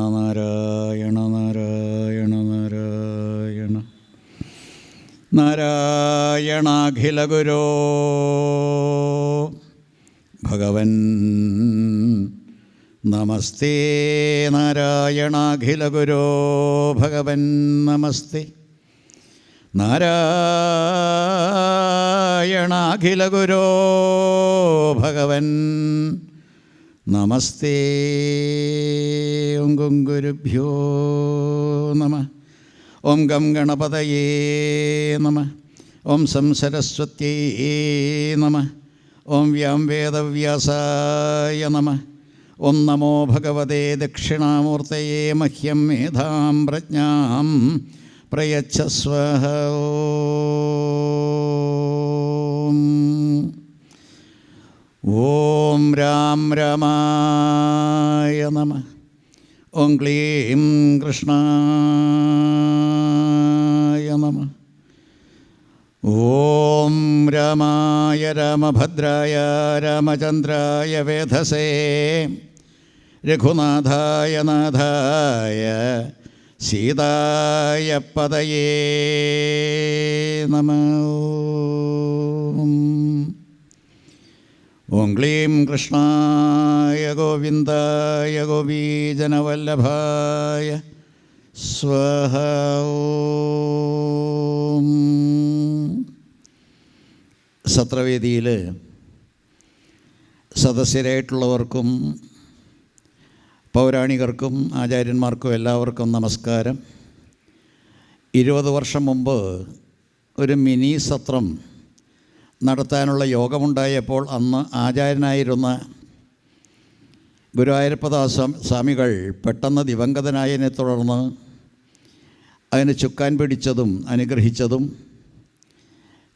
നാരായണ നാരായണ നാരായണ നാരായണ നാരായണാഖിലഗുരോ ഭഗവൻ നമസ്തേ. നാരായണാഖിലഗുരോ ഭഗവൻ നമസ്തേ. നാരായണാഖിലഗുരോ ഭഗവൻ നമസ്തേ. ഓം gum ഗുരുഭ്യോ നമഃ. ഓം gum ഗണപതയേ നമഃ. ഓം സം സരസ്വത്യൈ നമഃ. ഓം വ്യാം വേദവ്യാസായ നമഃ. ഓം നമോ ഭഗവതേ ദക്ഷിണാമൂർത്തയേ മഹ്യം മേധാം പ്രജ്ഞാം പ്രയച്ഛസ്വ. ഓം രാം രാമായ നമഃ. ഓം ക്ലീം കൃഷ്ണായ നമഃ. ഓം രാമായ രാമഭദ്രായ രാമചന്ദ്രായ വേധസേ രഘുനാഥായ നാഥായ സീതായ പദയേ നമഃ. ഓം ക്ലീം കൃഷ്ണായ ഗോവിന്ദായ ഗോപീജനവല്ലഭായ സ്വഹ. സത്രവേദിയിൽ സദസ്യരായിട്ടുള്ളവർക്കും പൗരാണികർക്കും ആചാര്യന്മാർക്കും എല്ലാവർക്കും നമസ്കാരം. 20 വർഷം മുമ്പ് ഒരു മിനി സത്രം നടത്താനുള്ള യോഗമുണ്ടായപ്പോൾ അന്ന് ആചാര്യനായിരുന്ന ഗുരുവായൂരപ്പദാസ സ്വാമികൾ പെട്ടെന്ന് ദിവംഗതനായതിനെ തുടർന്ന് അതിന് ചുക്കാൻ പിടിച്ചതും അനുഗ്രഹിച്ചതും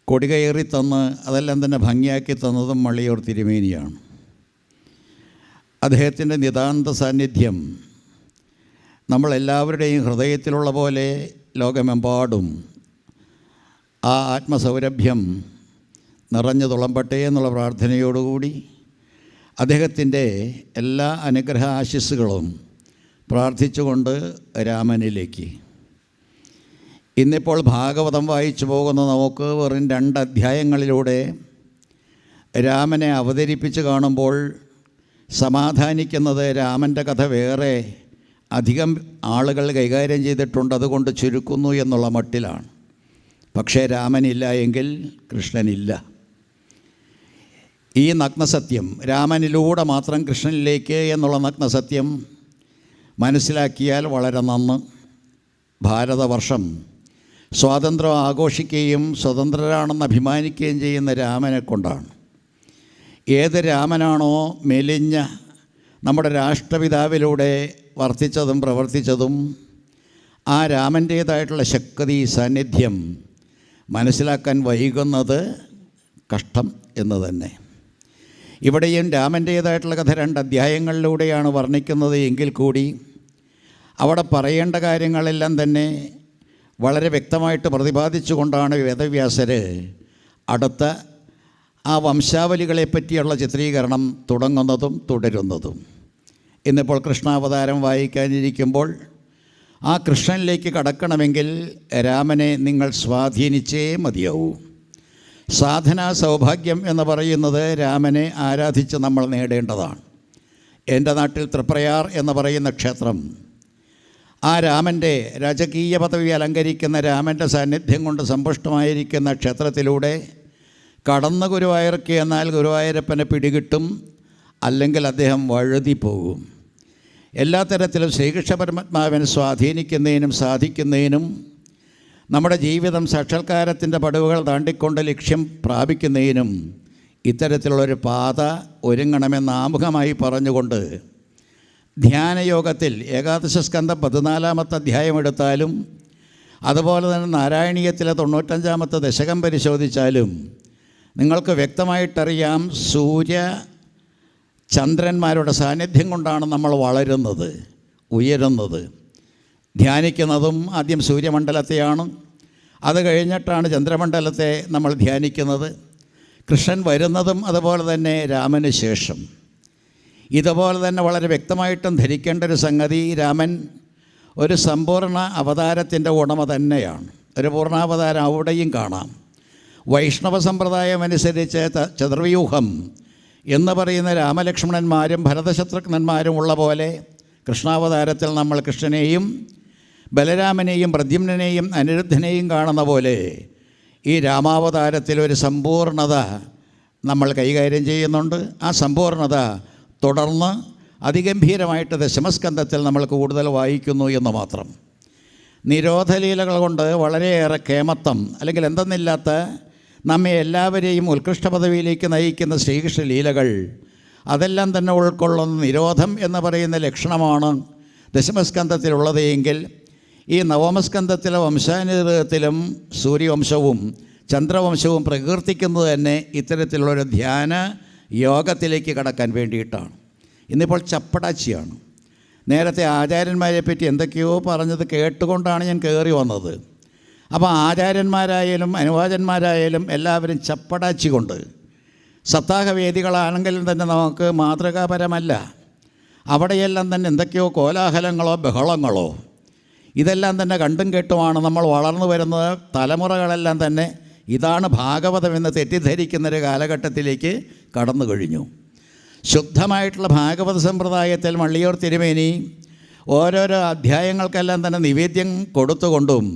കൊടികയറി തന്ന് അതെല്ലാം തന്നെ ഭംഗിയാക്കി തന്നതും മള്ളിയൂർ തിരുമേനിയാണ്. അദ്ദേഹത്തിൻ്റെ നിതാന്ത സാന്നിധ്യം നമ്മളെല്ലാവരുടെയും ഹൃദയത്തിലുള്ള പോലെ ലോകമെമ്പാടും ആ ആത്മസൗരഭ്യം നിറഞ്ഞു തുളമ്പട്ടെ എന്നുള്ള പ്രാർത്ഥനയോടുകൂടി അദ്ദേഹത്തിൻ്റെ എല്ലാ അനുഗ്രഹ ആശിസ്സുകളും പ്രാർത്ഥിച്ചുകൊണ്ട് രാമനിലേക്ക്. ഇന്നിപ്പോൾ ഭാഗവതം വായിച്ചു പോകുന്ന നമുക്ക് വെറും 2 അധ്യായങ്ങളിലൂടെ രാമനെ അവതരിപ്പിച്ച് കാണുമ്പോൾ സമാധാനിക്കുന്നത് രാമൻ്റെ കഥ വേറെ അധികം ആളുകൾ കൈകാര്യം ചെയ്തിട്ടുണ്ട്, അതുകൊണ്ട് ചുരുക്കുന്നു എന്നുള്ള മട്ടിലാണ്. പക്ഷേ രാമനില്ല എങ്കിൽ കൃഷ്ണനില്ല. ഈ നഗ്നസത്യം രാമനിലൂടെ മാത്രം കൃഷ്ണനിലേക്ക് എന്നുള്ള നഗ്നസത്യം മനസ്സിലാക്കിയാൽ വളരെ നന്ന്. ഭാരതവർഷം സ്വാതന്ത്ര്യം ആഘോഷിക്കുകയും സ്വതന്ത്രരാണെന്ന് അഭിമാനിക്കുകയും ചെയ്യുന്ന രാമനെ കൊണ്ടാണ്. ഏത് രാമനാണോ മെലിഞ്ഞ നമ്മുടെ രാഷ്ട്രപിതാവിലൂടെ വർത്തിച്ചതും പ്രവർത്തിച്ചതും ആ രാമൻ്റേതായിട്ടുള്ള ശക്തി സാന്നിധ്യം മനസ്സിലാക്കാൻ വൈകുന്നത് കഷ്ടം എന്ന് തന്നെ. ഇവിടെയും രാമൻ്റേതായിട്ടുള്ള കഥ 2 അധ്യായങ്ങളിലൂടെയാണ് വർണ്ണിക്കുന്നത് എങ്കിൽ കൂടി അവിടെ പറയേണ്ട കാര്യങ്ങളെല്ലാം തന്നെ വളരെ വ്യക്തമായിട്ട് പ്രതിപാദിച്ചുകൊണ്ടാണ് വേദവ്യാസർ അടുത്ത ആ വംശാവലികളെ പറ്റിയുള്ള ചിത്രീകരണം തുടങ്ങുന്നതും തുടരുന്നതും. ഇന്നിപ്പോൾ കൃഷ്ണാവതാരം വായിക്കാനിരിക്കുമ്പോൾ ആ കൃഷ്ണനിലേക്ക് കടക്കണമെങ്കിൽ രാമനെ നിങ്ങൾ സ്വാധീനിച്ചേ മതിയാവൂ. സാധനാ സൗഭാഗ്യം എന്ന് പറയുന്നത് രാമനെ ആരാധിച്ച് നമ്മൾ നേടേണ്ടതാണ്. എൻ്റെ നാട്ടിൽ തൃപ്രയാർ എന്ന് പറയുന്ന ക്ഷേത്രം ആ രാമൻ്റെ രാജകീയ പദവി അലങ്കരിക്കുന്ന രാമൻ്റെ സാന്നിധ്യം കൊണ്ട് സമ്പുഷ്ടമായിരിക്കുന്ന ക്ഷേത്രത്തിലൂടെ കടന്ന് ഗുരുവായൂർക്ക് എന്നാൽ ഗുരുവായൂരപ്പനെ പിടികിട്ടും, അല്ലെങ്കിൽ അദ്ദേഹം വഴുതി പോകും. എല്ലാ തരത്തിലും ശ്രീകൃഷ്ണ പരമാത്മാവിനെ സ്വാധീനിക്കുന്നതിനും സാധിക്കുന്നതിനും നമ്മുടെ ജീവിതം സാക്ഷാത്കാരത്തിൻ്റെ പടവുകൾ താണ്ടിക്കൊണ്ട് ലക്ഷ്യം പ്രാപിക്കുന്നതിനും ഇത്തരത്തിലുള്ളൊരു പാത ഒരുങ്ങണമെന്ന് ആമുഖമായി പറഞ്ഞുകൊണ്ട് ധ്യാനയോഗത്തിൽ ഏകാദശ സ്കന്ധം 14-ാമത്തെ അധ്യായം എടുത്താലും അതുപോലെ തന്നെ നാരായണീയത്തിലെ 95-ാമത്തെ ദശകം പരിശോധിച്ചാലും നിങ്ങൾക്ക് വ്യക്തമായിട്ടറിയാം സൂര്യ ചന്ദ്രന്മാരുടെ സാന്നിധ്യം കൊണ്ടാണ് നമ്മൾ വളരുന്നത്, ഉയരുന്നത്. ധ്യാനിക്കുന്നതും ആദ്യം സൂര്യമണ്ഡലത്തെയാണ്, അത് കഴിഞ്ഞിട്ടാണ് ചന്ദ്രമണ്ഡലത്തെ നമ്മൾ ധ്യാനിക്കുന്നത്. കൃഷ്ണൻ വരുന്നതും അതുപോലെ തന്നെ രാമന് ശേഷം. ഇതുപോലെ തന്നെ വളരെ വ്യക്തമായിട്ടും ധരിക്കേണ്ട ഒരു സംഗതി, രാമൻ ഒരു സമ്പൂർണ്ണ അവതാരത്തിൻ്റെ ഉടമ തന്നെയാണ്. ഒരു പൂർണ്ണാവതാരം അവിടെയും കാണാം. വൈഷ്ണവ സമ്പ്രദായം അനുസരിച്ച് ചതുർവ്യൂഹം എന്ന് പറയുന്ന രാമലക്ഷ്മണന്മാരും ഭരതശത്രുഘ്നന്മാരും ഉള്ള പോലെ കൃഷ്ണാവതാരത്തിൽ നമ്മൾ കൃഷ്ണനെയും ബലരാമനെയും പ്രദ്യുമ്നെയും അനിരുദ്ധനെയും കാണുന്ന പോലെ ഈ രാമാവതാരത്തിൽ ഒരു സമ്പൂർണത നമ്മൾ കൈകാര്യം ചെയ്യുന്നുണ്ട്. ആ സമ്പൂർണത തുടർന്ന് അതിഗംഭീരമായിട്ട് ദശമസ്കന്ധത്തിൽ നമ്മൾ കൂടുതൽ വായിക്കുന്നു എന്ന് മാത്രം. നിരോധലീലകൾ കൊണ്ട് വളരെയേറെ കേമത്വം അല്ലെങ്കിൽ എന്തെന്നില്ലാത്ത നമ്മെ എല്ലാവരെയും ഉത്കൃഷ്ട പദവിയിലേക്ക് നയിക്കുന്ന ശ്രീകൃഷ്ണ ലീലകൾ അതെല്ലാം തന്നെ ഉൾക്കൊള്ളുന്ന നിരോധം എന്ന് പറയുന്ന ലക്ഷണമാണ് ദശമസ്കന്ധത്തിലുള്ളത് എങ്കിൽ ഈ നവമസ്കന്ധത്തിലെ വംശാനുഗൃഹത്തിലും സൂര്യവംശവും ചന്ദ്രവംശവും പ്രകീർത്തിക്കുന്നത് തന്നെ ഇത്തരത്തിലുള്ളൊരു ധ്യാന യോഗത്തിലേക്ക് കടക്കാൻ വേണ്ടിയിട്ടാണ്. ഇന്നിപ്പോൾ ചപ്പടാച്ചിയാണ്. നേരത്തെ ആചാര്യന്മാരെ പറ്റി എന്തൊക്കെയോ പറഞ്ഞത് കേട്ടുകൊണ്ടാണ് ഞാൻ കയറി വന്നത്. അപ്പോൾ ആചാര്യന്മാരായാലും അനുവാചന്മാരായാലും എല്ലാവരും ചപ്പടാച്ചി കൊണ്ട് സപ്താഹവേദികളാണെങ്കിലും തന്നെ നമുക്ക് മാതൃകാപരമല്ല. അവിടെയെല്ലാം തന്നെ എന്തൊക്കെയോ കോലാഹലങ്ങളോ ബഹളങ്ങളോ ഇതെല്ലാം തന്നെ കണ്ടും കേട്ടുമാണ് നമ്മൾ വളർന്നു വരുന്നത്. തലമുറകളെല്ലാം തന്നെ ഇതാണ് ഭാഗവതമെന്ന് തെറ്റിദ്ധരിക്കുന്നൊരു കാലഘട്ടത്തിലേക്ക് കടന്നു കഴിഞ്ഞു. ശുദ്ധമായിട്ടുള്ള ഭാഗവത സമ്പ്രദായത്തിൽ മള്ളിയൂർ തിരുമേനി ഓരോരോ അധ്യായങ്ങൾക്കെല്ലാം തന്നെ നിവേദ്യം കൊടുത്തുകൊണ്ടും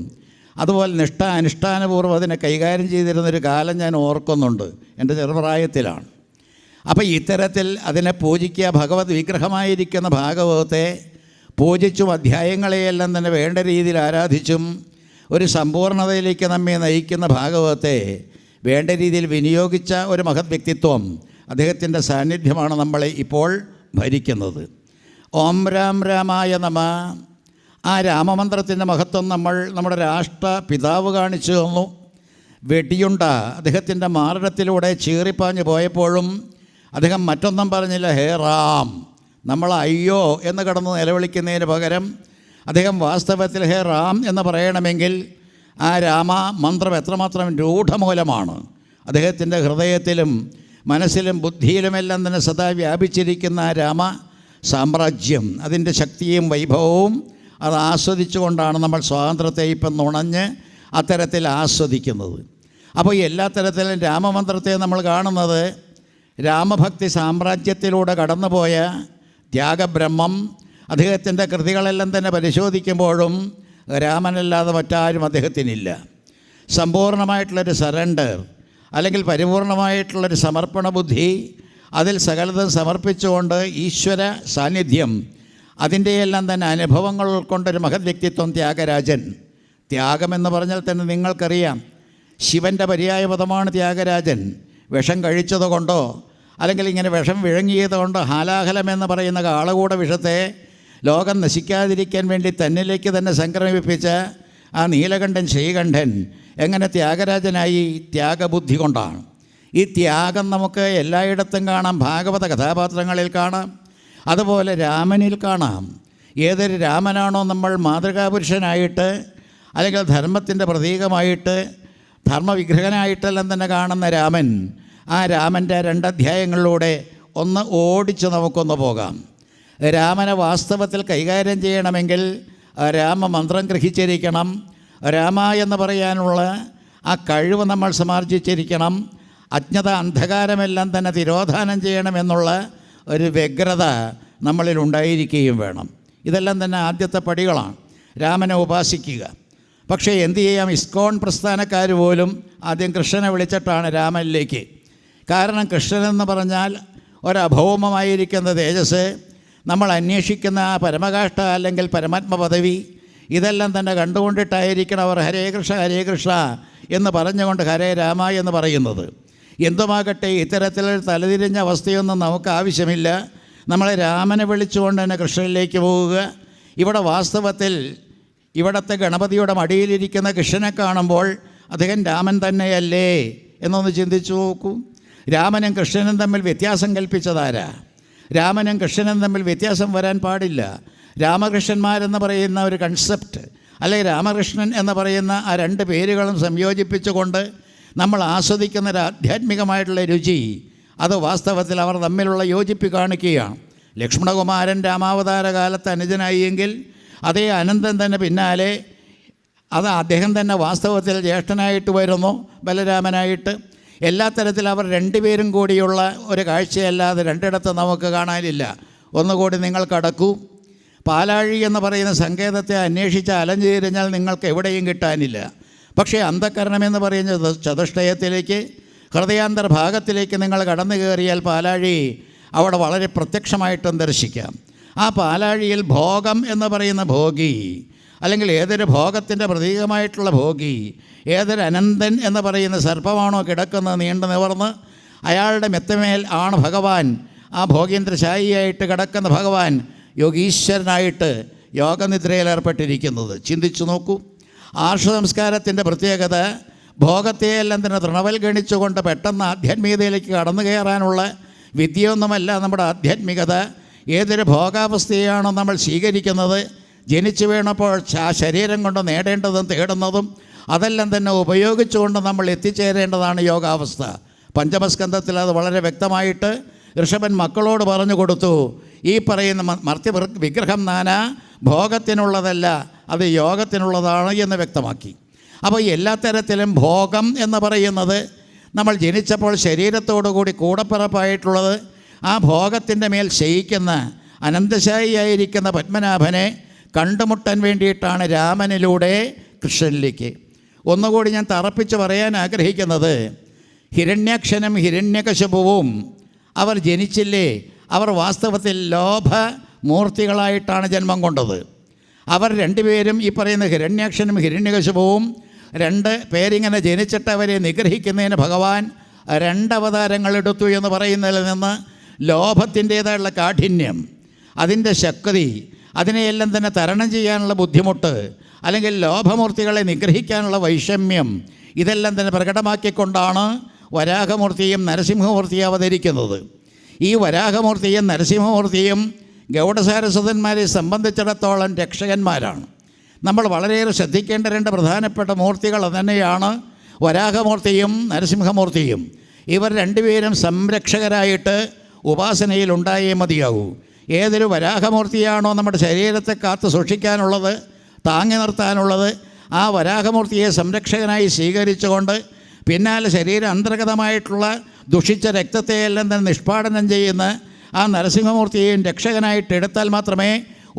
അതുപോലെ നിഷ്ഠ അനുഷ്ഠാനപൂർവ്വം അതിനെ കൈകാര്യം ചെയ്തിരുന്നൊരു കാലം ഞാൻ ഓർക്കുന്നുണ്ട്. എൻ്റെ ചെറുപ്രായത്തിലാണ്. അപ്പോൾ ഇത്തരത്തിൽ അതിനെ പൂജിക്കുക, ഭഗവത് വിഗ്രഹമായിരിക്കുന്ന ഭാഗവതത്തെ പൂജിച്ചും അധ്യായങ്ങളെയെല്ലാം തന്നെ വേണ്ട രീതിയിൽ ആരാധിച്ചും ഒരു സമ്പൂർണതയിലേക്ക് നമ്മെ നയിക്കുന്ന ഭാഗവതത്തെ വേണ്ട രീതിയിൽ വിനിയോഗിച്ച ഒരു മഹത് വ്യക്തിത്വം, അദ്ദേഹത്തിൻ്റെ സാന്നിധ്യമാണ് നമ്മളെ ഇപ്പോൾ ഭരിക്കുന്നത്. ഓം രാം രാമായ നമ. ആ രാമമന്ത്രത്തിൻ്റെ മഹത്വം നമ്മുടെ രാഷ്ട്രപിതാവ് കാണിച്ചു തന്നു. വെടിയുണ്ട അദ്ദേഹത്തിൻ്റെ മാറിടത്തിലൂടെ ചീറിപ്പാഞ്ഞ് പോയപ്പോഴും അദ്ദേഹം മറ്റൊന്നും പറഞ്ഞില്ല, ഹേ റാം. നമ്മൾ അയ്യോ എന്ന് കടന്ന് നിലവിളിക്കുന്നതിന് പകരം അദ്ദേഹം വാസ്തവത്തിൽ ഹേ റാം എന്ന് പറയണമെങ്കിൽ ആ രാമ മന്ത്രം എത്രമാത്രം രൂഢമൂലമാണ്. അദ്ദേഹത്തിൻ്റെ ഹൃദയത്തിലും മനസ്സിലും ബുദ്ധിയിലുമെല്ലാം തന്നെ സദാ വ്യാപിച്ചിരിക്കുന്ന ആ രാമ സാമ്രാജ്യം, അതിൻ്റെ ശക്തിയും വൈഭവവും അത് ആസ്വദിച്ചുകൊണ്ടാണ് നമ്മൾ സ്വാതന്ത്ര്യത്തെ ഇപ്പം നുണഞ്ഞ് അത്തരത്തിൽ ആസ്വദിക്കുന്നത്. അപ്പോൾ എല്ലാ തരത്തിലും രാമമന്ത്രത്തെ നമ്മൾ കാണുന്നത് രാമഭക്തി സാമ്രാജ്യത്തിലൂടെ കടന്നുപോയ ത്യാഗബ്രഹ്മം. അദ്ദേഹത്തിൻ്റെ കൃതികളെല്ലാം തന്നെ പരിശോധിക്കുമ്പോഴും രാമനല്ലാതെ മറ്റാരും അദ്ദേഹത്തിനില്ല. സമ്പൂർണ്ണമായിട്ടുള്ളൊരു സറണ്ടർ അല്ലെങ്കിൽ പരിപൂർണമായിട്ടുള്ളൊരു സമർപ്പണ ബുദ്ധി, അതിൽ സകലതും സമർപ്പിച്ചുകൊണ്ട് ഈശ്വര സാന്നിധ്യം, അതിൻ്റെയെല്ലാം തന്നെ അനുഭവങ്ങൾ ഉൾക്കൊണ്ടൊരു മഹത് വ്യക്തിത്വം ത്യാഗരാജൻ. ത്യാഗമെന്ന് പറഞ്ഞാൽ തന്നെ നിങ്ങൾക്കറിയാം, ശിവൻ്റെ പര്യായ പദമാണ് ത്യാഗരാജൻ. വിഷം കഴിച്ചതുകൊണ്ടോ അല്ലെങ്കിൽ ഇങ്ങനെ വിഷം വിഴുങ്ങിയത് കൊണ്ടോ ഹാലാഹലമെന്ന് പറയുന്ന കാളകൂട വിഷത്തെ ലോകം നശിക്കാതിരിക്കാൻ വേണ്ടി തന്നിലേക്ക് തന്നെ സംക്രമിപ്പിച്ച ആ നീലകണ്ഠൻ ശ്രീകണ്ഠൻ എങ്ങനെ ത്യാഗരാജനായി? ത്യാഗബുദ്ധി കൊണ്ടാണ്. ഈ ത്യാഗം നമുക്ക് എല്ലായിടത്തും കാണാം. ഭാഗവത കഥാപാത്രങ്ങളിൽ കാണാം, അതുപോലെ രാമനിൽ കാണാം. ഏതൊരു രാമനാണോ നമ്മൾ മാതൃകാപുരുഷനായിട്ട് അല്ലെങ്കിൽ ധർമ്മത്തിൻ്റെ പ്രതീകമായിട്ട് ധർമ്മവിഗ്രഹനായിട്ടെല്ലാം തന്നെ കാണുന്ന രാമൻ, ആ രാമൻ്റെ 2 അധ്യായങ്ങളിലൂടെ ഒന്ന് ഓടിച്ച് നമുക്കൊന്ന് പോകാം. രാമനെ വാസ്തവത്തിൽ കൈകാര്യം ചെയ്യണമെങ്കിൽ രാമമന്ത്രം ഗ്രഹിച്ചിരിക്കണം. രാമ എന്ന് പറയാനുള്ള ആ കഴിവ് നമ്മൾ സമാർജിച്ചിരിക്കണം. അജ്ഞത അന്ധകാരമെല്ലാം തന്നെ തിരോധാനം ചെയ്യണമെന്നുള്ള ഒരു വ്യഗ്രത നമ്മളിൽ ഉണ്ടായിരിക്കുകയും വേണം. ഇതെല്ലാം തന്നെ ആദ്യത്തെ പടികളാണ് രാമനെ ഉപാസിക്കുക. പക്ഷേ എന്തു ചെയ്യാം, ഇസ്കോൺ പ്രസ്ഥാനക്കാർ പോലും ആദ്യം കൃഷ്ണനെ വിളിച്ചിട്ടാണ് രാമനിലേക്ക്. കാരണം കൃഷ്ണനെന്ന് പറഞ്ഞാൽ ഒരഭൗമമായിരിക്കുന്ന തേജസ്, നമ്മൾ അന്വേഷിക്കുന്ന ആ പരമകാഷ്ഠ അല്ലെങ്കിൽ പരമാത്മ പദവി, ഇതെല്ലാം തന്നെ കണ്ടുകൊണ്ടിട്ടായിരിക്കണം അവർ ഹരേ കൃഷ്ണ ഹരേ കൃഷ്ണ എന്ന് പറഞ്ഞുകൊണ്ട് ഹരേ രാമ എന്ന് പറയുന്നത്. എന്തുമാകട്ടെ, ഇത്തരത്തിലൊരു തലതിരിഞ്ഞ അവസ്ഥയൊന്നും നമുക്ക് ആവശ്യമില്ല. നമ്മളെ രാമനെ വിളിച്ചുകൊണ്ട് തന്നെ കൃഷ്ണനിലേക്ക് പോവുക. ഇവിടെ വാസ്തവത്തിൽ ഇവിടുത്തെ ഗണപതിയുടെ മടിയിലിരിക്കുന്ന കൃഷ്ണനെ കാണുമ്പോൾ അദ്ദേഹം രാമൻ തന്നെയല്ലേ എന്നൊന്ന് ചിന്തിച്ചു നോക്കൂ. രാമനും കൃഷ്ണനും തമ്മിൽ വ്യത്യാസം കൽപ്പിച്ചതാരാ? രാമനും കൃഷ്ണനും തമ്മിൽ വ്യത്യാസം വരാൻ പാടില്ല. രാമകൃഷ്ണന്മാരെന്ന് പറയുന്ന ഒരു കൺസെപ്റ്റ് അല്ലെങ്കിൽ രാമകൃഷ്ണൻ എന്ന് പറയുന്ന ആ 2 പേരുകളും സംയോജിപ്പിച്ചുകൊണ്ട് നമ്മൾ ആസ്വദിക്കുന്ന ഒരു ആധ്യാത്മികമായിട്ടുള്ള രുചി, അത് വാസ്തവത്തിൽ അവർ തമ്മിലുള്ള യോജിപ്പ് കാണിക്കുകയാണ്. ലക്ഷ്മണകുമാരൻ രാമാവതാര കാലത്ത് അനുജനായി എങ്കിൽ അതേ അനന്തൻ തന്നെ പിന്നാലെ അദ്ദേഹം തന്നെ വാസ്തവത്തിൽ ജ്യേഷ്ഠനായിട്ട് വരുന്നു, ബലരാമനായിട്ട്. എല്ലാ തരത്തിലും അവർ രണ്ടുപേരും കൂടിയുള്ള ഒരു കാഴ്ചയല്ലാതെ രണ്ടിടത്ത് നമുക്ക് കാണാനില്ല. ഒന്നുകൂടി നിങ്ങൾ കടക്കൂ. പാലാഴി എന്ന് പറയുന്ന സങ്കേതത്തെ അന്വേഷിച്ച് അലഞ്ഞു തിരിഞ്ഞാൽ നിങ്ങൾക്ക് എവിടെയും കിട്ടാനില്ല. പക്ഷേ അന്ധകരണമെന്ന് പറയുന്ന ചതുഷ്ടയത്തിലേക്ക്, ഹൃദയാന്തർഭാഗത്തിലേക്ക് നിങ്ങൾ കടന്നു കയറിയാൽ പാലാഴി അവിടെ വളരെ പ്രത്യക്ഷമായിട്ടും ദർശിക്കാം. ആ പാലാഴിയിൽ ഭോഗം എന്ന് പറയുന്ന ഭോഗി, അല്ലെങ്കിൽ ഏതൊരു ഭോഗത്തിൻ്റെ പ്രതീകമായിട്ടുള്ള ഭോഗി, ഏതൊരു അനന്തൻ എന്ന് പറയുന്ന സർപ്പമാണോ കിടക്കുന്നത് നീണ്ടു നിവർന്ന്, അയാളുടെ മെത്തമേൽ ആണ് ഭഗവാൻ, ആ ഭോഗേന്ദ്രശായിയായിട്ട് കിടക്കുന്ന ഭഗവാൻ യോഗീശ്വരനായിട്ട് യോഗനിദ്രയിലേർപ്പെട്ടിരിക്കുന്നത്. ചിന്തിച്ചു നോക്കൂ. ആർഷസംസ്കാരത്തിൻ്റെ പ്രത്യേകത ഭോഗത്തെയെല്ലാം തന്നെ തൃണവൽഗണിച്ചുകൊണ്ട് പെട്ടെന്ന് ആധ്യാത്മികതയിലേക്ക് കടന്നു കയറാനുള്ള വിദ്യയൊന്നുമല്ല നമ്മുടെ ആധ്യാത്മികത. ഏതൊരു ഭോഗാവസ്ഥയാണോ നമ്മൾ സ്വീകരിക്കുന്നത്, ജനിച്ചു വീണപ്പോൾ ആ ശരീരം കൊണ്ട് നേടേണ്ടതും തേടുന്നതും അതെല്ലാം തന്നെ ഉപയോഗിച്ചുകൊണ്ട് നമ്മൾ എത്തിച്ചേരേണ്ടതാണ് യോഗാവസ്ഥ. പഞ്ചമസ്കന്ധത്തിൽ അത് വളരെ വ്യക്തമായിട്ട് ഋഷഭൻ മക്കളോട് പറഞ്ഞു കൊടുത്തു. ഈ പറയുന്ന മർത്യ വിഗ്രഹം നാന ഭോഗത്തിനുള്ളതല്ല, അത് യോഗത്തിനുള്ളതാണ് എന്ന് വ്യക്തമാക്കി. അപ്പോൾ എല്ലാ തരത്തിലും ഭോഗം എന്ന് പറയുന്നത് നമ്മൾ ജനിച്ചപ്പോൾ ശരീരത്തോടുകൂടി കൂടപ്പിറപ്പായിട്ടുള്ളത്, ആ ഭോഗത്തിൻ്റെ മേൽ ശയിക്കുന്ന അനന്തശായിയായിരിക്കുന്ന പത്മനാഭനെ കണ്ടുമുട്ടാൻ വേണ്ടിയിട്ടാണ് രാമനിലൂടെ കൃഷ്ണനിലേക്ക്. ഒന്നുകൂടി ഞാൻ തറപ്പിച്ച് പറയാൻ ആഗ്രഹിക്കുന്നത്, ഹിരണ്യാക്ഷനും ഹിരണ്യകശിപുവും അവർ ജനിച്ചില്ലേ, അവർ വാസ്തവത്തിൽ ലോഭമൂർത്തികളായിട്ടാണ് ജന്മം കൊണ്ടത്. അവർ രണ്ടുപേരും ഈ പറയുന്ന ഹിരണ്യാക്ഷനും ഹിരണ്യകശിപുവും രണ്ട് പേരിങ്ങനെ ജനിച്ചിട്ട് അവരെ നിഗ്രഹിക്കുന്നതിന് ഭഗവാൻ രണ്ടവതാരങ്ങൾ എടുത്തു എന്ന് പറയുന്നതിൽ നിന്ന് ലോഭത്തിൻ്റേതായുള്ള കാഠിന്യം, അതിൻ്റെ ശക്തി, അതിനെയെല്ലാം തന്നെ തരണം ചെയ്യാനുള്ള ബുദ്ധിമുട്ട്, അല്ലെങ്കിൽ ലോഭമൂർത്തികളെ നിഗ്രഹിക്കാനുള്ള വൈഷമ്യം, ഇതെല്ലാം തന്നെ പ്രകടമാക്കിക്കൊണ്ടാണ് വരാഹമൂർത്തിയും നരസിംഹമൂർത്തിയും അവതരിക്കുന്നത്. ഈ വരാഹമൂർത്തിയും നരസിംഹമൂർത്തിയും ഗൗഡസാരസ്വതന്മാരെ സംബന്ധിച്ചിടത്തോളം രക്ഷകന്മാരാണ്. നമ്മൾ വളരെയേറെ ശ്രദ്ധിക്കേണ്ട രണ്ട് പ്രധാനപ്പെട്ട മൂർത്തികൾ തന്നെയാണ് വരാഹമൂർത്തിയും നരസിംഹമൂർത്തിയും. ഇവർ രണ്ടുപേരും സംരക്ഷകരായിട്ട് ഉപാസനയിൽ ഉണ്ടായേ മതിയാകൂ. ഏതൊരു വരാഹമൂർത്തിയാണോ നമ്മുടെ ശരീരത്തെ കാത്തു സൂക്ഷിക്കാനുള്ളത്, താങ്ങി നിർത്താനുള്ളത്, ആ വരാഹമൂർത്തിയെ സംരക്ഷകനായി സ്വീകരിച്ചുകൊണ്ട് പിന്നാലെ ശരീര അന്തർഗതമായിട്ടുള്ള ദുഷിച്ച രക്തത്തെയെല്ലാം തന്നെ നിഷ്പാടനം ചെയ്യുന്ന ആ നരസിംഹമൂർത്തിയെയും രക്ഷകനായിട്ട് എടുത്താൽ മാത്രമേ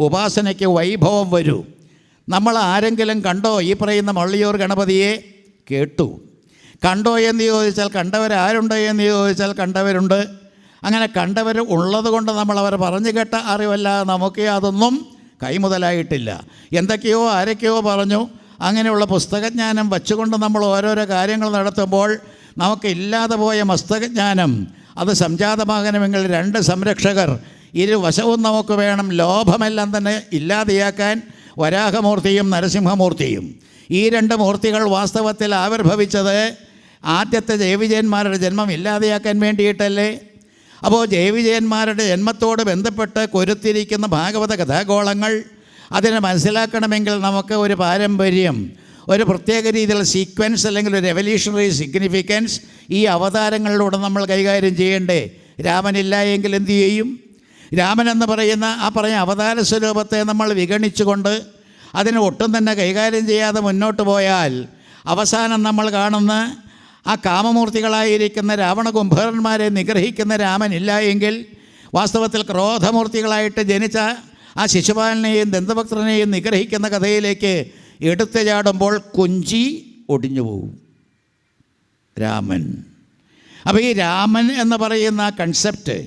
ഉപാസനയ്ക്ക് വൈഭവം വരൂ. നമ്മൾ ആരെങ്കിലും കണ്ടോ ഈ പറയുന്ന മള്ളിയൂർ ഗണപതിയെ? കേട്ടു. കണ്ടോ എന്ന് ചോദിച്ചാൽ കണ്ടവരാരുണ്ട് എന്ന് ചോദിച്ചാൽ കണ്ടവരുണ്ട്. അങ്ങനെ കണ്ടവർ ഉള്ളത് കൊണ്ട് നമ്മൾ അവർ പറഞ്ഞു കേട്ട അറിവല്ല, നമുക്ക് അതൊന്നും കൈമുതലായിട്ടില്ല. എന്തൊക്കെയോ ആരൊക്കെയോ പറഞ്ഞു. അങ്ങനെയുള്ള പുസ്തകജ്ഞാനം വച്ചുകൊണ്ട് നമ്മൾ ഓരോരോ കാര്യങ്ങൾ നടത്തുമ്പോൾ നമുക്ക് ഇല്ലാതെ പോയ മസ്തകജ്ഞാനം അത് സംജാതമാകണമെങ്കിൽ രണ്ട് സംരക്ഷകർ ഇരുവശവും നമുക്ക് വേണം. ലോഭമെല്ലാം തന്നെ ഇല്ലാതെയാക്കാൻ വരാഹമൂർത്തിയും നരസിംഹമൂർത്തിയും. ഈ രണ്ട് മൂർത്തികൾ വാസ്തവത്തിൽ ആവിർഭവിച്ചത് ആദ്യത്തെ ജയവിജയന്മാരുടെ ജന്മം ഇല്ലാതെയാക്കാൻ വേണ്ടിയിട്ടല്ലേ? അപ്പോൾ ജയവിജയന്മാരുടെ ജന്മത്തോട് ബന്ധപ്പെട്ട് കൊരുത്തിരിക്കുന്ന ഭാഗവത കഥാഗോളങ്ങൾ അതിനെ മനസ്സിലാക്കണമെങ്കിൽ നമുക്ക് ഒരു പാരമ്പര്യം, ഒരു പ്രത്യേക രീതിയിലുള്ള സീക്വൻസ്, അല്ലെങ്കിൽ ഒരു റെവല്യൂഷണറി സിഗ്നിഫിക്കൻസ് ഈ അവതാരങ്ങളിലൂടെ നമ്മൾ കൈകാര്യം ചെയ്യണ്ടേ? രാമനില്ല എങ്കിൽ എന്തു ചെയ്യും? രാമൻ എന്ന് പറയുന്ന ആ പറഞ്ഞ അവതാര സ്വരൂപത്തെ നമ്മൾ വിഗണിച്ചുകൊണ്ട് അതിനെ ഒട്ടും തന്നെ കൈകാര്യം ചെയ്യാതെ മുന്നോട്ട് പോയാൽ അവസാനം നമ്മൾ കാണുന്ന ആ കാമമൂർത്തികളായിരിക്കുന്ന രാവണകുംഭകന്മാരെ നിഗ്രഹിക്കുന്ന രാമനില്ല എങ്കിൽ വാസ്തവത്തിൽ ക്രോധമൂർത്തികളായിട്ട് ജനിച്ച ആ ശിശുപാലനെയും ദന്തഭക്തനെയും നിഗ്രഹിക്കുന്ന കഥയിലേക്ക് എടുത്തു ചാടുമ്പോൾ കുഞ്ചി ഒടിഞ്ഞു പോകും രാമൻ. അപ്പോൾ ഈ രാമൻ എന്ന് പറയുന്ന കൺസെപ്റ്റ്,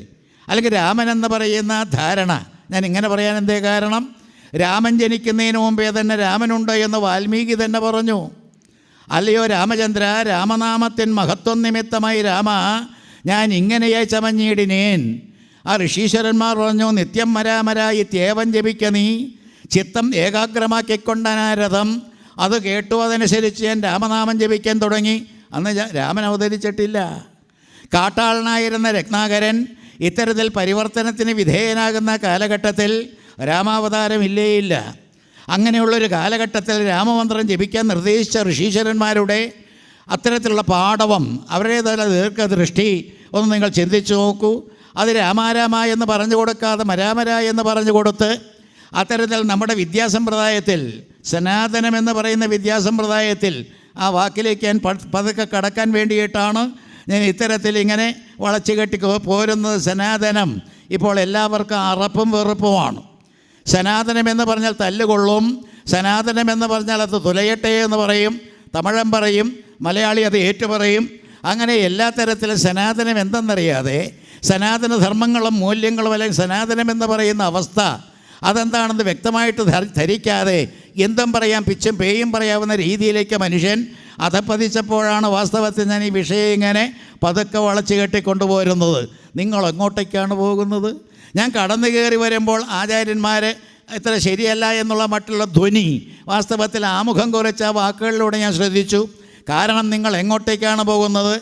അല്ലെങ്കിൽ രാമൻ എന്ന് പറയുന്ന ധാരണ, ഞാൻ ഇങ്ങനെ പറയാൻ എന്തേ കാരണം? രാമൻ ജനിക്കുന്നതിന് മുമ്പേ തന്നെ രാമനുണ്ട് എന്ന് വാൽമീകി തന്നെ പറഞ്ഞു. അല്ലയോ രാമചന്ദ്ര, രാമനാമത്തിൻ മഹത്വം നിമിത്തമായി രാമ ഞാൻ ഇങ്ങനെയായി ചമഞ്ഞിടിനേൻ. ആ ഋഷീശ്വരന്മാർ പറഞ്ഞു, നിത്യം മരാമരായി ത്യേവം ജപിക്ക നീ, ചിത്തം ഏകാഗ്രമാക്കിക്കൊണ്ടനാരഥം. അത് കേട്ടു, അതനുസരിച്ച് ഞാൻ രാമനാമം ജപിക്കാൻ തുടങ്ങി. അന്ന് രാമൻ അവതരിച്ചിട്ടില്ല. കാട്ടാളനായിരുന്ന രത്നാകരൻ ഇത്തരത്തിൽ പരിവർത്തനത്തിന് വിധേയനാകുന്ന കാലഘട്ടത്തിൽ രാമാവതാരം ഇല്ലേയില്ല. അങ്ങനെയുള്ളൊരു കാലഘട്ടത്തിൽ രാമമന്ത്രം ജപിക്കാൻ നിർദ്ദേശിച്ച ഋഷീശ്വരന്മാരുടെ അത്തരത്തിലുള്ള പാടവം, അവരുടേതായ ദീർഘദൃഷ്ടി ഒന്ന് നിങ്ങൾ ചിന്തിച്ചു നോക്കൂ. അത് രാമാരാമ എന്ന് പറഞ്ഞു കൊടുക്കാതെ മരാമര എന്ന് പറഞ്ഞു കൊടുത്ത് അത്തരത്തിൽ നമ്മുടെ വിദ്യാസമ്പ്രദായത്തിൽ, സനാതനമെന്ന് പറയുന്ന വിദ്യാസമ്പ്രദായത്തിൽ ആ വാക്കിലേക്ക് ഞാൻ പതുക്കെ കടക്കാൻ വേണ്ടിയിട്ടാണ് ഞാൻ ഇത്തരത്തിൽ ഇങ്ങനെ വളച്ചു കെട്ടി പോരുന്നത്. സനാതനം ഇപ്പോൾ എല്ലാവർക്കും അറപ്പും വെറുപ്പുമാണ്. സനാതനമെന്ന് പറഞ്ഞാൽ തല്ലുകൊള്ളും, സനാതനമെന്ന് പറഞ്ഞാൽ അത് തുലയട്ടെ എന്ന് പറയും, തമിഴൻ പറയും, മലയാളി അത് ഏറ്റുപറയും. അങ്ങനെ എല്ലാ തരത്തിലും സനാതനം എന്തെന്നറിയാതെ സനാതന ധർമ്മങ്ങളും മൂല്യങ്ങളും അല്ലെങ്കിൽ സനാതനമെന്ന് പറയുന്ന അവസ്ഥ അതെന്താണെന്ന് വ്യക്തമായിട്ട് ധരിക്കാതെ എന്തും പറയാം, പിച്ചും പേയും പറയാവുന്ന രീതിയിലേക്ക് മനുഷ്യൻ അധപ്പതിച്ചപ്പോഴാണ് വാസ്തവത്തിൽ ഞാൻ ഈ വിഷയം ഇങ്ങനെ പതുക്കെ വളച്ചു കെട്ടിക്കൊണ്ടുപോരുന്നത്. നിങ്ങൾ എങ്ങോട്ടേക്കാണ് പോകുന്നത്? ഞാൻ കടന്നു കയറി വരുമ്പോൾ ആചാര്യന്മാർ ഇത്ര ശരിയല്ല എന്നുള്ള മറ്റുള്ള ധ്വനി വാസ്തവത്തിൽ ആമുഖം കുറച്ച വാക്കുകളിലൂടെ ഞാൻ ശ്രദ്ധിച്ചു. കാരണം നിങ്ങൾ എങ്ങോട്ടേക്കാണ് പോകുന്നത്?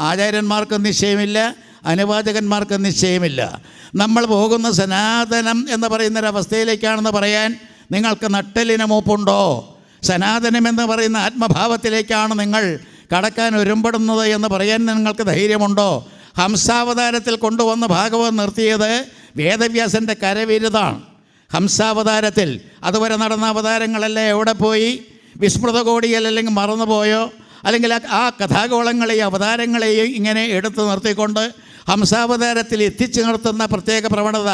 ആചാര്യന്മാർക്ക് നിശ്ചയമില്ല, അനുവാചകന്മാർക്ക് നിശ്ചയമില്ല. നമ്മൾ പോകുന്ന സനാതനം എന്ന് പറയുന്നൊരവസ്ഥയിലേക്കാണെന്ന് പറയാൻ നിങ്ങൾക്ക് നട്ടലിന് മൂപ്പുണ്ടോ? സനാതനമെന്ന് പറയുന്ന ആത്മഭാവത്തിലേക്കാണ് നിങ്ങൾ കടക്കാൻ ഒരുമ്പെടുന്നത് എന്ന് പറയാൻ നിങ്ങൾക്ക് ധൈര്യമുണ്ടോ? ഹംസാവതാരത്തിൽ കൊണ്ടുവന്ന് ഭാഗവതം നിർത്തിയത് വേദവ്യാസൻ്റെ കരവിരുതാണ്. ഹംസാവതാരത്തിൽ അതുവരെ നടന്ന അവതാരങ്ങളെല്ലാം എവിടെ പോയി? വിസ്മൃത കോടിയിൽ അല്ലെങ്കിൽ മറന്നുപോയോ? അല്ലെങ്കിൽ ആ കഥാഗോളങ്ങളെയും അവതാരങ്ങളെയും ഇങ്ങനെ എടുത്തു നിർത്തിക്കൊണ്ട് ഹംസാവതാരത്തിൽ എത്തിച്ചു നിർത്തുന്ന പ്രത്യേക പ്രവണത,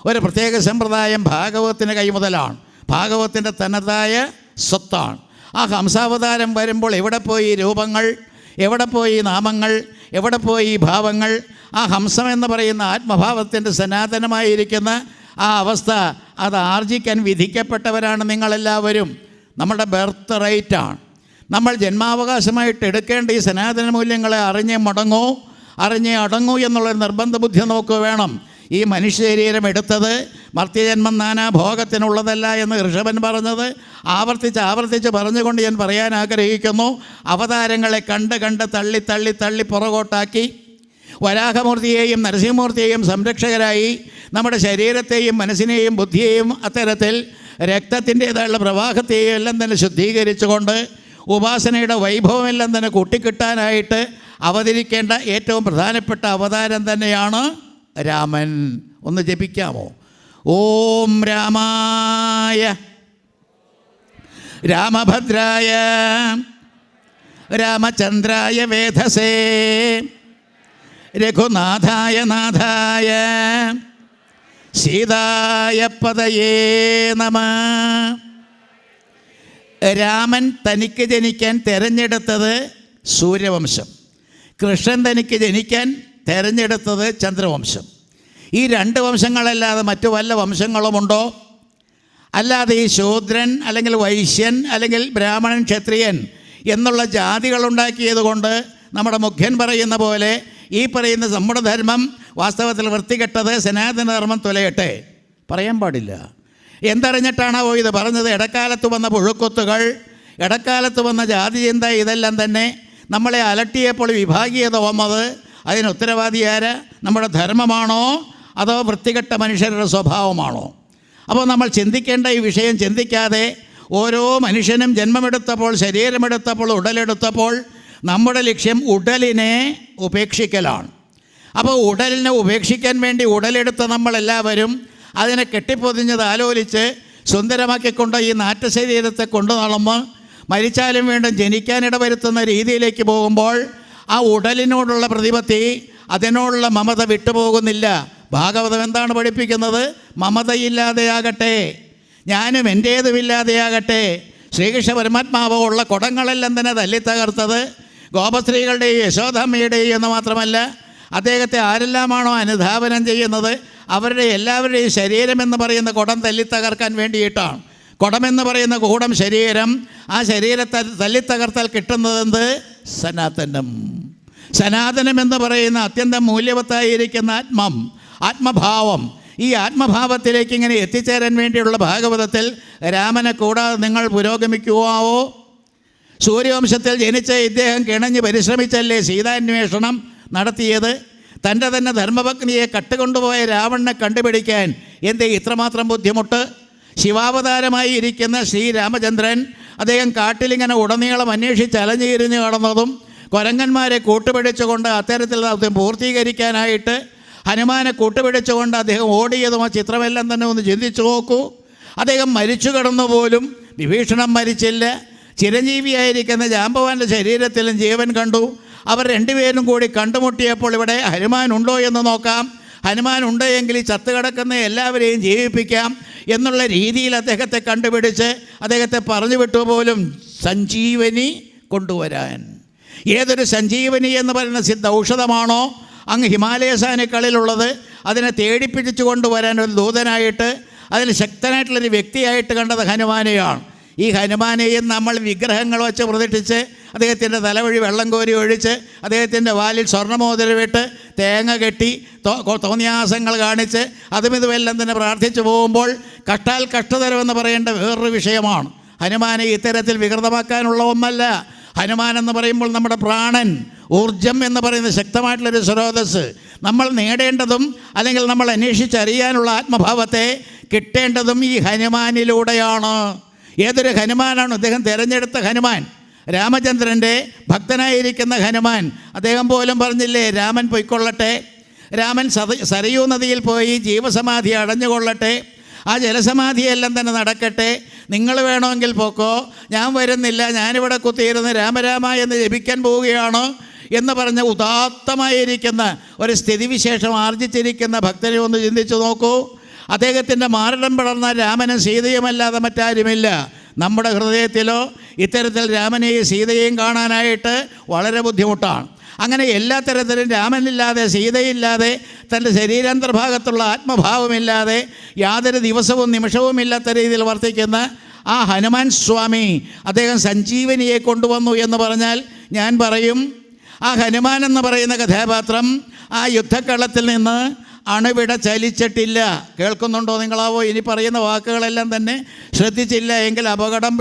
ഒരു പ്രത്യേക സമ്പ്രദായം ഭാഗവതത്തിന് കൈമുതലാണ്, ഭാഗവതത്തിൻ്റെ തനതായ സ്വത്താണ്. ആ ഹംസാവതാരം വരുമ്പോൾ എവിടെ പോയി രൂപങ്ങൾ, എവിടെ പോയി നാമങ്ങൾ, എവിടെ പോയി ഭാവങ്ങൾ? ആ ഹംസം എന്ന് പറയുന്ന ആത്മഭാവത്തിൻ്റെ സനാതനമായിരിക്കുന്ന ആ അവസ്ഥ അത് ആർജിക്കാൻ വിധിക്കപ്പെട്ടവരാണ് നിങ്ങളെല്ലാവരും. നമ്മുടെ ബർത്ത് റൈറ്റാണ്. നമ്മൾ ജന്മാവകാശമായിട്ട് എടുക്കേണ്ട ഈ സനാതന മൂല്യങ്ങളെ അറിഞ്ഞേ അടങ്ങൂ എന്നുള്ളൊരു നിർബന്ധ ബുദ്ധി നമുക്ക് വേണം. ഈ മനുഷ്യ ശരീരം എടുത്തത് മർത്യജന്മം നാനാഭോഗത്തിനുള്ളതല്ല എന്ന് ഋഷഭൻ പറഞ്ഞത് ആവർത്തിച്ച് പറഞ്ഞുകൊണ്ട് ഞാൻ പറയാൻ ആഗ്രഹിക്കുന്നു. അവതാരങ്ങളെ കണ്ട് തള്ളി പുറകോട്ടാക്കി വരാഹമൂർത്തിയെയും നരസിംഹമൂർത്തിയെയും സംരക്ഷകരായി നമ്മുടെ ശരീരത്തെയും മനസ്സിനെയും ബുദ്ധിയെയും അത്തരത്തിൽ രക്തത്തിൻ്റേതായുള്ള പ്രവാഹത്തെയും എല്ലാം തന്നെ ശുദ്ധീകരിച്ചുകൊണ്ട് ഉപാസനയുടെ വൈഭവമെല്ലാം തന്നെ കൂട്ടിക്കിട്ടാനായിട്ട് അവതരിക്കേണ്ട ഏറ്റവും പ്രധാനപ്പെട്ട അവതാരം തന്നെയാണ് രാമൻ. ഒന്ന് ജപിക്കാമോ? ഓം രാമായ രാമഭദ്രായ രാമചന്ദ്രായ വേധസേ രഘുനാഥായ നാഥായ സീതായ പദയേ നമഃ. രാമൻ തനിക്ക് ജനിക്കാൻ തിരഞ്ഞെടുത്തത് സൂര്യവംശം, കൃഷ്ണൻ തനിക്ക് ജനിക്കാൻ തിരഞ്ഞെടുത്തത് ചന്ദ്രവംശം. ഈ രണ്ട് വംശങ്ങളല്ലാതെ മറ്റു വല്ല വംശങ്ങളുമുണ്ടോ? അല്ലാതെ ഈ ശൂദ്രൻ അല്ലെങ്കിൽ വൈശ്യൻ അല്ലെങ്കിൽ ബ്രാഹ്മണൻ ക്ഷത്രിയൻ എന്നുള്ള ജാതികളുണ്ടാക്കിയത് കൊണ്ട് നമ്മുടെ മുഖ്യൻ പറയുന്ന പോലെ ഈ പറയുന്ന നമ്മുടെ ധർമ്മം വാസ്തവത്തിൽ വൃത്തികെട്ടത്, സനാതനധർമ്മം തുലയട്ടെ പറയാൻ പാടില്ല. എന്തറിഞ്ഞിട്ടാണോ ഇത് പറഞ്ഞത്? ഇടക്കാലത്ത് വന്ന പുഴുക്കൊത്തുകൾ, ഇടക്കാലത്ത് വന്ന ജാതി ചിന്ത, ഇതെല്ലാം തന്നെ നമ്മളെ അലട്ടിയപ്പോൾ വിഭാഗീയത വന്നത്. അതിന് ഉത്തരവാദി ആര്? നമ്മുടെ ധർമ്മമാണോ അതോ വൃത്തികെട്ട മനുഷ്യരുടെ സ്വഭാവമാണോ? അപ്പോൾ നമ്മൾ ചിന്തിക്കേണ്ട ഈ വിഷയം ചിന്തിക്കാതെ ഓരോ മനുഷ്യനും ജന്മമെടുത്തപ്പോൾ, ശരീരമെടുത്തപ്പോൾ, ഉടലെടുത്തപ്പോൾ നമ്മുടെ ലക്ഷ്യം ഉടലിനെ ഉപേക്ഷിക്കലാണ്. അപ്പോൾ ഉടലിനെ ഉപേക്ഷിക്കാൻ വേണ്ടി ഉടലെടുത്ത നമ്മളെല്ലാവരും അതിനെ കെട്ടിപ്പൊതിഞ്ഞത് ആലോചിച്ച് സുന്ദരമാക്കിക്കൊണ്ട് ഈ നാറ്റശരീരത്തെ കൊണ്ടു നടന്ന് മരിച്ചാലും വീണ്ടും ജനിക്കാനിട വരുത്തുന്ന രീതിയിലേക്ക് പോകുമ്പോൾ ആ ഉടലിനോടുള്ള പ്രതിപത്തി, അതിനോടുള്ള മമത വിട്ടുപോകുന്നില്ല. ഭാഗവതം എന്താണ് പഠിപ്പിക്കുന്നത്? മമതയില്ലാതെയാകട്ടെ, ഞാനും എൻ്റേതുമില്ലാതെയാകട്ടെ. ശ്രീകൃഷ്ണ പരമാത്മാവ് ഉള്ള കുടങ്ങളെല്ലാം തന്നെ തല്ലിത്തകർത്തത് ഗോപസ്ത്രീകളുടെയും യശോദാമ്മയുടെയും എന്ന് മാത്രമല്ല, അദ്ദേഹത്തെ ആരെല്ലാമാണോ അനുധാവനം ചെയ്യുന്നത് അവരുടെ എല്ലാവരുടെയും ശരീരമെന്ന് പറയുന്ന കുടം തല്ലിത്തകർക്കാൻ വേണ്ടിയിട്ടാണ്. കുടമെന്ന് പറയുന്ന കൂടം ശരീരം, ആ ശരീരത്തെ തല്ലിത്തകർത്താൽ കിട്ടുന്നതെന്ത്? സനാതനം. സനാതനമെന്ന് പറയുന്ന അത്യന്തം മൂല്യവത്തായിരിക്കുന്ന ആത്മഭാവം. ഈ ആത്മഭാവത്തിലേക്ക് ഇങ്ങനെ എത്തിച്ചേരാൻ വേണ്ടിയുള്ള ഭാഗവതത്തിൽ രാമനെ കൂടാതെ നിങ്ങൾ പുരോഗമിക്കുവാവോ? സൂര്യവംശത്തിൽ ജനിച്ച ഇദ്ദേഹം കിണഞ്ഞ് പരിശ്രമിച്ചല്ലേ സീതാന്വേഷണം നടത്തിയത്? തൻ്റെ തന്നെ ധർമ്മപത്നിയെ കട്ടുകൊണ്ടുപോയ രാവണനെ കണ്ടുപിടിക്കാൻ എന്തേ ഇത്രമാത്രം ബുദ്ധിമുട്ട്? ശിവാവതാരമായി ഇരിക്കുന്ന ശ്രീരാമചന്ദ്രൻ അദ്ദേഹം കാട്ടിലിങ്ങനെ ഉടനീളം അന്വേഷിച്ച് അലഞ്ഞിരിഞ്ഞ് കടന്നതും കുരങ്ങന്മാരെ കൂട്ടുപിടിച്ചുകൊണ്ട് അത്തരത്തിൽ പൂർത്തീകരിക്കാനായിട്ട് ഹനുമാനെ കൂട്ടുപിടിച്ചുകൊണ്ട് അദ്ദേഹം ഓടിയതും ആ ചിത്രമെല്ലാം തന്നെ ഒന്ന് ചിന്തിച്ചു നോക്കൂ. അദ്ദേഹം മരിച്ചു കിടന്നു പോലും വിഭീഷണൻ മരിച്ചില്ല. ചിരഞ്ജീവിയായിരിക്കുന്ന ജാമ്പവാൻ്റെ ശരീരത്തിലും ജീവൻ കണ്ടു. അവർ രണ്ടുപേരും കൂടി കണ്ടുമുട്ടിയപ്പോൾ ഇവിടെ ഹനുമാൻ ഉണ്ടോ എന്ന് നോക്കാം, ഹനുമാൻ ഉണ്ടെങ്കിൽ ഈ ചത്തുകിടക്കുന്ന എല്ലാവരെയും ജീവിപ്പിക്കാം എന്നുള്ള രീതിയിൽ അദ്ദേഹത്തെ കണ്ടുപിടിച്ച് അദ്ദേഹത്തെ പറഞ്ഞു വിട്ടു പോലും സഞ്ജീവനി കൊണ്ടുവരാൻ. ഏതൊരു സഞ്ജീവനി എന്ന് പറയുന്ന സിദ്ധ ഔഷധമാണോ അങ്ങ് ഹിമാലയസാനുക്കളിലുള്ളത്, അതിനെ തേടിപ്പിടിച്ചു കൊണ്ടുവരാൻ ഒരു ദൂതനായിട്ട്, അതിൽ ശക്തനായിട്ടുള്ളൊരു വ്യക്തിയായിട്ട് കണ്ടത് ഹനുമാനെയാണ്. ഈ ഹനുമാനെയും നമ്മൾ വിഗ്രഹങ്ങൾ വെച്ച് പ്രതിഷ്ഠിച്ച് അദ്ദേഹത്തിൻ്റെ തലവഴി വെള്ളം കോരി ഒഴിച്ച് അദ്ദേഹത്തിൻ്റെ വാലിൽ സ്വർണ്ണമോതിരമിട്ട് തേങ്ങ കെട്ടി തോന്നിയാസങ്ങൾ കാണിച്ച് അതുമിതുമെല്ലാം തന്നെ പ്രാർത്ഥിച്ചു പോകുമ്പോൾ കഷ്ടാൽ കഷ്ടതരമെന്ന് പറയേണ്ട വേറൊരു വിഷയമാണ്. ഹനുമാനെ ഇത്തരത്തിൽ വികൃതമാക്കാനുള്ള ഒന്നല്ല. ഹനുമാൻ എന്ന് പറയുമ്പോൾ നമ്മുടെ പ്രാണൻ, ഊർജം എന്ന് പറയുന്ന ശക്തമായിട്ടുള്ളൊരു സ്രോതസ്സ്. നമ്മൾ നേടേണ്ടതും അല്ലെങ്കിൽ നമ്മൾ അന്വേഷിച്ചറിയാനുള്ള ആത്മഭാവത്തെ കിട്ടേണ്ടതും ഈ ഹനുമാനിലൂടെയാണ്. ഏതൊരു ഹനുമാനാണ് അദ്ദേഹം തിരഞ്ഞെടുത്ത ഹനുമാൻ, രാമചന്ദ്രൻ്റെ ഭക്തനായിരിക്കുന്ന ഹനുമാൻ. അദ്ദേഹം പോലും പറഞ്ഞില്ലേ, രാമൻ പൊയ്ക്കൊള്ളട്ടെ, രാമൻ സരയൂ നദിയിൽ പോയി ജീവസമാധി അടഞ്ഞുകൊള്ളട്ടെ, ആ ജലസമാധിയെല്ലാം തന്നെ നടക്കട്ടെ, നിങ്ങൾ വേണമെങ്കിൽ പോക്കോ, ഞാൻ വരുന്നില്ല, ഞാനിവിടെ കുത്തിയിരുന്ന് രാമരാമ എന്ന് ജപിക്കാൻ പോവുകയാണ് എന്ന് പറഞ്ഞ ഉദാത്തമായിരിക്കുന്ന ഒരു സ്ഥിതിവിശേഷം ആർജിച്ചിരിക്കുന്ന ഭക്തനെ ഒന്ന് ചിന്തിച്ചു നോക്കൂ. അദ്ദേഹത്തിൻ്റെ മാറിടം പിളർന്ന രാമനും സീതയുമല്ലാതെ മറ്റാരുമില്ല. നമ്മുടെ ഹൃദയത്തിലോ ഇത്തരത്തിൽ രാമനെയും സീതയെയും കാണാനായിട്ട് വളരെ ബുദ്ധിമുട്ടാണ്. അങ്ങനെ എല്ലാ തരത്തിലും രാമനില്ലാതെ സീതയില്ലാതെ തൻ്റെ ശരീരാന്തർഭാഗത്തുള്ള ആത്മഭാവമില്ലാതെ യാതൊരു ദിവസവും നിമിഷവും ഇല്ലാത്ത രീതിയിൽ വർത്തിക്കുന്ന ആ ഹനുമാൻ സ്വാമി അദ്ദേഹം സഞ്ജീവനിയെ കൊണ്ടുവന്നു എന്ന് പറഞ്ഞാൽ ഞാൻ പറയും, ആ ഹനുമാൻ എന്ന് പറയുന്ന കഥാപാത്രം ആ യുദ്ധക്കളത്തിൽ നിന്ന് അണുവിട ചലിച്ചിട്ടില്ല. കേൾക്കുന്നുണ്ടോ നിങ്ങളാവോ? ഇനി പറയുന്ന വാക്കുകളെല്ലാം തന്നെ ശ്രദ്ധിച്ചില്ല എങ്കിൽ അപകടം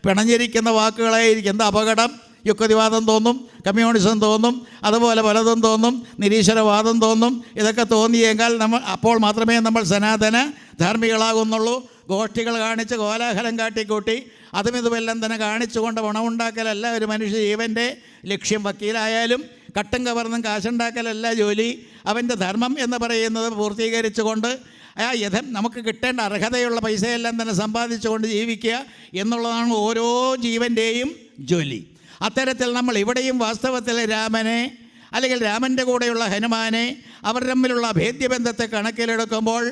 പിണഞ്ഞിരിക്കുന്ന വാക്കുകളായിരിക്കും. എന്താ അപകടം? യുക്തിവാദം തോന്നും, കമ്മ്യൂണിസം തോന്നും, അതുപോലെ പലതും തോന്നും, നിരീശ്വരവാദം തോന്നും. ഇതൊക്കെ തോന്നിയെങ്കിൽ അപ്പോൾ മാത്രമേ നമ്മൾ സനാതന ധാർമ്മികളാകുന്നുള്ളൂ. ഗോഷ്ഠികൾ കാണിച്ച് കോലാഹലം കാട്ടിക്കൂട്ടി അതും ഇതുമെല്ലാം തന്നെ കാണിച്ചുകൊണ്ട് പണമുണ്ടാക്കലല്ല ഒരു മനുഷ്യ ജീവൻ്റെ ലക്ഷ്യം. വക്കീലായാലും കട്ടും കവർന്നും കാശുണ്ടാക്കലല്ല ജോലി. അവൻ്റെ ധർമ്മം എന്ന് പറയുന്നത് പൂർത്തീകരിച്ചുകൊണ്ട് നമുക്ക് കിട്ടേണ്ട അർഹതയുള്ള പൈസയെല്ലാം തന്നെ സമ്പാദിച്ചുകൊണ്ട് ജീവിക്കുക എന്നുള്ളതാണ് ഓരോ ജീവൻ്റെയും ജോലി. അത്തരത്തിൽ നമ്മൾ ഇവിടെയും വാസ്തവത്തിൽ രാമനെ അല്ലെങ്കിൽ രാമൻ്റെ കൂടെയുള്ള ഹനുമാനെ അവർ തമ്മിലുള്ള അഭേദ്യബന്ധത്തെ കണക്കിലെടുക്കുമ്പോൾ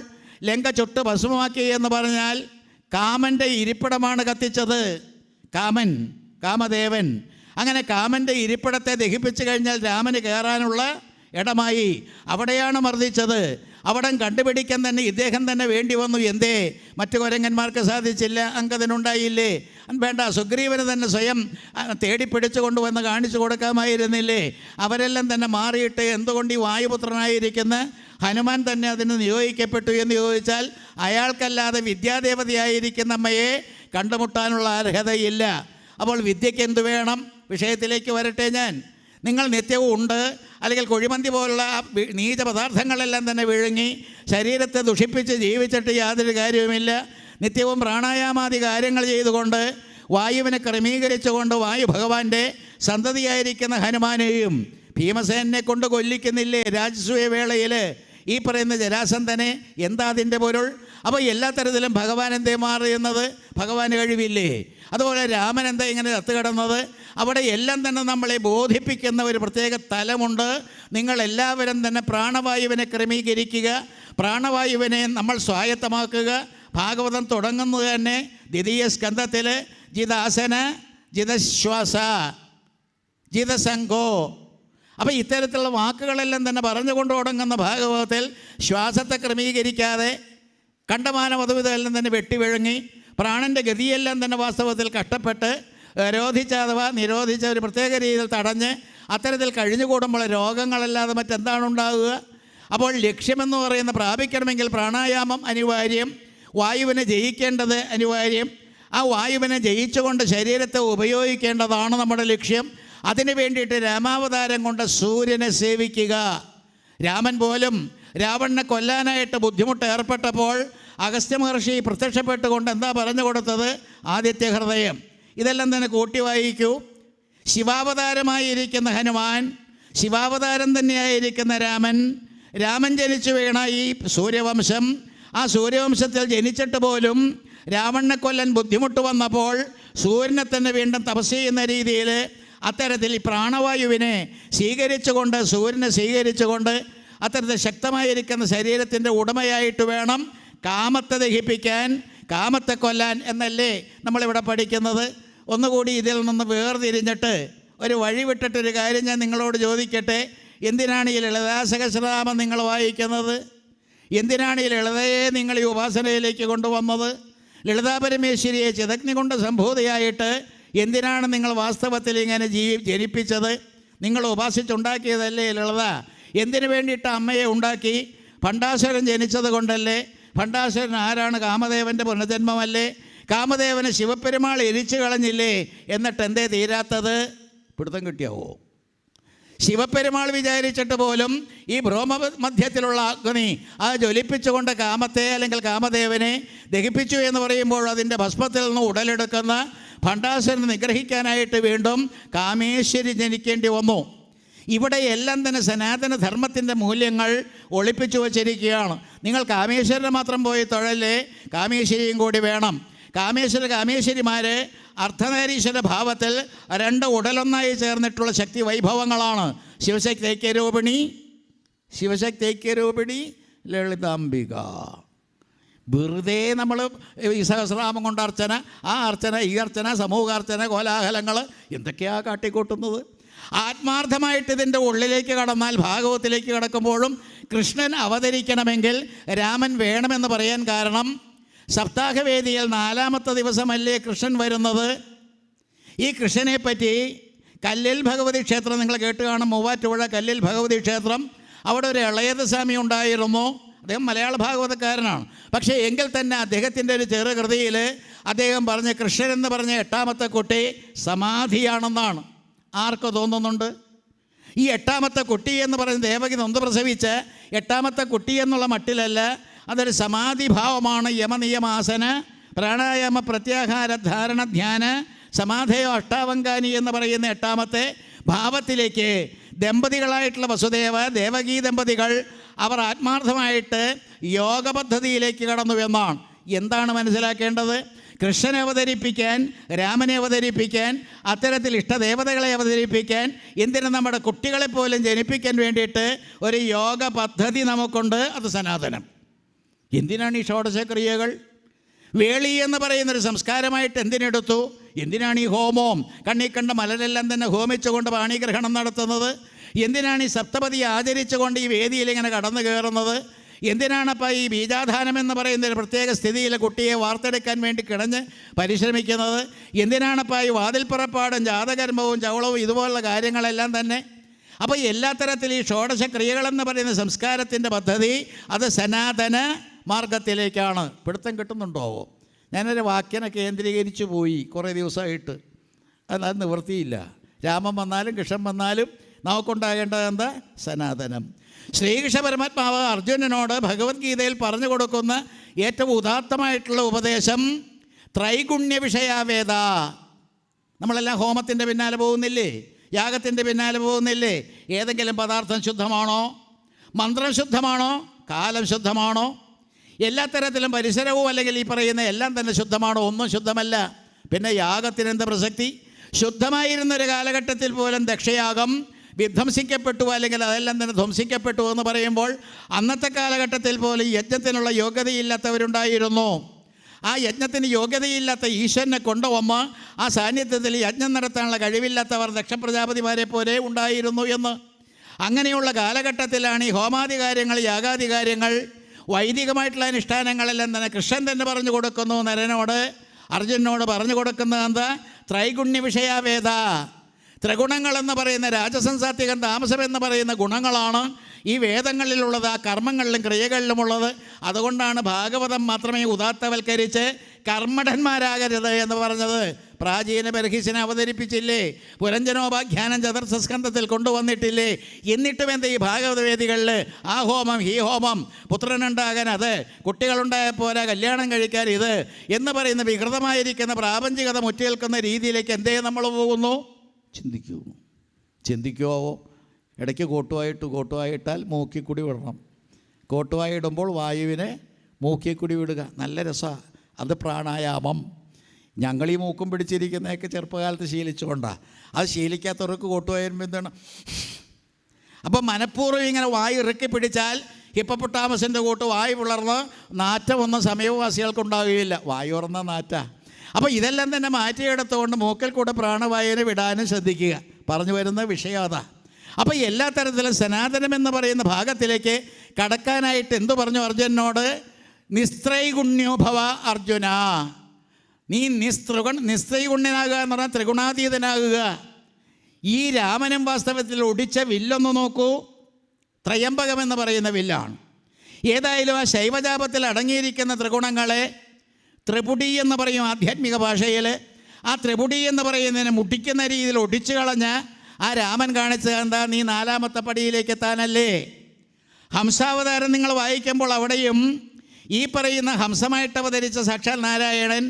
ലങ്ക ചുട്ട് ഭസ്മമാക്കി എന്ന് പറഞ്ഞാൽ കാമൻ്റെ ഇരിപ്പിടമാണ് കത്തിച്ചത്. കാമദേവൻ. അങ്ങനെ കാമൻ്റെ ഇരിപ്പിടത്തെ ദഹിപ്പിച്ചു കഴിഞ്ഞാൽ രാമന് കയറാനുള്ള ഇടമായി. അവിടെയാണ് മർദ്ദിച്ചത്. അവിടം കണ്ടുപിടിക്കാൻ തന്നെ ഇദ്ദേഹം തന്നെ വേണ്ടി വന്നു. എന്തേ മറ്റു കുരങ്ങന്മാർക്ക് സാധിച്ചില്ല? അങ്കദനുണ്ടായില്ലേ? വേണ്ട, സുഗ്രീവന് തന്നെ സ്വയം തേടിപ്പിടിച്ചു കൊണ്ടുവന്ന് കാണിച്ചു കൊടുക്കാമായിരുന്നില്ലേ? അവരെല്ലാം തന്നെ മാറിയിട്ട് എന്തുകൊണ്ട് ഈ വായുപുത്രനായിരിക്കുന്ന ഹനുമാൻ തന്നെ അതിന് നിയോഗിക്കപ്പെട്ടു എന്ന് ചോദിച്ചാൽ അയാൾക്കല്ലാതെ വിദ്യാദേവതയായിരിക്കുന്ന അമ്മയെ കണ്ടുമുട്ടാനുള്ള അർഹതയില്ല. അപ്പോൾ വിദ്യയ്ക്ക് എന്തു വേണം? വിഷയത്തിലേക്ക് വരട്ടെ ഞാൻ. നിങ്ങൾ നിത്യവും ഉണ്ട് അല്ലെങ്കിൽ കുഴിമന്തി പോലുള്ള നീച പദാർത്ഥങ്ങളെല്ലാം തന്നെ വിഴുങ്ങി ശരീരത്തെ ദുഷിപ്പിച്ച് ജീവിച്ചിട്ട് യാതൊരു കാര്യവുമില്ല. നിത്യവും പ്രാണായാമാദി കാര്യങ്ങൾ ചെയ്തുകൊണ്ട് വായുവിനെ ക്രമീകരിച്ചുകൊണ്ട് വായു ഭഗവാന്റെ സന്തതിയായിരിക്കുന്ന ഹനുമാനെയും ഭീമസേനെ കൊണ്ട് കൊല്ലിക്കുന്നില്ലേ രാജസൂയ വേളയിൽ ഈ പറയുന്ന ജരാസന്ധനെ? എന്താ അതിൻ്റെ പൊരുൾ? അപ്പോൾ എല്ലാ തരത്തിലും ഭഗവാൻ എന്തേ മാറിയുന്നത്? ഭഗവാന് കഴിവില്ലേ? അതുപോലെ രാമൻ എന്താ ഇങ്ങനെ കത്തുകിടന്നത്? അവിടെ എല്ലാം തന്നെ നമ്മളെ ബോധിപ്പിക്കുന്ന ഒരു പ്രത്യേക തലമുണ്ട്. നിങ്ങളെല്ലാവരും തന്നെ പ്രാണവായുവിനെ ക്രമീകരിക്കുക, പ്രാണവായുവിനെ നമ്മൾ സ്വായത്തമാക്കുക. ഭാഗവതം തുടങ്ങുന്നത് തന്നെ ദ്വിതീയ സ്കന്ധത്തിൽ ജിതാസന, ജിതശ്വാസ, ജിതസംഘോ. അപ്പോൾ ഇത്തരത്തിലുള്ള വാക്കുകളെല്ലാം തന്നെ പറഞ്ഞുകൊണ്ട് തുടങ്ങുന്ന ഭാഗവതത്തിൽ ശ്വാസത്തെ ക്രമീകരിക്കാതെ കണ്ടമാനം അതുവിധമെല്ലാം തന്നെ വെട്ടിവിഴുങ്ങി പ്രാണൻ്റെ ഗതിയെല്ലാം തന്നെ വാസ്തവത്തിൽ കഷ്ടപ്പെട്ട് രോധിച്ച അഥവാ നിരോധിച്ച ഒരു പ്രത്യേക രീതിയിൽ തടഞ്ഞ് അത്തരത്തിൽ കഴിഞ്ഞുകൂടുമ്പോൾ രോഗങ്ങളല്ലാതെ മറ്റെന്താണ് ഉണ്ടാകുക? അപ്പോൾ ലക്ഷ്യമെന്ന് പറയുന്ന പ്രാപിക്കണമെങ്കിൽ പ്രാണായാമം അനിവാര്യം, വായുവിനെ ജയിക്കേണ്ടത് അനിവാര്യം. ആ വായുവിനെ ജയിച്ചുകൊണ്ട് ശരീരത്തെ ഉപയോഗിക്കേണ്ടതാണ് നമ്മുടെ ലക്ഷ്യം. അതിനു വേണ്ടിയിട്ട് രാമാവതാരം കൊണ്ട് സൂര്യനെ സേവിക്കുക. രാമൻ പോലും രാവണനെ കൊല്ലാനായിട്ട് ബുദ്ധിമുട്ട് ഏർപ്പെട്ടപ്പോൾ അഗസ്ത്യ മഹർഷി പ്രത്യക്ഷപ്പെട്ടുകൊണ്ട് എന്താ പറഞ്ഞു കൊടുത്തത്? ആദിത്യ ഹൃദയം. ഇതെല്ലാം തന്നെ കൂട്ടി വായിക്കൂ. ശിവാവതാരമായിരിക്കുന്ന ഹനുമാൻ, ശിവാവതാരം തന്നെയായിരിക്കുന്ന രാമൻ, രാമൻ ജനിച്ചു വീണ ഈ സൂര്യവംശം, ആ സൂര്യവംശത്തിൽ ജനിച്ചിട്ട് പോലും രാവണനെ കൊല്ലാൻ ബുദ്ധിമുട്ട് വന്നപ്പോൾ സൂര്യനെ തന്നെ വീണ്ടും തപസ് ചെയ്യുന്ന രീതിയിൽ അത്തരത്തിൽ ഈ പ്രാണവായുവിനെ സ്വീകരിച്ചുകൊണ്ട്, സൂര്യനെ സ്വീകരിച്ചുകൊണ്ട് അത്തരത്തിൽ ശക്തമായിരിക്കുന്ന ശരീരത്തിൻ്റെ ഉടമയായിട്ട് വേണം കാമത്തെ ദഹിപ്പിക്കാൻ, കാമത്തെ കൊല്ലാൻ എന്നല്ലേ നമ്മളിവിടെ പഠിക്കുന്നത്. ഒന്നുകൂടി ഇതിൽ നിന്ന് വേർതിരിഞ്ഞിട്ട് ഒരു വഴി വിട്ടിട്ടൊരു കാര്യം ഞാൻ നിങ്ങളോട് ചോദിക്കട്ടെ. എന്തിനാണ് ഈ ലളിതാ സഹസ്രനാമം നിങ്ങൾ വായിക്കുന്നത്? എന്തിനാണ് ഈ ലളിതയെ നിങ്ങൾ ഈ ഉപാസനയിലേക്ക് കൊണ്ടുവന്നത്? ലളിതാ പരമേശ്വരിയെ ചിതഗ്നി കൊണ്ട് സംഭൂതയായിട്ട് എന്തിനാണ് നിങ്ങൾ വാസ്തവത്തിൽ ഇങ്ങനെ ജനിപ്പിച്ചത്? നിങ്ങൾ ഉപാസിച്ചുണ്ടാക്കിയതല്ലേ ലളിത? എന്തിനു വേണ്ടിയിട്ട് അമ്മയെ ഉണ്ടാക്കി? ഭണ്ഡാസുരൻ ജനിച്ചത് കൊണ്ടല്ലേ? ഭണ്ഡാസുരൻ ആരാണ്? കാമദേവൻ്റെ പുനർജന്മമല്ലേ? കാമദേവനെ ശിവപെരുമാൾ എരിച്ചു കളഞ്ഞില്ലേ? എന്നിട്ട് എന്തേ തീരാത്തത്? പിടുത്തം കിട്ടിയാവോ? ശിവപെരുമാൾ വിചാരിച്ചിട്ട് പോലും ഈ ഭ്രോമമധ്യത്തിലുള്ള അഗ്നി അത് ജ്വലിപ്പിച്ചുകൊണ്ട് കാമത്തെ അല്ലെങ്കിൽ കാമദേവനെ ദഹിപ്പിച്ചു എന്ന് പറയുമ്പോൾ അതിൻ്റെ ഭസ്മത്തിൽ നിന്ന് ഉടലെടുക്കുന്ന ഭണ്ഡാസുരനെ നിഗ്രഹിക്കാനായിട്ട് വീണ്ടും കാമേശ്വരി ജനിക്കേണ്ടി വന്നു. ഇവിടെ എല്ലാം തന്നെ സനാതന ധർമ്മത്തിൻ്റെ മൂല്യങ്ങൾ ഒളിപ്പിച്ചു വച്ചിരിക്കുകയാണ്. നിങ്ങൾ കാമേശ്വരനെ മാത്രം പോയി തൊഴല്ലേ, കാമേശ്വരിയും കൂടി വേണം. കാമേശ്വരിമാർ അർദ്ധനാരീശ്വര ഭാവത്തിൽ രണ്ട് ഉടലൊന്നായി ചേർന്നിട്ടുള്ള ശക്തി വൈഭവങ്ങളാണ്. ശിവശക്തി ഐക്യരൂപിണി ലളിതാംബിക. വെറുതെ നമ്മൾ ഈ സഹസ്രനാമം കൊണ്ട് അർച്ചന, ആ അർച്ചന, ഈ അർച്ചന, സമൂഹാർച്ചന, കോലാഹലങ്ങൾ എന്തൊക്കെയാണ് കാട്ടിക്കൂട്ടുന്നത്? ആത്മാർത്ഥമായിട്ട് ഇതിൻ്റെ ഉള്ളിലേക്ക് കടന്നാൽ, ഭാഗവത്തിലേക്ക് കടക്കുമ്പോഴും കൃഷ്ണൻ അവതരിക്കണമെങ്കിൽ രാമൻ വേണമെന്ന് പറയാൻ കാരണം, സപ്താഹവേദിയിൽ 4ാമത്തെ ദിവസമല്ലേ കൃഷ്ണൻ വരുന്നത്? ഈ കൃഷ്ണനെപ്പറ്റി കല്ലിൽ ഭഗവതി ക്ഷേത്രം നിങ്ങൾ കേട്ട് കാണും. മൂവാറ്റുപുഴ കല്ലിൽ ഭഗവതി ക്ഷേത്രം. അവിടെ ഒരു ഇളയത് സ്വാമി ഉണ്ടായിരുന്നു. അദ്ദേഹം മലയാള ഭാഗവതക്കാരനാണ്. പക്ഷേ എങ്കിൽ തന്നെ അദ്ദേഹത്തിൻ്റെ ഒരു ചെറുകൃതിയിൽ അദ്ദേഹം പറഞ്ഞ കൃഷ്ണൻ എന്ന് പറഞ്ഞ 8ാമത്തെ കുട്ടി സമാധിയാണെന്നാണ്. ആർക്ക് തോന്നുന്നുണ്ട്? ഈ 8ാമത്തെ കുട്ടി എന്ന് പറയുന്നത് ദേവകി നൊന്ത് പ്രസവിച്ച് 8ാമത്തെ കുട്ടി എന്നുള്ള മട്ടിലല്ല, അതൊരു സമാധിഭാവമാണ്. യമനിയമാസന, പ്രാണായാമ, പ്രത്യാഹാര, ധാരണ, ധ്യാന, സമാധയോ അഷ്ടാവങ്കാനി എന്ന് പറയുന്ന 8ാമത്തെ ഭാവത്തിലേക്ക് ദമ്പതികളായിട്ടുള്ള വസുദേവ ദേവകീ ദമ്പതികൾ അവർ ആത്മാർത്ഥമായിട്ട് യോഗ പദ്ധതിയിലേക്ക് കടന്നു എന്നാണ്. എന്താണ് മനസ്സിലാക്കേണ്ടത്? കൃഷ്ണനെ അവതരിപ്പിക്കാൻ, രാമനെ അവതരിപ്പിക്കാൻ, അത്തരത്തിൽ ഇഷ്ടദേവതകളെ അവതരിപ്പിക്കാൻ, എന്തിനും നമ്മുടെ കുട്ടികളെപ്പോലും ജനിപ്പിക്കാൻ വേണ്ടിയിട്ട് ഒരു യോഗ പദ്ധതി നമുക്കുണ്ട്. അത് സനാതനം. എന്തിനാണ് ഈ ഷോഡശക്രിയകൾ? വേളി എന്ന് പറയുന്നൊരു സംസ്കാരമായിട്ട് എന്തിനെടുത്തു? എന്തിനാണ് ഈ ഹോമം? കണ്ണീ കണ്ട മലരെല്ലാം തന്നെ ഹോമിച്ചുകൊണ്ട് പാണിഗ്രഹണം നടത്തുന്നത്? എന്തിനാണ് ഈ സപ്തപതി ആചരിച്ചുകൊണ്ട് ഈ വേദിയിൽ ഇങ്ങനെ കടന്നു കയറുന്നത്? എന്തിനാണപ്പോൾ ഈ ബീജാധാനം എന്ന് പറയുന്ന ഒരു പ്രത്യേക സ്ഥിതിയിൽ കുട്ടിയെ വാർത്തെടുക്കാൻ വേണ്ടി കിടഞ്ഞ് പരിശ്രമിക്കുന്നത്? എന്തിനാണപ്പോൾ ഈ വാതിൽപ്പുറപ്പാടും ജാതകർമ്മവും ചവളവും ഇതുപോലുള്ള കാര്യങ്ങളെല്ലാം തന്നെ? അപ്പോൾ എല്ലാ തരത്തിൽ ഈ ഷോഡശക്രിയകളെന്ന് പറയുന്ന സംസ്കാരത്തിൻ്റെ പദ്ധതി അത് സനാതന മാർഗത്തിലേക്കാണ്. പിടുത്തം കിട്ടുന്നുണ്ടോ? ഞാനൊരു വാക്യനെ കേന്ദ്രീകരിച്ചു പോയി കുറേ ദിവസമായിട്ട്. അത് നിവൃത്തിയില്ല. രാമൻ വന്നാലും കൃഷ്ണൻ വന്നാലും നമുക്കുണ്ടാകേണ്ടത് എന്താ? സനാതനം. ശ്രീകൃഷ്ണ പരമാത്മാവ് അർജുനനോട് ഭഗവത്ഗീതയിൽ പറഞ്ഞു കൊടുക്കുന്ന ഏറ്റവും ഉദാത്തമായിട്ടുള്ള ഉപദേശം ത്രൈഗുണ്യ വിഷയാവേദ. നമ്മളെല്ലാം ഹോമത്തിൻ്റെ പിന്നാലെ പോകുന്നില്ലേ? യാഗത്തിൻ്റെ പിന്നാലെ പോകുന്നില്ലേ? ഏതെങ്കിലും പദാർത്ഥം ശുദ്ധമാണോ? മന്ത്രം ശുദ്ധമാണോ? കാലം ശുദ്ധമാണോ? എല്ലാ തരത്തിലും പരിസരവും അല്ലെങ്കിൽ ഈ പറയുന്ന എല്ലാം തന്നെ ശുദ്ധമാണോ? ഒന്നും ശുദ്ധമല്ല. പിന്നെ യാഗത്തിന് എന്ത് പ്രസക്തി? ശുദ്ധമായിരുന്നൊരു കാലഘട്ടത്തിൽ പോലും ദക്ഷയാഗം വിധ്വംസിക്കപ്പെട്ടു, അല്ലെങ്കിൽ അതെല്ലാം തന്നെ ധ്വംസിക്കപ്പെട്ടു എന്ന് പറയുമ്പോൾ അന്നത്തെ കാലഘട്ടത്തിൽ പോലും യജ്ഞത്തിനുള്ള യോഗ്യതയില്ലാത്തവരുണ്ടായിരുന്നു. ആ യജ്ഞത്തിന് യോഗ്യതയില്ലാത്ത ഈശ്വരനെ കൊണ്ടുവന്ന് ആ സാന്നിധ്യത്തിൽ യജ്ഞം നടത്താനുള്ള കഴിവില്ലാത്തവർ ദക്ഷപ്രജാപതിമാരെ പോലെ ഉണ്ടായിരുന്നു എന്ന്. അങ്ങനെയുള്ള കാലഘട്ടത്തിലാണ് ഈ ഹോമാദി കാര്യങ്ങൾ, യാഗാദി കാര്യങ്ങൾ, വൈദികമായിട്ടുള്ള അനുഷ്ഠാനങ്ങളെല്ലാം തന്നെ കൃഷ്ണൻ തന്നെ പറഞ്ഞു കൊടുക്കുന്നു. നരനോട്, അർജുനനോട് പറഞ്ഞു കൊടുക്കുന്നത് എന്താ? ത്രൈഗുണ്യ വിഷയാവേദ. ത്രിഗുണങ്ങളെന്ന് പറയുന്ന രാജസം, സാത്വികം, താമസം എന്ന് പറയുന്ന ഗുണങ്ങളാണ് ഈ വേദങ്ങളിലുള്ളത്, ആ കർമ്മങ്ങളിലും ക്രിയകളിലുമുള്ളത്. അതുകൊണ്ടാണ് ഭാഗവതം മാത്രമേ ഉദാത്തവൽക്കരിച്ച് കർമ്മഠന്മാരാകരുത് എന്ന് പറഞ്ഞത്. പ്രാചീന ബർഹിസിനെ അവതരിപ്പിച്ചില്ലേ? പുരഞ്ജനോപാഖ്യാനം ചതുർത്ഥസ്കന്ധത്തിൽ കൊണ്ടുവന്നിട്ടില്ലേ? എന്നിട്ടും എന്താ ഈ ഭാഗവത വേദികളിൽ ആ ഹോമം, ഈ ഹോമം, പുത്രനുണ്ടാകാൻ അത്, കുട്ടികളുണ്ടായ പോരാ കല്യാണം കഴിക്കാൻ ഇത് എന്ന് പറയുന്ന വികൃതമായിരിക്കുന്ന പ്രാപഞ്ചികത മുറ്റേൽക്കുന്ന രീതിയിലേക്ക് എന്തേ നമ്മൾ പോകുന്നു? ചിന്തിക്കുമോ? ഇടയ്ക്ക് കോട്ടുവായിട്ടാൽ മൂക്കിക്കൂടി വിടണം. കോട്ടുവായി ഇടുമ്പോൾ വായുവിനെ മൂക്കിൽ കൂടി വിടുക. നല്ല രസമാണ്. അത് പ്രാണായാമം. ഞങ്ങൾ ഈ മൂക്കും പിടിച്ചിരിക്കുന്നതൊക്കെ ചെറുപ്പകാലത്ത് ശീലിച്ചുകൊണ്ടാണ്. അത് ശീലിക്കാത്തവർക്ക് കോട്ടുവായും എന്താണ്. അപ്പം മനഃപൂർവ്വം ഇങ്ങനെ വായു ഇറക്കി പിടിച്ചാൽ ഹിപ്പപ്പൊട്ടാമസിൻ്റെ കൂട്ട് വായു പിളർന്ന് നാറ്റമൊന്നും സമയവാസികൾക്കുണ്ടാകുകയില്ല. വായു ഉറന്ന നാറ്റ. അപ്പോൾ ഇതെല്ലാം തന്നെ മാറ്റിയെടുത്തുകൊണ്ട് മൂക്കിൽ കൂടെ പ്രാണവായുവിനെ വിടാനും ശ്രദ്ധിക്കുക. പറഞ്ഞു വരുന്ന വിഷയം അതാ. അപ്പോൾ എല്ലാ തരത്തിലും സനാതനം എന്ന് പറയുന്ന ഭാഗത്തിലേക്ക് കടക്കാനായിട്ട് എന്തു പറഞ്ഞു അർജുനനോട്? നിസ്ത്രൈഗുണ്യോ ഭവ അർജുന, നീ നിസ്ത്രൈഗുണ്യനാകുക എന്ന് പറഞ്ഞാൽ ത്രിഗുണാതീതനാകുക. ഈ രാമനും വാസ്തവത്തിൽ ഒടിച്ച വില്ലൊന്ന് നോക്കൂ. ത്രയംബകം എന്ന് പറയുന്ന വില്ലാണ്. ഏതായാലും ആ ശൈവജാപത്തിൽ അടങ്ങിയിരിക്കുന്ന ത്രിഗുണങ്ങളെ ത്രിപുടി എന്ന് പറയും ആധ്യാത്മിക ഭാഷയിൽ. ആ ത്രിപുടി എന്ന് പറയുന്നതിനെ മുട്ടിക്കുന്ന രീതിയിൽ ഒടിച്ചു കളഞ്ഞ ആ രാമൻ കാണിച്ചത് എന്താ? നീ നാലാമത്തെ പടിയിലേക്ക് എത്താനല്ലേ. ഹംസാവതാരം നിങ്ങൾ വായിക്കുമ്പോൾ അവിടെയും ഈ പറയുന്ന ഹംസമായിട്ട് അവതരിച്ച സാക്ഷാൽ നാരായണൻ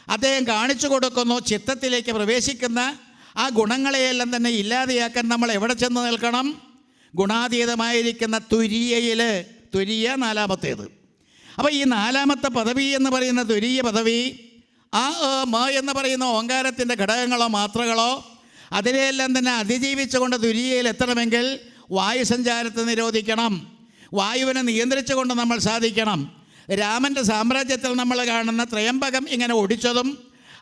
അദ്ദേഹം കാണിച്ചു കൊടുക്കുന്നു ചിത്തത്തിലേക്ക് പ്രവേശിക്കുന്ന ആ ഗുണങ്ങളെയെല്ലാം തന്നെ ഇല്ലാതെയാക്കാൻ നമ്മൾ എവിടെ ചെന്ന് നിൽക്കണം? ഗുണാതീതമായിരിക്കുന്ന തുര്യയിൽ. തുര്യ നാലാമത്തേത്. അപ്പോൾ ഈ നാലാമത്തെ പദവി എന്ന് പറയുന്ന തുരീയ പദവി ആ മ എന്ന് പറയുന്ന ഓങ്കാരത്തിൻ്റെ ഘടകങ്ങളോ മാത്രകളോ അതിനെയെല്ലാം തന്നെ അതിജീവിച്ചുകൊണ്ട് തുര്യയിൽ എത്തണമെങ്കിൽ വായുസഞ്ചാരത്തെ നിരോധിക്കണം. വായുവിനെ നിയന്ത്രിച്ചുകൊണ്ട് നമ്മൾ സാധിക്കണം. രാമൻ്റെ സാമ്രാജ്യത്തിൽ നമ്മൾ കാണുന്ന ത്രയംബകം ഇങ്ങനെ ഒടിച്ചതും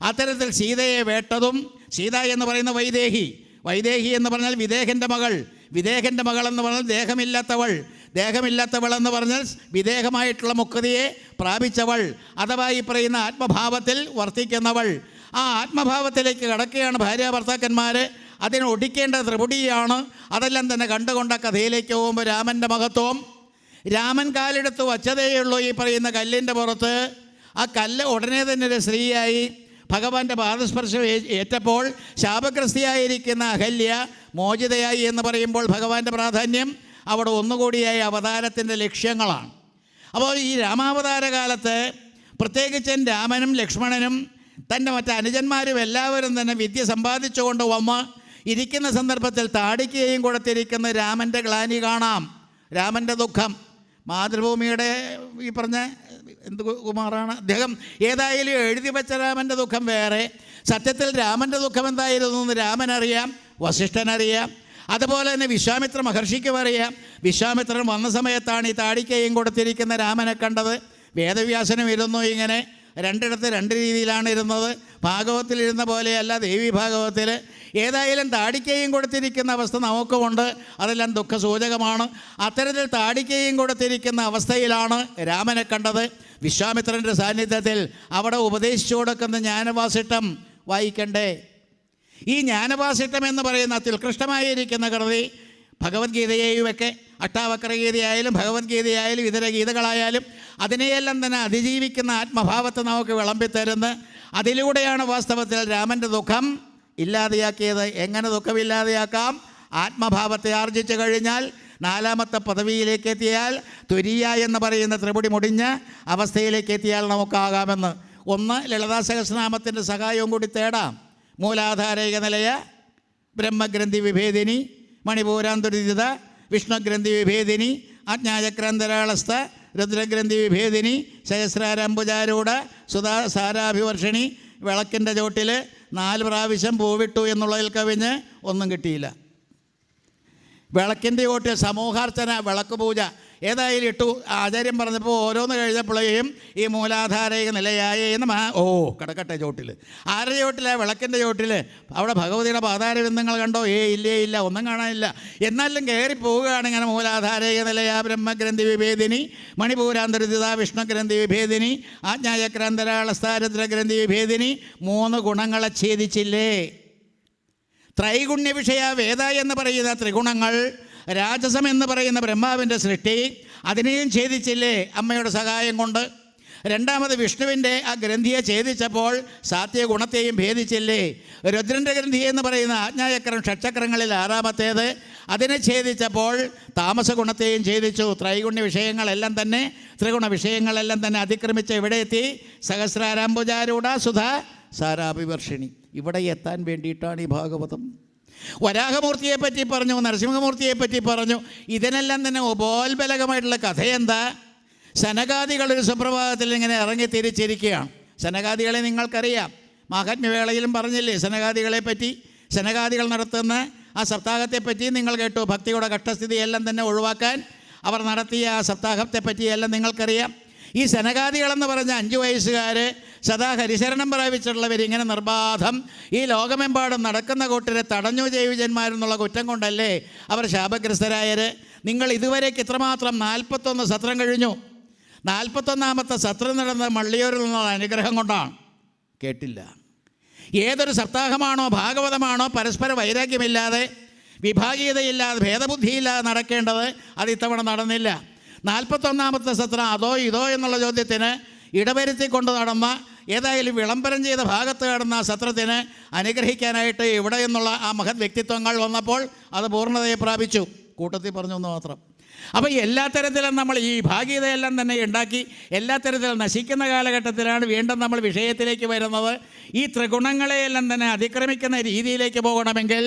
അത്തരത്തിൽ സീതയെ വേട്ടതും, സീത എന്ന് പറയുന്ന വൈദേഹി എന്ന് പറഞ്ഞാൽ വിദേഹൻ്റെ മകൾ. വിദേഹൻ്റെ മകൾ എന്ന് പറഞ്ഞാൽ ദേഹമില്ലാത്തവൾ എന്ന് പറഞ്ഞാൽ വിദേഹമായിട്ടുള്ള മുക്തിയെ പ്രാപിച്ചവൾ, അഥവാ ഈ പറയുന്ന ആത്മഭാവത്തിൽ വർത്തിക്കുന്നവൾ. ആ ആത്മഭാവത്തിലേക്ക് കടക്കുകയാണ് ഭാര്യ ഭർത്താക്കന്മാർ. അതിനെ ഒടിക്കേണ്ട ത്രിപുടിയാണ്. അതെല്ലാം തന്നെ കണ്ടുകൊണ്ട കഥയിലേക്ക് പോകുമ്പോൾ രാമൻ്റെ മഹത്വം. രാമൻ കാലെടുത്ത് വച്ചതേയുള്ളൂ ഈ പറയുന്ന കല്ലിൻ്റെ പുറത്ത്. ആ കല്ല് ഉടനെ തന്നെ ഒരു സ്ത്രീയായി ഭഗവാന്റെ പാദസ്പർശം ഏറ്റപ്പോൾ ശാപഗ്രസ്തിയായിരിക്കുന്ന അഹല്യ മോചിതയായി എന്ന് പറയുമ്പോൾ ഭഗവാന്റെ പ്രാധാന്യം അവിടെ ഒന്നുകൂടിയായി അവതാരത്തിൻ്റെ ലക്ഷ്യങ്ങളാണ്. അപ്പോൾ ഈ രാമാവതാര കാലത്ത് പ്രത്യേകിച്ചും രാമനും ലക്ഷ്മണനും തൻ്റെ മറ്റ് അനുജന്മാരും എല്ലാവരും തന്നെ വിദ്യ സമ്പാദിച്ചുകൊണ്ട് വന്ന് ഇരിക്കുന്ന സന്ദർഭത്തിൽ താടിക്കുകയും കൊടുത്തിരിക്കുന്ന രാമൻ്റെ ഗ്ലാനി കാണാം. രാമൻ്റെ ദുഃഖം. മാതൃഭൂമിയുടെ ഈ പറഞ്ഞ എന്ത് കുമാറാണ് അദ്ദേഹം, ഏതായാലും എഴുതി വെച്ച രാമൻ്റെ ദുഃഖം വേറെ. സത്യത്തിൽ രാമൻ്റെ ദുഃഖം എന്തായിരുന്നു എന്ന് രാമനറിയാം, വസിഷ്ഠനറിയാം, അതുപോലെ തന്നെ വിശ്വാമിത്ര മഹർഷിക്കും അറിയാം. വിശ്വാമിത്രൻ വന്ന സമയത്താണ് ഈ താടിക്കയും കൊടുത്തിരിക്കുന്ന രാമനെ കണ്ടത്. വേദവ്യാസനും ഇരുന്നു ഇങ്ങനെ രണ്ടിടത്ത് രണ്ട് രീതിയിലാണ് ഇരുന്നത്. ഭാഗവത്തിലിരുന്ന പോലെയല്ല ദേവി ഭാഗവത്തിൽ. ഏതായാലും താടിക്കയും കൊടുത്തിരിക്കുന്ന അവസ്ഥ നമുക്കുമുണ്ട്. അതെല്ലാം ദുഃഖസൂചകമാണ്. അത്തരത്തിൽ താടിക്കയും കൊടുത്തിരിക്കുന്ന അവസ്ഥയിലാണ് രാമനെ കണ്ടത്. വിശ്വാമിത്രൻ്റെ സാന്നിധ്യത്തിൽ അവിടെ ഉപദേശിച്ചു കൊടുക്കുന്ന ജ്ഞാനവാസിഷ്ടം വായിക്കണ്ടേ. ഈ ജ്ഞാനവാസിഷ്ടം എന്ന് പറയുന്ന അത്യുത്കൃഷ്ടമായിരിക്കുന്ന കൃതി ഭഗവത്ഗീതയെയുമൊക്കെ, അഷ്ടാവക്രഗീതയായാലും ഭഗവത്ഗീതയായാലും ഇതര ഗീതകളായാലും അതിനെയെല്ലാം തന്നെ അതിജീവിക്കുന്ന ആത്മഭാവത്തെ നമുക്ക് വിളമ്പിത്തരുന്ന, അതിലൂടെയാണ് വാസ്തവത്തിൽ രാമൻ്റെ ദുഃഖം ഇല്ലാതെയാക്കിയത്. എങ്ങനെ ദുഃഖമില്ലാതെയാക്കാം? ആത്മഭാവത്തെ ആർജിച്ചു കഴിഞ്ഞാൽ, നാലാമത്തെ പദവിയിലേക്ക് എത്തിയാൽ, തുരിയ എന്ന് പറയുന്ന ത്രിപുടി മുടിഞ്ഞ അവസ്ഥയിലേക്ക് എത്തിയാൽ നമുക്കാകാമെന്ന്. ഒന്ന്, ലളിതാ സഹസ്രനാമത്തിൻ്റെ സഹായവും കൂടി തേടാം. മൂലാധാരൈക നിലയ, ബ്രഹ്മഗ്രന്ഥി വിഭേദിനി, മണിപൂരാന്തുരിത, വിഷ്ണുഗ്രന്ഥി വിഭേദിനി, ആജ്ഞാചക്രാന്തരാളസ്ഥ, രുദ്രഗ്രന്ഥി വിഭേദിനി, സഹസ്രാരംബുജാരൂഢ, സുധാ സാരാഭിവർഷിണി. വിളക്കിൻ്റെ ചോട്ടിൽ 4 പ്രാവശ്യം പൂവിട്ടു എന്നുള്ളതിൽ കവിഞ്ഞ് ഒന്നും കിട്ടിയില്ല. വിളക്കിൻ്റെ ചോട്ടിൽ സമൂഹാർച്ചന, വിളക്ക് പൂജ ഏതായാലും ഇട്ടു. ആചാര്യം പറഞ്ഞപ്പോൾ ഓരോന്ന് കഴിഞ്ഞപ്പോഴേയും ഈ മൂലാധാരൈക നിലയായ കിടക്കട്ടെ ചോട്ടിൽ. ആരുടെ ചോട്ടില? വിളക്കിൻ്റെ ചോട്ടിൽ. അവിടെ ഭഗവതിയുടെ പാതാരബിന്ദങ്ങൾ കണ്ടോ? ഇല്ല, ഒന്നും കാണാനില്ല. എന്നാലും കയറി പോവുകയാണ് ഇങ്ങനെ. മൂലാധാരൈക നിലയ, ബ്രഹ്മഗ്രന്ഥി വിഭേദിനി, മണിപൂരാന്തരിത, വിഷ്ണുഗ്രന്ഥി വിഭേദിനി, ആജ്ഞാചക്രാന്തരാളസ്ഥാരുദ്രഗ്രന്ഥി വിഭേദിനി. 3 ഗുണങ്ങളെ ഛേദിച്ചില്ലേ? ത്രൈഗുണ്യ വിഷയ വേദ എന്ന് പറയുന്ന ത്രിഗുണങ്ങൾ, രാജസം എന്ന് പറയുന്ന ബ്രഹ്മാവിൻ്റെ സൃഷ്ടി, അതിനെയും ഛേദിച്ചില്ലേ അമ്മയുടെ സഹായം കൊണ്ട്? രണ്ടാമത് വിഷ്ണുവിൻ്റെ ആ ഗ്രന്ഥിയെ ഛേദിച്ചപ്പോൾ സാത്വിക ഗുണത്തെയും ഭേദിച്ചില്ലേ? രുദ്രൻ്റെ ഗ്രന്ഥി എന്ന് പറയുന്ന ആജ്ഞാചക്രം, ഷഡ്ചക്രങ്ങളിൽ 6ാമത്തേത്, അതിനെ ഛേദിച്ചപ്പോൾ താമസ ഗുണത്തെയും ഛേദിച്ചു. ത്രൈഗുണ്യ വിഷയങ്ങളെല്ലാം തന്നെ, ത്രിഗുണ വിഷയങ്ങളെല്ലാം തന്നെ അതിക്രമിച്ച് എവിടെ എത്തി? സഹസ്രാരാംബുജാരൂഢ സുധ സാരാഭിവർഷിണി. ഇവിടെ എത്താൻ വേണ്ടിയിട്ടാണ് ഈ ഭാഗവതം. വരാഹമൂർത്തിയെപ്പറ്റി പറഞ്ഞു, നരസിംഹമൂർത്തിയെപ്പറ്റി പറഞ്ഞു. ഇതിനെല്ലാം തന്നെ ഉപോത്ബലകമായിട്ടുള്ള കഥയെന്താ? സനകാദികളൊരു സുപ്രഭാതത്തിൽ ഇങ്ങനെ ഇറങ്ങി തിരിച്ചിരിക്കുകയാണ്. സനകാദികളെ നിങ്ങൾക്കറിയാം, മാഹാത്മ്യവേളയിലും പറഞ്ഞില്ലേ സനകാദികളെപ്പറ്റി. സനകാദികൾ നടത്തുന്ന ആ സപ്താഹത്തെപ്പറ്റി നിങ്ങൾ കേട്ടു. ഭക്തിയുടെ കഷ്ടസ്ഥിതിയെല്ലാം തന്നെ ഒഴിവാക്കാൻ അവർ നടത്തിയ ആ സപ്താഹത്തെപ്പറ്റിയെല്ലാം നിങ്ങൾക്കറിയാം. ഈ സനകാദികളെന്ന് പറഞ്ഞ 5 വയസ്സുകാർ സദാ ഹരിശരണം പ്രാപിച്ചിട്ടുള്ളവർ ഇങ്ങനെ നിർബാധം ഈ ലോകമെമ്പാടും നടക്കുന്ന കൂട്ടരെ തടഞ്ഞു ജൈവജന്മാരെന്നുള്ള കുറ്റം കൊണ്ടല്ലേ അവർ ശാപഗ്രസ്തരായത്. നിങ്ങൾ ഇതുവരേക്ക് ഇത്രമാത്രം 41 സത്രം കഴിഞ്ഞു. 41ാമത്തെ സത്രം നടന്ന മള്ളിയൂരിൽ നിന്നുള്ള അനുഗ്രഹം കൊണ്ടാണ്. കേട്ടില്ല. ഏതൊരു സപ്താഹമാണോ ഭാഗവതമാണോ പരസ്പര വൈരാഗ്യമില്ലാതെ വിഭാഗീയതയില്ലാതെ ഭേദബുദ്ധിയില്ലാതെ നടക്കേണ്ടത്, അത് ഇത്തവണ നടന്നില്ല. 41ാമത്തെ സത്രം അതോ ഇതോ എന്നുള്ള ചോദ്യത്തിന് ഇടവരുത്തിക്കൊണ്ട് നടന്ന, ഏതായാലും വിളംബരം ചെയ്ത ഭാഗത്ത് കടന്ന സത്രത്തിന് അനുഗ്രഹിക്കാനായിട്ട് ഇവിടെ നിന്നുള്ള ആ മഹത് വ്യക്തിത്വങ്ങൾ വന്നപ്പോൾ അത് പൂർണ്ണതയെ പ്രാപിച്ചു. കൂട്ടത്തിൽ പറഞ്ഞു എന്ന് മാത്രം. അപ്പോൾ എല്ലാ തരത്തിലും നമ്മൾ ഈ ഭാഗീയതയെല്ലാം തന്നെ ഉണ്ടാക്കി എല്ലാ തരത്തിലും നശിക്കുന്ന കാലഘട്ടത്തിലാണ് വീണ്ടും നമ്മൾ വിഷയത്തിലേക്ക് വരുന്നത്. ഈ ത്രിഗുണങ്ങളെയെല്ലാം തന്നെ അതിക്രമിക്കുന്ന രീതിയിലേക്ക് പോകണമെങ്കിൽ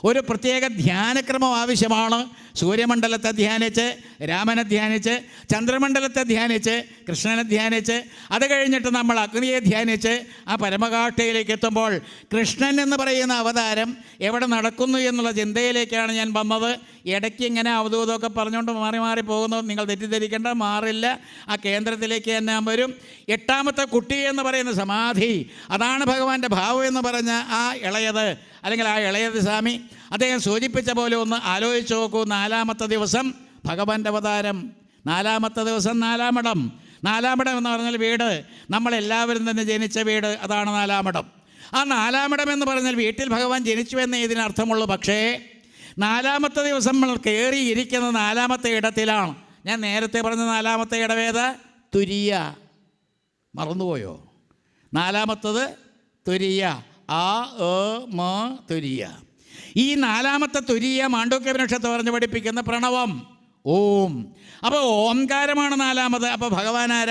ഒരു പ്രത്യേക ധ്യാനക്രമം ആവശ്യമാണ്. സൂര്യമണ്ഡലത്തെ ധ്യാനിച്ച്, രാമനെ ധ്യാനിച്ച്, ചന്ദ്രമണ്ഡലത്തെ ധ്യാനിച്ച്, കൃഷ്ണനെ ധ്യാനിച്ച്, അത് കഴിഞ്ഞിട്ട് നമ്മൾ അഗ്നിയെ ധ്യാനിച്ച് ആ പരമകാഷ്ഠയിലേക്ക് എത്തുമ്പോൾ കൃഷ്ണൻ എന്ന് പറയുന്ന അവതാരം എവിടെ നടക്കുന്നു എന്നുള്ള ചിന്തയിലേക്കാണ് ഞാൻ വന്നത്. ഇടയ്ക്ക് ഇങ്ങനെ അവധൂതമൊക്കെ പറഞ്ഞുകൊണ്ട് മാറി മാറി പോകുന്നത് നിങ്ങൾ തെറ്റിദ്ധരിക്കേണ്ട, മാറില്ല. ആ കേന്ദ്രത്തിലേക്ക് തന്നെ വരും. 8ാമത്തെ കുട്ടി എന്ന് പറയുന്ന സമാധി, അതാണ് ഭഗവാന്റെ ഭാവം എന്ന് പറഞ്ഞ ആ ഇളയത്, അല്ലെങ്കിൽ ആ ഇളയത് സ്വാമി അദ്ദേഹം സൂചിപ്പിച്ച പോലെ ഒന്ന് ആലോചിച്ച് നോക്കൂ. 4ാമത്തെ ദിവസം ഭഗവാന്റെ അവതാരം, 4ാമത്തെ ദിവസം 4ാമിടം. 4ാമിടം എന്ന് പറഞ്ഞാൽ വീട്, നമ്മളെല്ലാവരും തന്നെ ജനിച്ച വീട്, അതാണ് 4ാമിടം. ആ 4ാമിടം എന്ന് പറഞ്ഞാൽ വീട്ടിൽ ഭഗവാൻ ജനിച്ചു എന്നേ ഇതിനർത്ഥമുള്ളൂ. പക്ഷേ 4ാമത്തെ ദിവസം നമ്മൾ കയറിയിരിക്കുന്നത് 4ാമത്തെ ഇടത്തിലാണ്. ഞാൻ നേരത്തെ പറഞ്ഞ 4ാമത്തെ ഇടവേദ തുരിയ, മറന്നുപോയോ? 4ാമത്തത് തുരിയ, ആ മ തുരിയ. ഈ 4ാമത്തെ തുരിയ മാണ്ഡൂക്യോപനിഷത്ത് പറഞ്ഞ് പഠിപ്പിക്കുന്ന പ്രണവം ഓം. അപ്പോൾ ഓംകാരമാണ് 4ാമത്. അപ്പോൾ ഭഗവാനാര?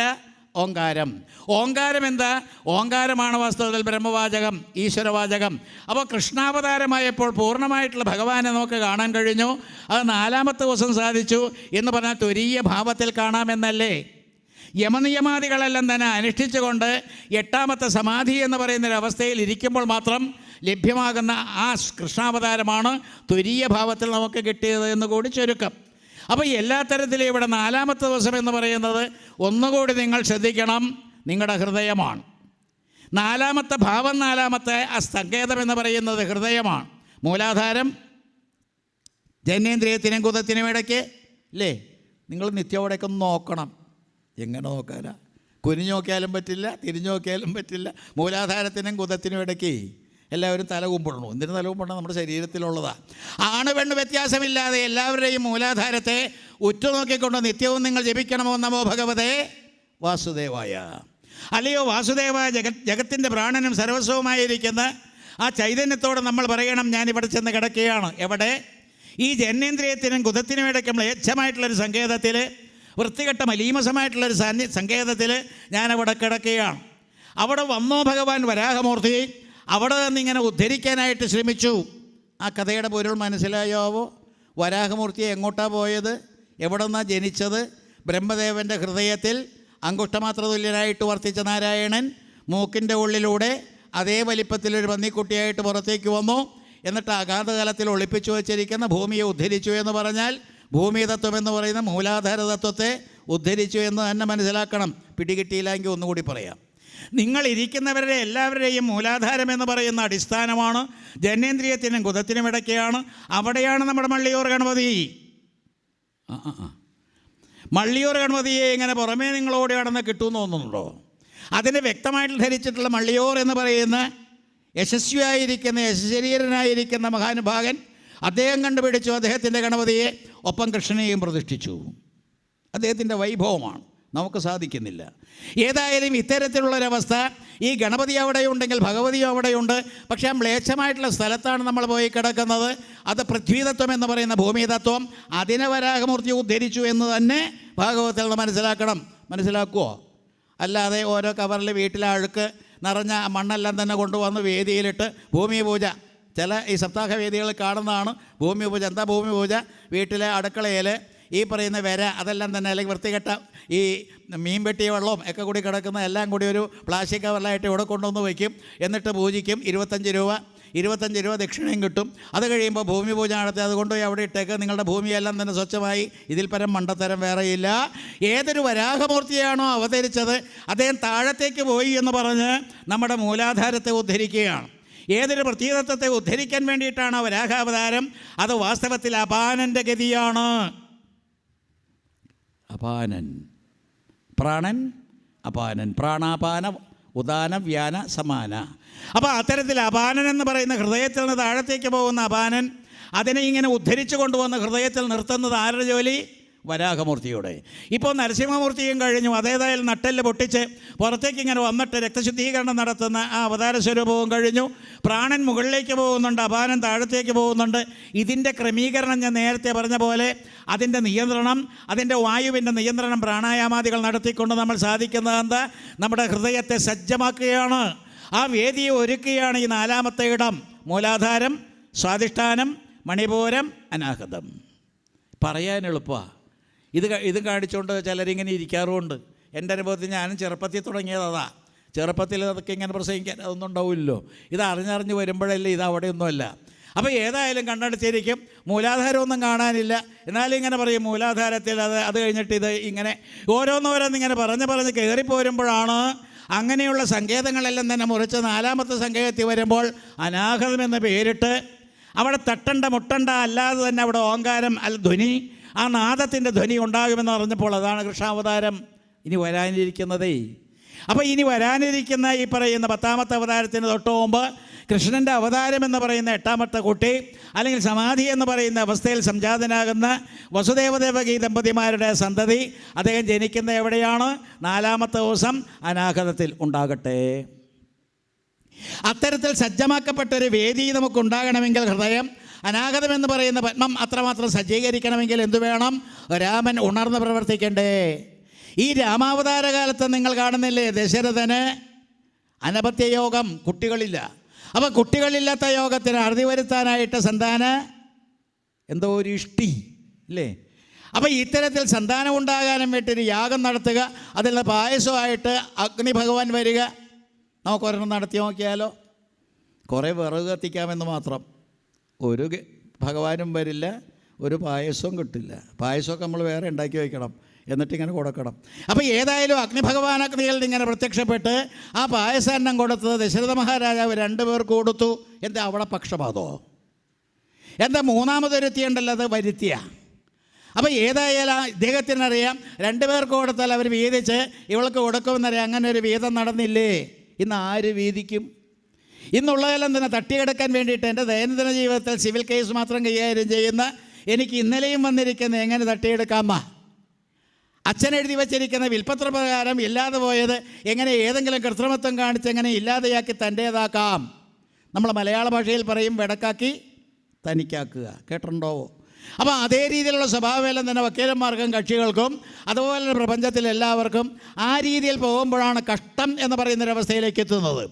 ഓങ്കാരം. ഓങ്കാരം എന്താ? ഓങ്കാരമാണ് വാസ്തവത്തിൽ ബ്രഹ്മവാചകം, ഈശ്വരവാചകം. അപ്പോൾ കൃഷ്ണാവതാരമായപ്പോൾ പൂർണ്ണമായിട്ടുള്ള ഭഗവാനെ നമുക്ക് കാണാൻ കഴിഞ്ഞു. അത് 4ാമത്തെ ദിവസം സാധിച്ചു എന്ന് പറഞ്ഞാൽ തുരീയ ഭാവത്തിൽ കാണാമെന്നല്ലേ. യമനിയമാദികളെല്ലാം തന്നെ അനുഷ്ഠിച്ചുകൊണ്ട് 8ാമത്തെ സമാധി എന്ന് പറയുന്നൊരവസ്ഥയിൽ ഇരിക്കുമ്പോൾ മാത്രം ലഭ്യമാകുന്ന ആ കൃഷ്ണാവതാരമാണ് തുരീയ ഭാവത്തിൽ നമുക്ക് കിട്ടിയത് എന്ന് കൂടി ചുരുക്കം. അപ്പോൾ എല്ലാ തരത്തിലും ഇവിടെ 4ാമത്തെ ദിവസം എന്ന് പറയുന്നത് ഒന്നുകൂടി നിങ്ങൾ ശ്രദ്ധിക്കണം, നിങ്ങളുടെ ഹൃദയമാണ്. 4ാമത്തെ ഭാവം, 4ാമത്തെ ആ സങ്കേതം എന്ന് പറയുന്നത് ഹൃദയമാണ്. മൂലാധാരം ജനേന്ദ്രിയത്തിനും കുതത്തിനും ഇടയ്ക്ക് അല്ലേ. നിങ്ങൾ നിത്യവിടേക്ക് ഒന്ന് നോക്കണം. എങ്ങനെ നോക്കാനാ? കുനിഞ്ഞു നോക്കിയാലും പറ്റില്ല, തിരിഞ്ഞു നോക്കിയാലും പറ്റില്ല. മൂലാധാരത്തിനും കുതത്തിനും ഇടയ്ക്ക് എല്ലാവരും തല കുമ്പിടണം. എന്തിനു തല കുമ്പിടണം? നമ്മുടെ ശരീരത്തിലുള്ളതാണ്. ആണ് പെണ്ണ് വ്യത്യാസമില്ലാതെ എല്ലാവരുടെയും മൂലാധാരത്തെ ഉറ്റുനോക്കിക്കൊണ്ട് നിത്യവും നിങ്ങൾ ജപിക്കണമോ നമോ ഭഗവതേ വാസുദേവായ. അല്ലയോ വാസുദേവായ, ജഗത്തിൻ്റെ പ്രാണനും സർവസ്വവുമായിരിക്കുന്ന ആ ചൈതന്യത്തോട് നമ്മൾ പറയണം, ഞാനിവിടെ ചെന്ന് കിടക്കുകയാണ്. എവിടെ? ഈ ജനേന്ദ്രിയത്തിനും കുതത്തിനും ഇടയ്ക്ക് മ്ലേച്ഛമായിട്ടുള്ളൊരു സങ്കേതത്തിൽ, വൃത്തികെട്ട മലീമസമായിട്ടുള്ളൊരു സങ്കേതത്തിൽ ഞാനവിടെ കിടക്കുകയാണ്. അവിടെ വന്നോ ഭഗവാൻ വരാഹമൂർത്തി. അവിടെ നിന്നിങ്ങനെ ഉദ്ധരിക്കാനായിട്ട് ശ്രമിച്ചു. ആ കഥയുടെ പൊരുൾ മനസ്സിലായാവോ? വരാഹമൂർത്തിയെ എങ്ങോട്ടാണ് പോയത്? എവിടെ നിന്നാണ് ജനിച്ചത്? ബ്രഹ്മദേവൻ്റെ ഹൃദയത്തിൽ അങ്കുഷ്ടമാത്ര തുല്യനായിട്ട് വർത്തിച്ച നാരായണൻ മൂക്കിൻ്റെ ഉള്ളിലൂടെ അതേ വലിപ്പത്തിലൊരു പന്നിക്കുട്ടിയായിട്ട് പുറത്തേക്ക് വന്നു. എന്നിട്ട് അഗാധതലത്തിൽ ഒളിപ്പിച്ചു വച്ചിരിക്കുന്ന ഭൂമിയെ ഉദ്ധരിച്ചു എന്ന് പറഞ്ഞാൽ ഭൂമി തത്വം എന്ന് പറയുന്ന മൂലാധാര തത്വത്തെ ഉദ്ധരിച്ചു എന്ന് തന്നെ മനസ്സിലാക്കണം. പിടികിട്ടിയില്ലെങ്കിൽ ഒന്നുകൂടി പറയാം. നിങ്ങൾ ഇരിക്കുന്നവരുടെ എല്ലാവരുടെയും മൂലാധാരം എന്ന് പറയുന്ന അടിസ്ഥാനമാണ് ജനേന്ദ്രിയത്തിനും കുതത്തിനും ഇടയ്ക്കാണ്. അവിടെയാണ് നമ്മുടെ മള്ളിയൂർ ഗണപതി. മള്ളിയൂർ ഗണപതിയെ ഇങ്ങനെ പുറമേ നിങ്ങളോട് കടന്ന് കിട്ടുമെന്ന് തോന്നുന്നുണ്ടോ? അതിന് വ്യക്തമായിട്ട് ധരിച്ചിട്ടുള്ള മള്ളിയൂർ എന്ന് പറയുന്ന യശസ്വിയായിരിക്കുന്ന യശശരീരനായിരിക്കുന്ന മഹാനുഭാഗൻ അദ്ദേഹം കണ്ടുപിടിച്ചു അദ്ദേഹത്തിൻ്റെ ഗണപതിയെ, ഒപ്പം കൃഷ്ണനെയും പ്രതിഷ്ഠിച്ചു. അദ്ദേഹത്തിൻ്റെ വൈഭവമാണ്, നമുക്ക് സാധിക്കുന്നില്ല. ഏതായാലും ഇത്തരത്തിലുള്ളൊരവസ്ഥ, ഈ ഗണപതി അവിടെയുണ്ടെങ്കിൽ ഭഗവതിയും അവിടെയുണ്ട്. പക്ഷേ ആ മ്ലേച്ഛമായിട്ടുള്ള സ്ഥലത്താണ് നമ്മൾ പോയി കിടക്കുന്നത്. അത് പൃഥ്വീതത്വം എന്ന് പറയുന്ന ഭൂമിതത്വം. അതിനെ വരാഹമൂർത്തി ഉദ്ധരിച്ചു എന്ന് തന്നെ ഭാഗവതത്തിൽ നിന്ന് മനസ്സിലാക്കണം. മനസ്സിലാക്കുമോ? അല്ലാതെ ഓരോ കവറിൽ വീട്ടിലെ അഴുക്ക് നിറഞ്ഞ മണ്ണെല്ലാം തന്നെ കൊണ്ടുവന്ന് വേദിയിലിട്ട് ഭൂമി പൂജ ചില ഈ സപ്താഹ വേദികൾ കാണുന്നതാണ് ഭൂമി പൂജ. എന്താ ഭൂമി പൂജ? വീട്ടിലെ അടുക്കളയിൽ ഈ പറയുന്ന വിര അതെല്ലാം തന്നെ, അല്ലെങ്കിൽ വൃത്തികെട്ട ഈ മീൻ വെട്ടിയ വെള്ളവും ഒക്കെ കൂടി കിടക്കുന്ന എല്ലാം കൂടി ഒരു പ്ലാസ്റ്റിക് കവറിലായിട്ട് ഇവിടെ കൊണ്ടുവന്ന് വയ്ക്കും. എന്നിട്ട് പൂജിക്കും. 25 രൂപ ദക്ഷിണയും കിട്ടും. അത് കഴിയുമ്പോൾ ഭൂമി പൂജ നടത്തി അത് കൊണ്ടുപോയി അവിടെ ഇട്ടേക്ക്. നിങ്ങളുടെ ഭൂമിയെല്ലാം തന്നെ സ്വച്ഛമായി. ഇതിൽ പരം മണ്ടത്തരം വേറെയില്ല. ഏതൊരു വരാഹമൂർത്തിയാണോ അവതരിച്ചത് അദ്ദേഹം താഴത്തേക്ക് പോയി എന്ന് പറഞ്ഞ് നമ്മുടെ മൂലാധാരത്തെ ഉദ്ധരിക്കുകയാണ്. ഏതൊരു പ്രതീതത്വത്തെ ഉദ്ധരിക്കാൻ വേണ്ടിയിട്ടാണ് വരാഹാവതാരം? അത് വാസ്തവത്തിൽ അപാനൻ്റെ ഗതിയാണ്. അപാനൻ, പ്രാണൻ, അപാനൻ, പ്രാണാപാന ഉദാന വ്യാന സമാന. അപ്പോൾ അത്തരത്തിൽ അപാനൻ എന്ന് പറയുന്ന ഹൃദയത്തിൽ നിന്ന് താഴത്തേക്ക് പോകുന്ന അപാനൻ, അതിനെ ഇങ്ങനെ ഉദ്ധരിച്ചു കൊണ്ടുവന്ന് ഹൃദയത്തിൽ നിർത്തുന്നത് ആരുടെ ജോലി? വരാഹമൂർത്തിയുടെ. ഇപ്പോൾ നരസിംഹമൂർത്തിയും കഴിഞ്ഞു. അതേതായാലും നട്ടെല്ല് പൊട്ടിച്ച് പുറത്തേക്ക് ഇങ്ങനെ വന്നിട്ട് രക്തശുദ്ധീകരണം നടത്തുന്ന ആ അവതാര സ്വരൂപവും കഴിഞ്ഞു. പ്രാണൻ മുകളിലേക്ക് പോകുന്നുണ്ട്, അപാനൻ താഴത്തേക്ക് പോകുന്നുണ്ട്. ഇതിൻ്റെ ക്രമീകരണം ഞാൻ നേരത്തെ പറഞ്ഞ പോലെ അതിൻ്റെ നിയന്ത്രണം, അതിൻ്റെ വായുവിൻ്റെ നിയന്ത്രണം പ്രാണായാമാദികൾ നടത്തിക്കൊണ്ട് നമ്മൾ സാധിക്കുന്നത് എന്താ? നമ്മുടെ ഹൃദയത്തെ സജ്ജമാക്കുകയാണ്. ആ വേദിയെ ഒരുക്കുകയാണ് ഈ 4ാമത്തെ ഇടം. മൂലാധാരം, സ്വാധിഷ്ഠാനം, മണിപൂരം, അനാഹതം. പറയാൻ എളുപ്പമാണ്. ഇത് കാണിച്ചുകൊണ്ട് ചിലരിങ്ങനെ ഇരിക്കാറുമുണ്ട്. എൻ്റെ അനുഭവത്തിൽ ഞാനും ചെറുപ്പത്തിൽ തുടങ്ങിയതാ. ചെറുപ്പത്തിൽ അതൊക്കെ ഇങ്ങനെ പ്രസംഗിക്കാൻ അതൊന്നും ഉണ്ടാവില്ലല്ലോ. ഇത് അറിഞ്ഞറിഞ്ഞ് വരുമ്പോഴല്ലേ, ഇത് അവിടെയൊന്നുമല്ല. അപ്പോൾ ഏതായാലും കണ്ണടച്ചിരിക്കും. മൂലാധാരമൊന്നും കാണാനില്ല. എന്നാലും ഇങ്ങനെ പറയും മൂലാധാരത്തിൽ അത് കഴിഞ്ഞിട്ട് ഇത് ഇങ്ങനെ ഓരോന്നിങ്ങനെ പറഞ്ഞ് കയറിപ്പോരുമ്പോഴാണ് അങ്ങനെയുള്ള സങ്കേതങ്ങളെല്ലാം തന്നെ മുറിച്ച് 4ാമത്തെ സങ്കേതത്തിൽ വരുമ്പോൾ അനാഹതം എന്ന പേരിട്ട് അവിടെ തട്ടണ്ട മുട്ടണ്ട അല്ലാതെ തന്നെ അവിടെ ഓങ്കാരം ധ്വനി, ആ നാദത്തിൻ്റെ ധ്വനി ഉണ്ടാകുമെന്ന് പറഞ്ഞപ്പോൾ അതാണ് കൃഷ്ണാവതാരം ഇനി വരാനിരിക്കുന്നതേ. അപ്പോൾ ഇനി വരാനിരിക്കുന്ന ഈ പറയുന്ന 10ാമത്തെ അവതാരത്തിന് തൊട്ട് മുമ്പ് കൃഷ്ണൻ്റെ അവതാരം എന്ന് പറയുന്ന 8ാമത്തെ കുട്ടി, അല്ലെങ്കിൽ സമാധി എന്ന് പറയുന്ന അവസ്ഥയിൽ സംജാതനാകുന്ന വസുദേവദേവകി ദമ്പതിമാരുടെ സന്തതി, അദ്ദേഹം ജനിക്കുന്ന എവിടെയാണ്? 4ാമത്തെ ദിവസം അനാഹതത്തിൽ ഉണ്ടാകട്ടെ. അത്തരത്തിൽ സജ്ജമാക്കപ്പെട്ടൊരു വേദി നമുക്കുണ്ടാകണമെങ്കിൽ ഹൃദയം, അനാഗതം എന്ന് പറയുന്ന പത്മം അത്രമാത്രം സജ്ജീകരിക്കണമെങ്കിൽ എന്തു വേണം? രാമൻ ഉണർന്ന് പ്രവർത്തിക്കണ്ടേ? ഈ രാമാവതാര കാലത്ത് നിങ്ങൾ കാണുന്നില്ലേ, ദശരഥന് അനപത്യയോഗം, കുട്ടികളില്ല. അപ്പോൾ കുട്ടികളില്ലാത്ത യോഗത്തിന് അറുതി വരുത്താനായിട്ട് എന്തോ ഒരു ഇഷ്ടി ഇല്ലേ? അപ്പോൾ ഇത്തരത്തിൽ സന്താനം ഉണ്ടാകാനും വേണ്ടി യാഗം നടത്തുക, അതിലുള്ള പായസമായിട്ട് അഗ്നി ഭഗവാൻ വരിക. നമുക്കൊരെണ്ണം നടത്തി നോക്കിയാലോ? കുറേ വിറക് കത്തിക്കാമെന്ന് മാത്രം. ഒരു ഭഗവാനും വരില്ല, ഒരു പായസവും കിട്ടില്ല. പായസമൊക്കെ നമ്മൾ വേറെ ഉണ്ടാക്കി വയ്ക്കണം, എന്നിട്ടിങ്ങനെ കൊടുക്കണം. അപ്പോൾ ഏതായാലും അഗ്നിഭഗവാൻ അഗ്നികളിൽ ഇങ്ങനെ പ്രത്യക്ഷപ്പെട്ട് ആ പായസാന്നം കൊടുത്തത് ദശരഥ മഹാരാജാവ് 2 പേർക്ക് കൊടുത്തു. എന്താ അവിടെ പക്ഷപാതോ? എന്താ മൂന്നാമതൊരുത്തിയുണ്ടല്ലോ, അത് വരുത്തിയ. അപ്പോൾ ഏതായാലും ഇദ്ദേഹത്തിനറിയാം 2 പേർക്ക് കൊടുത്താൽ അവർ വീതിച്ച് ഇവൾക്ക് കൊടുക്കുമെന്നറിയാം. അങ്ങനെ ഒരു വീതം നടന്നില്ലേ? ഇന്ന് ആര് വീതിക്കും? ഇന്നുള്ളതെല്ലാം തന്നെ തട്ടിയെടുക്കാൻ വേണ്ടിയിട്ട് എൻ്റെ ദൈനംദിന ജീവിതത്തിൽ സിവിൽ കേസ് മാത്രം കൈകാര്യം ചെയ്യുന്ന എനിക്ക് ഇന്നലെയും വന്നിരിക്കുന്ന എങ്ങനെ തട്ടിയെടുക്കാമ? അച്ഛൻ എഴുതി വച്ചിരിക്കുന്ന വിൽപ്പത്ര പ്രകാരം ഇല്ലാതെ പോയത് എങ്ങനെ ഏതെങ്കിലും കൃത്രിമത്വം കാണിച്ച് എങ്ങനെ ഇല്ലാതെയാക്കി തൻ്റേതാക്കാം? നമ്മൾ മലയാള ഭാഷയിൽ പറയും വെടക്കാക്കി തനിക്കാക്കുക. കേട്ടിട്ടുണ്ടോ? അപ്പോൾ അതേ രീതിയിലുള്ള സ്വഭാവമെല്ലാം തന്നെ വക്കീലന്മാർക്കും കക്ഷികൾക്കും അതുപോലെ പ്രപഞ്ചത്തിൽ എല്ലാവർക്കും ആ രീതിയിൽ പോകുമ്പോഴാണ് കഷ്ടം എന്ന് പറയുന്നൊരവസ്ഥയിലേക്ക് എത്തുന്നത്.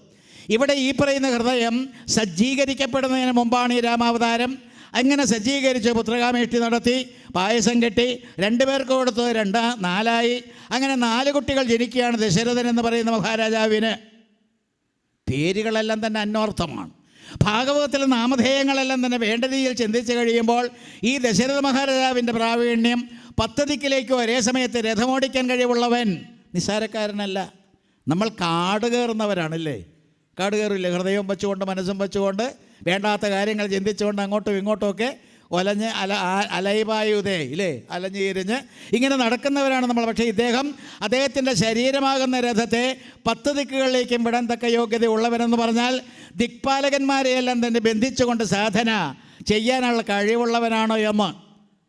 ഇവിടെ ഈ പറയുന്ന ഹൃദയം സജ്ജീകരിക്കപ്പെടുന്നതിന് മുമ്പാണ് ഈ രാമാവതാരം. അങ്ങനെ സജ്ജീകരിച്ച് പുത്രകാമേഷ്ടി നടത്തി, പായസം കെട്ടി, 2 പേർക്ക് കൊടുത്ത് 2 4ആയി. അങ്ങനെ 4 കുട്ടികൾ ജനിക്കുകയാണ് ദശരഥൻ എന്ന് പറയുന്ന മഹാരാജാവിന്. പേരുകളെല്ലാം തന്നെ അന്വർത്ഥമാണ്. ഭാഗവതത്തിലെ നാമധേയങ്ങളെല്ലാം തന്നെ വേണ്ട രീതിയിൽ ചിന്തിച്ച് കഴിയുമ്പോൾ ഈ ദശരഥ മഹാരാജാവിൻ്റെ പ്രാവീണ്യം 10 ദിക്കിലേക്ക് ഒരേ സമയത്ത് രഥമോടിക്കാൻ കഴിവുള്ളവൻ നിസ്സാരക്കാരനല്ല. നമ്മൾ കാട് കയറുന്നവരാണല്ലേ? കാട് കയറില്ലേ? ഹൃദയവും വെച്ചുകൊണ്ട് മനസ്സും വെച്ചുകൊണ്ട് വേണ്ടാത്ത കാര്യങ്ങൾ ചിന്തിച്ചുകൊണ്ട് അങ്ങോട്ടും ഇങ്ങോട്ടുമൊക്കെ ഒലഞ്ഞ് അലൈവായുതേ ഇല്ലേ, അലഞ്ഞ് ഇരിഞ്ഞ് ഇങ്ങനെ നടക്കുന്നവരാണ് നമ്മൾ. പക്ഷേ അദ്ദേഹത്തിൻ്റെ ശരീരമാകുന്ന രഥത്തെ 10 ദിക്കുകളിലേക്കും വിടാൻ തക്ക യോഗ്യത ഉള്ളവരെന്ന് പറഞ്ഞാൽ ദിക്പാലകന്മാരെയെല്ലാം തന്നെ ബന്ധിച്ചുകൊണ്ട് സാധന ചെയ്യാനുള്ള കഴിവുള്ളവനാണോ എന്ന്.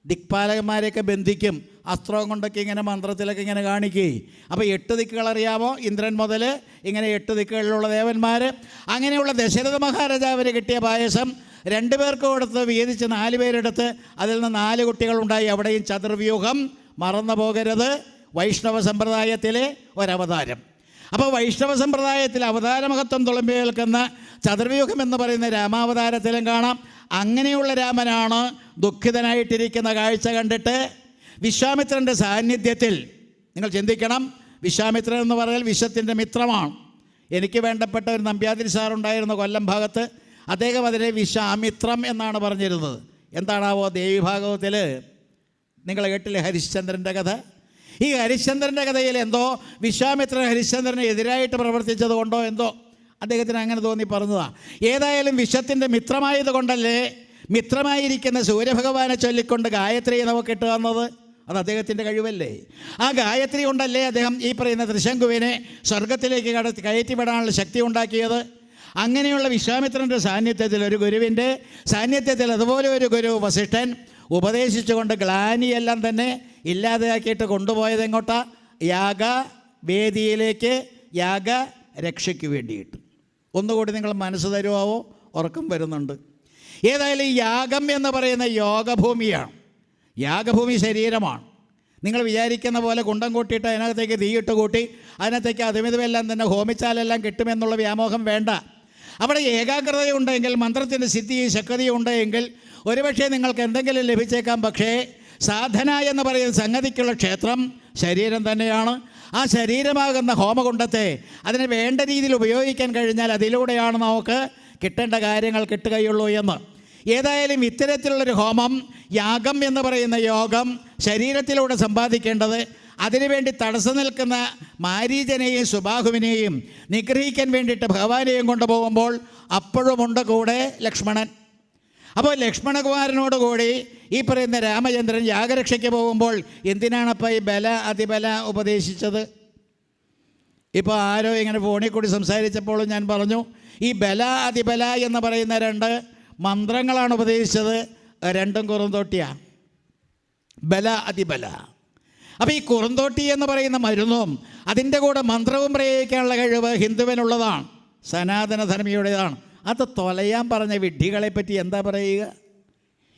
ദിക്പാലകന്മാരെയൊക്കെ ബന്ധിക്കും, അസ്ത്രവും കൊണ്ടൊക്കെ ഇങ്ങനെ മന്ത്രത്തിലൊക്കെ ഇങ്ങനെ കാണിക്കുകയും. അപ്പോൾ 8 ദിക്കുകൾ അറിയാമോ? ഇന്ദ്രൻ മുതൽ ഇങ്ങനെ 8 ദിക്കുകളിലുള്ള ദേവന്മാർ. അങ്ങനെയുള്ള ദശരഥ മഹാരാജാവിന് കിട്ടിയ പായസം 2 പേർക്ക് കൊടുത്ത് വീതിച്ച് 4 പേരെടുത്ത് അതിൽ നിന്ന് 4 കുട്ടികളുണ്ടായി. അവിടെയും ചതുർവ്യൂഹം മറന്നു പോകരുത്. വൈഷ്ണവ സമ്പ്രദായത്തിലെ ഒരവതാരം. അപ്പോൾ വൈഷ്ണവ സമ്പ്രദായത്തിൽ അവതാര മഹത്വം തുളുമ്പി നിൽക്കുന്ന ചതുർവ്യൂഹം എന്ന് പറയുന്ന രാമാവതാരത്തിലും കാണാം. അങ്ങനെയുള്ള രാമനാണ് ദുഃഖിതനായിട്ടിരിക്കുന്ന കാഴ്ച കണ്ടിട്ട് വിശ്വാമിത്രൻ്റെ സാന്നിധ്യത്തിൽ, നിങ്ങൾ ചിന്തിക്കണം, വിശ്വാമിത്രൻ എന്ന് പറഞ്ഞാൽ വിശ്വത്തിൻ്റെ മിത്രമാണ്. എനിക്ക് വേണ്ടപ്പെട്ട ഒരു നമ്പ്യാതിരി സാറുണ്ടായിരുന്നു കൊല്ലം ഭാഗത്ത്. അദ്ദേഹം അതിനെ വിശ്വാമിത്രം എന്നാണ് പറഞ്ഞിരുന്നത്. എന്താണാവോ ദേവീഭാഗവത്തിൽ നിങ്ങൾ കേട്ടില്ലേ ഹരിശ്ചന്ദ്രൻ്റെ കഥ? ഈ ഹരിശ്ചന്ദ്രൻ്റെ കഥയിൽ എന്തോ വിശ്വാമിത്രൻ ഹരിശ്ചന്ദ്രന് എതിരായിട്ട് പ്രവർത്തിച്ചത് കൊണ്ടോ എന്തോ അദ്ദേഹത്തിന് അങ്ങനെ തോന്നി പറഞ്ഞതാണ്. ഏതായാലും വിശ്വത്തിൻ്റെ മിത്രമായത് കൊണ്ടല്ലേ മിത്രമായിരിക്കുന്ന സൂര്യഭഗവാനെ ചൊല്ലിക്കൊണ്ട് ഗായത്രി നമുക്ക് ഇട്ട് തന്നത്. അത് അദ്ദേഹത്തിൻ്റെ കഴിവല്ലേ? ആ ഗായത്രി കൊണ്ടല്ലേ അദ്ദേഹം ഈ പറയുന്ന ത്രിശങ്കുവിനെ സ്വർഗത്തിലേക്ക് കയറ്റിവിടാനുള്ള ശക്തി ഉണ്ടാക്കിയത്. അങ്ങനെയുള്ള വിശ്വാമിത്രൻ്റെ സാന്നിധ്യത്തിൽ, ഒരു ഗുരുവിൻ്റെ സാന്നിധ്യത്തിൽ അതുപോലെ ഒരു ഗുരു വസിഷ്ഠൻ ഉപദേശിച്ചുകൊണ്ട് ഗ്ലാനിയെല്ലാം തന്നെ ഇല്ലാതെയാക്കിയിട്ട് കൊണ്ടുപോയത് എങ്ങോട്ടാ? യാഗവേദിയിലേക്ക്, യാഗരക്ഷയ്ക്ക് വേണ്ടിയിട്ട്. ഒന്നുകൂടി നിങ്ങൾ മനസ്സ് തരുമാവോ? ഉറക്കം വരുന്നുണ്ട്. ഏതായാലും ഈ യാഗം എന്ന് പറയുന്ന യോഗഭൂമിയാണ്. യാഗഭൂമി ശരീരമാണ്. നിങ്ങൾ വിചാരിക്കുന്ന പോലെ കുണ്ടം കൂട്ടിയിട്ട് അതിനകത്തേക്ക് തീയിട്ട് കൂട്ടി അതിനകത്തേക്ക് അതുമിതുമെല്ലാം തന്നെ ഹോമിച്ചാലെല്ലാം കിട്ടുമെന്നുള്ള വ്യാമോഹം വേണ്ട. അവിടെ ഏകാഗ്രതയുണ്ടെങ്കിൽ, മന്ത്രത്തിൻ്റെ സിദ്ധിയും ശക്തിയും ഉണ്ടെങ്കിൽ ഒരുപക്ഷെ നിങ്ങൾക്ക് എന്തെങ്കിലും ലഭിച്ചേക്കാം. പക്ഷേ സാധന എന്ന് പറയുന്ന സംഗതിക്കുള്ള ക്ഷേത്രം ശരീരം തന്നെയാണ്. ആ ശരീരമാകുന്ന ഹോമകുണ്ടത്തെ അതിനെ വേണ്ട രീതിയിൽ ഉപയോഗിക്കാൻ കഴിഞ്ഞാൽ അതിലൂടെയാണ് നമുക്ക് കിട്ടേണ്ട കാര്യങ്ങൾ കിട്ടുകയുള്ളൂ എന്ന്. ഏതായാലും ഇത്തരത്തിലുള്ളൊരു ഹോമം, യാഗം എന്ന് പറയുന്ന യോഗം ശരീരത്തിലൂടെ സമ്പാദിക്കേണ്ടത്, അതിനുവേണ്ടി തടസ്സം നിൽക്കുന്ന മാരീചനെയും സുബാഹുവിനെയും നിഗ്രഹിക്കാൻ വേണ്ടിയിട്ട് ഭഗവാനെയും കൊണ്ടുപോകുമ്പോൾ അപ്പോഴുമുണ്ട് കൂടെ ലക്ഷ്മണൻ. അപ്പോൾ ലക്ഷ്മണകുമാരനോടുകൂടി ഈ പറയുന്ന രാമചന്ദ്രൻ യാഗരക്ഷയ്ക്ക് പോകുമ്പോൾ എന്തിനാണപ്പോൾ ഈ ബല അതിബല ഉപദേശിച്ചത്? ഇപ്പോൾ ആരോ ഇങ്ങനെ ഫോണിൽ കൂടി സംസാരിച്ചപ്പോഴും ഞാൻ പറഞ്ഞു, ഈ ബല അതിബല എന്ന് പറയുന്ന 2 മന്ത്രങ്ങളാണ് ഉപദേശിച്ചത്. 2 കുറുന്തോട്ടിയാണ്, ബല അതിബല. അപ്പോൾ ഈ കുറുന്തോട്ടി എന്ന് പറയുന്ന മരുന്നും അതിൻ്റെ കൂടെ മന്ത്രവും പ്രയോഗിക്കാനുള്ള കഴിവ് ഹിന്ദുവിനുള്ളതാണ്, സനാതനധർമ്മിയുടേതാണ്. അത് തൊലയാൻ പറഞ്ഞ വിഡ്ഢികളെപ്പറ്റി എന്താ പറയുക?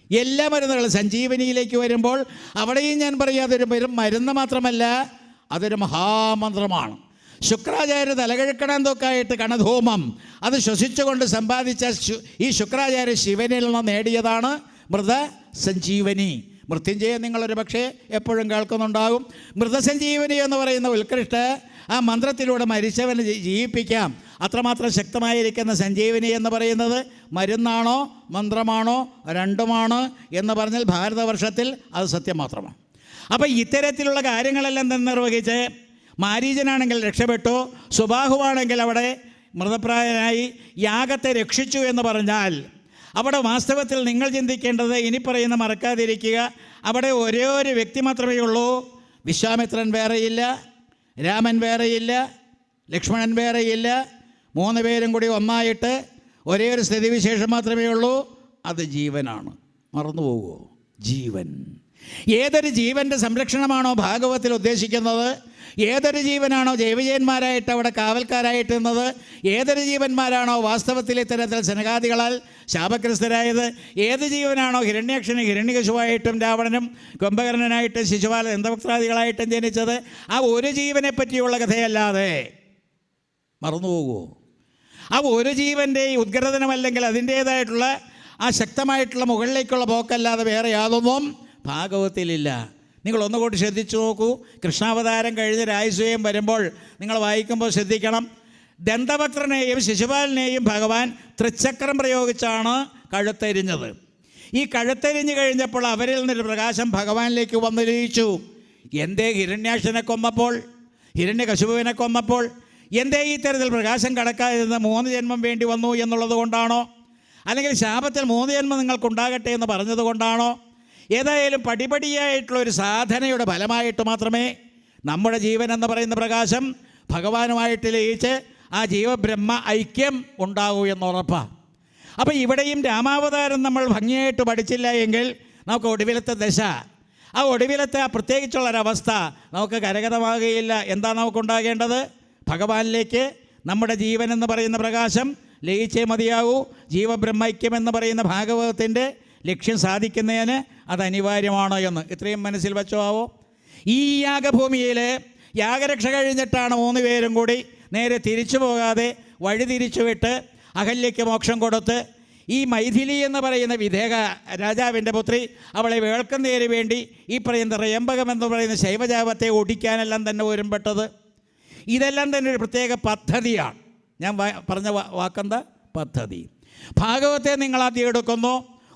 എല്ലാ മരുന്നുകളും സഞ്ജീവനിയിലേക്ക് വരുമ്പോൾ അവിടെയും ഞാൻ പറയുക, അതൊരു മരുന്ന് മാത്രമല്ല, അതൊരു മഹാമന്ത്രമാണ്. ശുക്രാചാര്യ തലകഴുക്കണം തൊക്കായിട്ട് കണധൂമം അത് ശ്വസിച്ചുകൊണ്ട് സമ്പാദിച്ച ഈ ശുക്രാചാര്യ ശിവനിൽ നിന്ന് നേടിയതാണ് മൃതസഞ്ജീവനി. മൃത്യുഞ്ജയം നിങ്ങളൊരു പക്ഷേ എപ്പോഴും കേൾക്കുന്നുണ്ടാകും. മൃതസഞ്ജീവനി എന്ന് പറയുന്ന ഉത്കൃഷ്ട ആ മന്ത്രത്തിലൂടെ മരിച്ചവനെ ജീവിപ്പിക്കാം. അത്രമാത്രം ശക്തമായിരിക്കുന്ന സഞ്ജീവനി എന്ന് പറയുന്നത് മരുന്നാണോ മന്ത്രമാണോ രണ്ടുമാണ് എന്ന് പറഞ്ഞാൽ ഭാരതവർഷത്തിൽ അത് സത്യം മാത്രമാണ്. അപ്പോൾ ഇത്തരത്തിലുള്ള കാര്യങ്ങളെല്ലാം തന്നെ നിർവഹിച്ച് മാരീചനാണെങ്കിൽ രക്ഷപ്പെട്ടു, സുബാഹുവാണെങ്കിൽ അവിടെ മൃതപ്രായനായി യാഗത്തെ രക്ഷിച്ചു എന്ന് പറഞ്ഞാൽ അവിടെ വാസ്തവത്തിൽ നിങ്ങൾ ചിന്തിക്കേണ്ടത് ഇനി പറയുന്ന മറക്കാതിരിക്കുക. അവിടെ ഒരേ ഒരു വ്യക്തി മാത്രമേ ഉള്ളൂ. വിശ്വാമിത്രൻ വേറെയില്ല, രാമൻ വേറെയില്ല, ലക്ഷ്മണൻ വേറെയില്ല. 3 പേരും കൂടി ഒന്നായിട്ട് ഒരേ ഒരു സ്ഥിതിവിശേഷം മാത്രമേ ഉള്ളൂ, അത് ജീവനാണ്. മറന്നുപോകുമോ? ജീവൻ. ഏതൊരു ജീവൻ്റെ സംരക്ഷണമാണോ ഭാഗവത്തിൽ ഉദ്ദേശിക്കുന്നത്, ഏതൊരു ജീവനാണോ ജൈവജയന്മാരായിട്ട് അവിടെ കാവൽക്കാരായിട്ട് നിന്നത്, ഏതൊരു ജീവന്മാരാണോ വാസ്തവത്തിൽ ഇത്തരത്തിൽ സനകാദികളാൽ ശാപഗ്രസ്തരായത്, ഏത് ജീവനാണോ ഹിരണ്യാക്ഷനും ഹിരണ്യകശുവായിട്ടും രാവണനും കുംഭകർണനായിട്ടും ശിശുപാല ദന്തഭക്താദികളായിട്ടും ജനിച്ചത്, ആ ഒരു ജീവനെ പറ്റിയുള്ള കഥയല്ലാതെ മറന്നുപോകുമോ? ആ ഒരു ജീവൻ്റെ ഉദ്ഗ്രഥനമല്ലെങ്കിൽ അതിൻ്റേതായിട്ടുള്ള ആ ശക്തമായിട്ടുള്ള മുകളിലേക്കുള്ള പോക്കല്ലാതെ വേറെ യാതൊന്നും ഭാഗവത്തിലില്ല. നിങ്ങൾ ഒന്നുകൂടി ശ്രദ്ധിച്ചു നോക്കൂ. കൃഷ്ണാവതാരം കഴിഞ്ഞ് രാജസൂയം വരുമ്പോൾ നിങ്ങൾ വായിക്കുമ്പോൾ ശ്രദ്ധിക്കണം, ദന്തഭക്തനെയും ശിശുപാലനെയും ഭഗവാൻ തൃച്ചക്രം പ്രയോഗിച്ചാണ് കഴുത്തെരിഞ്ഞത്. ഈ കഴുത്തെരിഞ്ഞ് കഴിഞ്ഞപ്പോൾ അവരിൽ നിന്നൊരു പ്രകാശം ഭഗവാനിലേക്ക് വന്നു ലയിച്ചു. എന്തേ ഹിരണ്യാക്ഷനെ കൊന്നപ്പോൾ, ഹിരണ്യകശുപുവിനെ കൊന്നപ്പോൾ എന്തേ ഈ തരത്തിൽ പ്രകാശം കടക്കാതിരുന്ന് 3 ജന്മം വേണ്ടി വന്നു എന്നുള്ളത് കൊണ്ടാണോ, അല്ലെങ്കിൽ ശാപത്തിൽ 3 ജന്മം നിങ്ങൾക്കുണ്ടാകട്ടെ എന്ന് പറഞ്ഞതുകൊണ്ടാണോ? ഏതായാലും പടിപടിയായിട്ടുള്ള ഒരു സാധനയുടെ ഫലമായിട്ട് മാത്രമേ നമ്മുടെ ജീവൻ എന്ന് പറയുന്ന പ്രകാശം ഭഗവാനുമായിട്ട് ലയിച്ച് ആ ജീവബ്രഹ്മ ഐക്യം ഉണ്ടാകൂ എന്നുറപ്പാണ്. അപ്പോൾ ഇവിടെയും രാമാവതാരം നമ്മൾ ഭംഗിയായിട്ട് പഠിച്ചില്ല എങ്കിൽ നമുക്ക് ഒടുവിലത്തെ ദശ, ആ ഒടുവിലത്തെ ആ പ്രത്യേകിച്ചുള്ളൊരവസ്ഥ നമുക്ക് കരഗതമാകുകയില്ല. എന്താ നമുക്കുണ്ടാകേണ്ടത്? ഭഗവാനിലേക്ക് നമ്മുടെ ജീവൻ എന്ന് പറയുന്ന പ്രകാശം ലയിച്ചേ മതിയാകൂ. ജീവബ്രഹ്മൈക്യം എന്ന് പറയുന്ന ഭാഗവതത്തിൻ്റെ ലക്ഷ്യം സാധിക്കുന്നതിന് അത് അനിവാര്യമാണ് എന്ന് ഇത്രയും മനസ്സിൽ വെച്ചോ ആവോ. ഈ യാഗഭൂമിയിൽ യാഗരക്ഷ കഴിഞ്ഞിട്ടാണ് 3 പേരും കൂടി നേരെ തിരിച്ചു പോകാതെ വഴി തിരിച്ചുവിട്ട് അഹല്യയ്ക്ക് മോക്ഷം കൊടുത്ത് ഈ മൈഥിലി എന്ന് പറയുന്ന വിദേഹ രാജാവിൻ്റെ പുത്രി അവളെ വേൾക്കുന്നതിന് വേണ്ടി ഈ പറയുന്ന ത്രയംബകം എന്ന് പറയുന്ന ശൈവജാപത്തെ ഒടിക്കാനെല്ലാം തന്നെ ഒരുമ്പെട്ടത്. ഇതെല്ലാം തന്നെ ഒരു പ്രത്യേക പദ്ധതിയാണ്. ഞാൻ പറഞ്ഞ വാക്കെന്താ? പദ്ധതി. ഭാഗവത്തെ നിങ്ങൾ ആദ്യം എടുക്കുന്നു,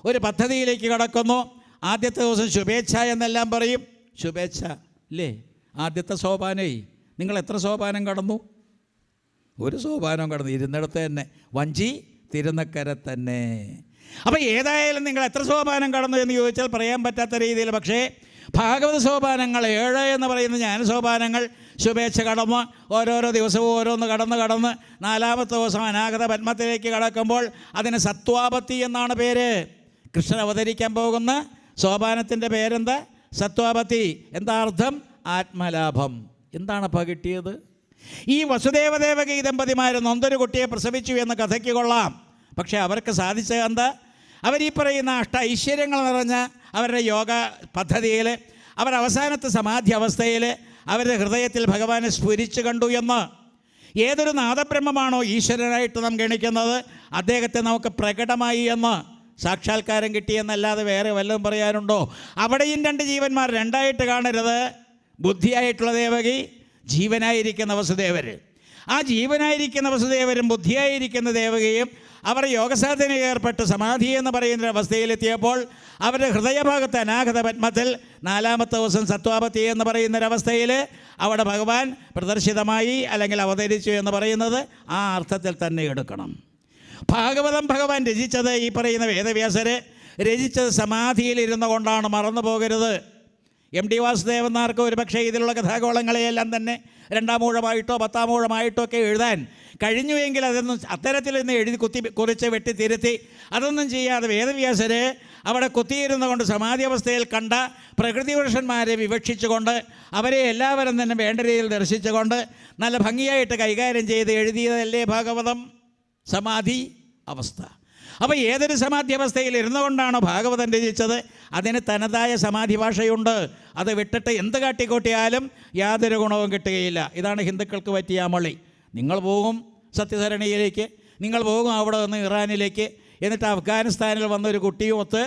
ഒരു പദ്ധതിയിലേക്ക് കടക്കുന്നു. ആദ്യത്തെ ദിവസം ശുഭേച്ഛ എന്നെല്ലാം പറയും. ശുഭേച്ഛ അല്ലേ ആദ്യത്തെ സോപാനേ. നിങ്ങൾ എത്ര സോപാനം കടന്നു? ഒരു സോപാനം കടന്നു, ഇരുന്നിടത്ത് തന്നെ. വഞ്ചി തിരുനക്കര തന്നെ. അപ്പോൾ ഏതായാലും നിങ്ങൾ എത്ര സോപാനം കടന്നു എന്ന് ചോദിച്ചാൽ പറയാൻ പറ്റാത്ത രീതിയിൽ. പക്ഷേ ഭാഗവത സോപാനങ്ങൾ 7 എന്ന് പറയുന്ന ജ്ഞാനസോപാനങ്ങൾ ശുഭേച്ഛ കടന്ന് ഓരോരോ ദിവസവും ഓരോന്ന് കടന്ന് 4-ാമത്തെ ദിവസം അനാഗത പത്മത്തിലേക്ക് കടക്കുമ്പോൾ അതിന് സത്വാപത്തി എന്നാണ് പേര്. കൃഷ്ണൻ അവതരിക്കാൻ പോകുന്ന സോപാനത്തിൻ്റെ പേരെന്താ? സത്വാപത്തി. എന്താ അർത്ഥം? ആത്മലാഭം. എന്താണപ്പോൾ കിട്ടിയത്? ഈ വസുദേവദേവകി ദമ്പതിമാർ നൊന്തൊരു കുട്ടിയെ പ്രസവിച്ചു എന്ന കഥയ്ക്ക് കൊള്ളാം. പക്ഷേ അവർക്ക് സാധിച്ചത് എന്താ? അവരീ പറയുന്ന ഐശ്വര്യങ്ങൾ നിറഞ്ഞ അവരുടെ യോഗ പദ്ധതിയിൽ, അവർ അവസാനത്തെ സമാധി അവസ്ഥയിൽ അവരുടെ ഹൃദയത്തിൽ ഭഗവാനെ സ്ഫുരിച്ചു കണ്ടു എന്ന്. ഏതൊരു നാദബ്രഹ്മമാണോ ഈശ്വരനായിട്ട് നാം ഗണിക്കുന്നത്, അദ്ദേഹത്തെ നമുക്ക് പ്രകടമായി എന്ന്, സാക്ഷാത്കാരം കിട്ടിയെന്നല്ലാതെ വേറെ വല്ലതും പറയാനുണ്ടോ? അവിടെയും 2 ജീവന്മാർ, 2ആയിട്ട് കാണരുത്. ബുദ്ധിയായിട്ടുള്ള ദേവകി, ജീവനായിരിക്കുന്ന വസുദേവർ. ആ ജീവനായിരിക്കുന്ന വസുദേവരും ബുദ്ധിയായിരിക്കുന്ന ദേവകിയും അവർ യോഗസാധന ഏർപ്പെട്ട് സമാധി എന്ന് പറയുന്ന അവസ്ഥയിലെത്തിയപ്പോൾ അവരുടെ ഹൃദയഭാഗത്ത് അനാഗത പത്മത്തിൽ 4-ാമത്തെ ദിവസം സത്വാപത്തി എന്ന് പറയുന്നൊരവസ്ഥയിൽ അവിടെ ഭഗവാൻ പ്രദർശിതമായി അല്ലെങ്കിൽ അവതരിച്ചു എന്ന് പറയുന്നത് ആ അർത്ഥത്തിൽ തന്നെ എടുക്കണം. ഭാഗവതം ഭഗവാൻ രചിച്ചത്, ഈ പറയുന്ന വേദവ്യാസർ രചിച്ചത് സമാധിയിലിരുന്നു കൊണ്ടാണ്, മറന്നു പോകരുത്. MD വാസുദേവൻ നായർക്ക് ഒരു പക്ഷേ ഇതിലുള്ള കഥാഗോളങ്ങളെയെല്ലാം തന്നെ 2-ാം ഊഴമായിട്ടോ 10-ാം ഊഴമായിട്ടോ ഒക്കെ എഴുതാൻ കഴിഞ്ഞുവെങ്കിൽ അതൊന്നും അത്തരത്തിൽ നിന്ന് എഴുതി കുറിച്ച് വെട്ടി തിരുത്തി അതൊന്നും ചെയ്യാതെ വേദവ്യാസർ അവിടെ കുത്തിയിരുന്ന കൊണ്ട് സമാധി അവസ്ഥയിൽ കണ്ട പ്രകൃതി പുരുഷന്മാരെ വിവക്ഷിച്ചുകൊണ്ട് അവരെ എല്ലാവരും തന്നെ വേണ്ട രീതിയിൽ ദർശിച്ചുകൊണ്ട് നല്ല ഭംഗിയായിട്ട് കൈകാര്യം ചെയ്ത് എഴുതിയതല്ലേ ഭാഗവതം? സമാധി അവസ്ഥ. അപ്പോൾ ഏതൊരു സമാധി അവസ്ഥയിൽ ഇരുന്നു കൊണ്ടാണോ ഭാഗവതം രചിച്ചത്, അതിന് തനതായ സമാധി ഭാഷയുണ്ട്. അത് വിട്ടിട്ട് എന്ത് കാട്ടിക്കൂട്ടിയാലും യാതൊരു ഗുണവും കിട്ടുകയില്ല. ഇതാണ് ഹിന്ദുക്കൾക്ക് പറ്റിയ അമളി. നിങ്ങൾ പോകും സത്യധരണിയിലേക്ക്, നിങ്ങൾ പോകും അവിടെ നിന്ന് ഇറാനിലേക്ക്, എന്നിട്ട് അഫ്ഗാനിസ്ഥാനിൽ വന്നൊരു കുട്ടിയുമൊത്ത്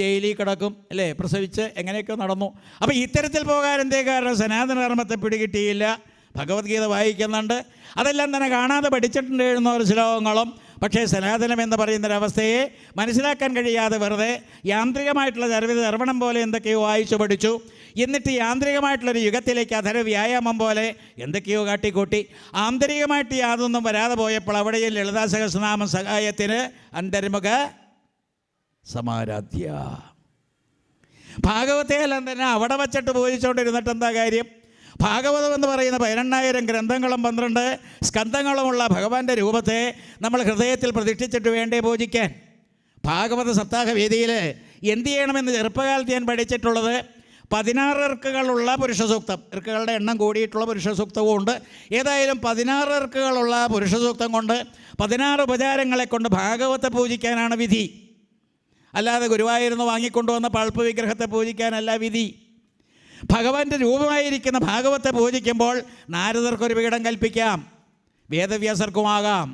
ജയിലിൽ കിടക്കും അല്ലേ, പ്രസവിച്ച് എങ്ങനെയൊക്കെ നടന്നു. അപ്പോൾ ഇത്തരത്തിൽ പോകാൻ എന്തേ കാരണം? സനാതനധർമ്മത്തെ പിടികിട്ടിയില്ല. ഭഗവത്ഗീത വായിക്കുന്നുണ്ട്, അതെല്ലാം തന്നെ കാണാതെ പഠിച്ചിട്ടുണ്ട് എഴുതുന്ന ഒരു ശ്ലോകങ്ങളും. പക്ഷേ സനാതനം എന്ന് പറയുന്നൊരവസ്ഥയെ മനസ്സിലാക്കാൻ കഴിയാതെ വെറുതെ യാന്ത്രികമായിട്ടുള്ള ദർവണം പോലെ എന്തൊക്കെയോ വായിച്ചു പഠിച്ചു. എന്നിട്ട് യാന്ത്രികമായിട്ടുള്ളൊരു യുഗത്തിലേക്ക് അധര വ്യായാമം പോലെ എന്തൊക്കെയോ കാട്ടിക്കൂട്ടി ആന്തരികമായിട്ട് യാതൊന്നും വരാതെ പോയപ്പോൾ അവിടെയും ലളിതാ സഹസ്രനാമം സഹായത്തിന് അന്തർമുഖ സമാരാധ്യ. ഭാഗവത്തെയെല്ലാം തന്നെ അവിടെ വച്ചിട്ട് പൂജിച്ചുകൊണ്ടിരുന്നിട്ട് എന്താ കാര്യം? ഭാഗവതം എന്ന് പറയുന്ന 18,000 ഗ്രന്ഥങ്ങളും 12 സ്കന്ധങ്ങളുമുള്ള ഭഗവാന്റെ രൂപത്തെ നമ്മൾ ഹൃദയത്തിൽ പ്രതിഷ്ഠിച്ചിട്ട് വേണ്ടേ പൂജിക്കാൻ? ഭാഗവത സപ്താഹ വേദിയിൽ എന്ത് ചെയ്യണമെന്ന് ചെറുപ്പകാലത്ത് ഞാൻ പഠിച്ചിട്ടുള്ളത് 16 ഇർക്കുകളുള്ള പുരുഷ സൂക്തം, ഇർക്കുകളുടെ എണ്ണം കൂടിയിട്ടുള്ള പുരുഷ സൂക്തവും ഉണ്ട്. ഏതായാലും 16 ഇർക്കുകളുള്ള പുരുഷ സൂക്തം കൊണ്ട് 16 ഉപചാരങ്ങളെ കൊണ്ട് ഭാഗവത്തെ പൂജിക്കാനാണ് വിധി. അല്ലാതെ ഗുരുവായൂരിൽ നിന്ന് വാങ്ങിക്കൊണ്ടുവന്ന പൾപ്പ് വിഗ്രഹത്തെ പൂജിക്കാനല്ല വിധി. ഭഗവാന്റെ രൂപമായിരിക്കുന്ന ഭാഗവത്തെ പൂജിക്കുമ്പോൾ നാരദർക്കൊരു പീഠം കൽപ്പിക്കാം, വേദവ്യാസർക്കുമാകാം.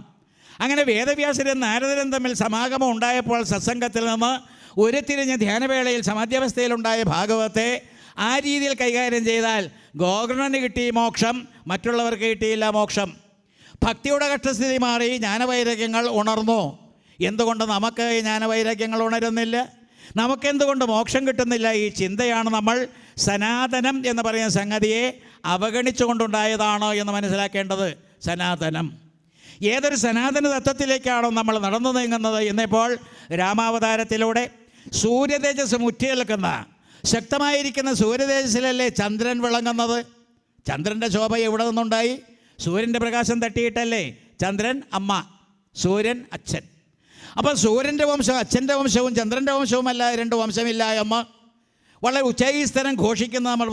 അങ്ങനെ വേദവ്യാസരും നാരദരും തമ്മിൽ സമാഗമം ഉണ്ടായപ്പോൾ സത്സംഗത്തിൽ നിന്ന് ഉരുത്തിരിഞ്ഞ ധ്യാനവേളയിൽ സമാധ്യാവസ്ഥയിലുണ്ടായ ഭാഗവത്തെ ആ രീതിയിൽ കൈകാര്യം ചെയ്താൽ ഗോകർണന് കിട്ടി മോക്ഷം, മറ്റുള്ളവർക്ക് കിട്ടിയില്ല മോക്ഷം. ഭക്തിയുടെ കഷ്ടസ്ഥിതി മാറി ജ്ഞാനവൈരാഗ്യങ്ങൾ ഉണർന്നു. എന്തുകൊണ്ട് നമുക്ക് ജ്ഞാനവൈരാഗ്യങ്ങൾ ഉണരുന്നില്ല? നമുക്കെന്തുകൊണ്ട് മോക്ഷം കിട്ടുന്നില്ല? ഈ ചിന്തയാണ് നമ്മൾ സനാതനം എന്ന് പറയുന്ന സംഗതിയെ അവഗണിച്ചുകൊണ്ടുണ്ടായതാണോ എന്ന് മനസ്സിലാക്കേണ്ടത്. സനാതനം ഏതൊരു സനാതന തത്വത്തിലേക്കാണോ നമ്മൾ നടന്നു നീങ്ങുന്നത് എന്നിപ്പോൾ രാമാവതാരത്തിലൂടെ സൂര്യതേജസ് മുറ്റിയേൽക്കുന്ന ശക്തമായിരിക്കുന്ന സൂര്യതേജസ്സിലല്ലേ ചന്ദ്രൻ വിളങ്ങുന്നത്? ചന്ദ്രൻ്റെ ശോഭ എവിടെ നിന്നുണ്ടായി? സൂര്യൻ്റെ പ്രകാശം തട്ടിയിട്ടല്ലേ? ചന്ദ്രൻ അമ്മ, സൂര്യൻ അച്ഛൻ. അപ്പം സൂര്യൻ്റെ വംശം അച്ഛൻ്റെ വംശവും ചന്ദ്രൻ്റെ വംശവുമല്ല, 2 വംശമില്ല അമ്മ. വളരെ ഉച്ചൈസ്തരം ഘോഷിക്കുന്ന നമ്മൾ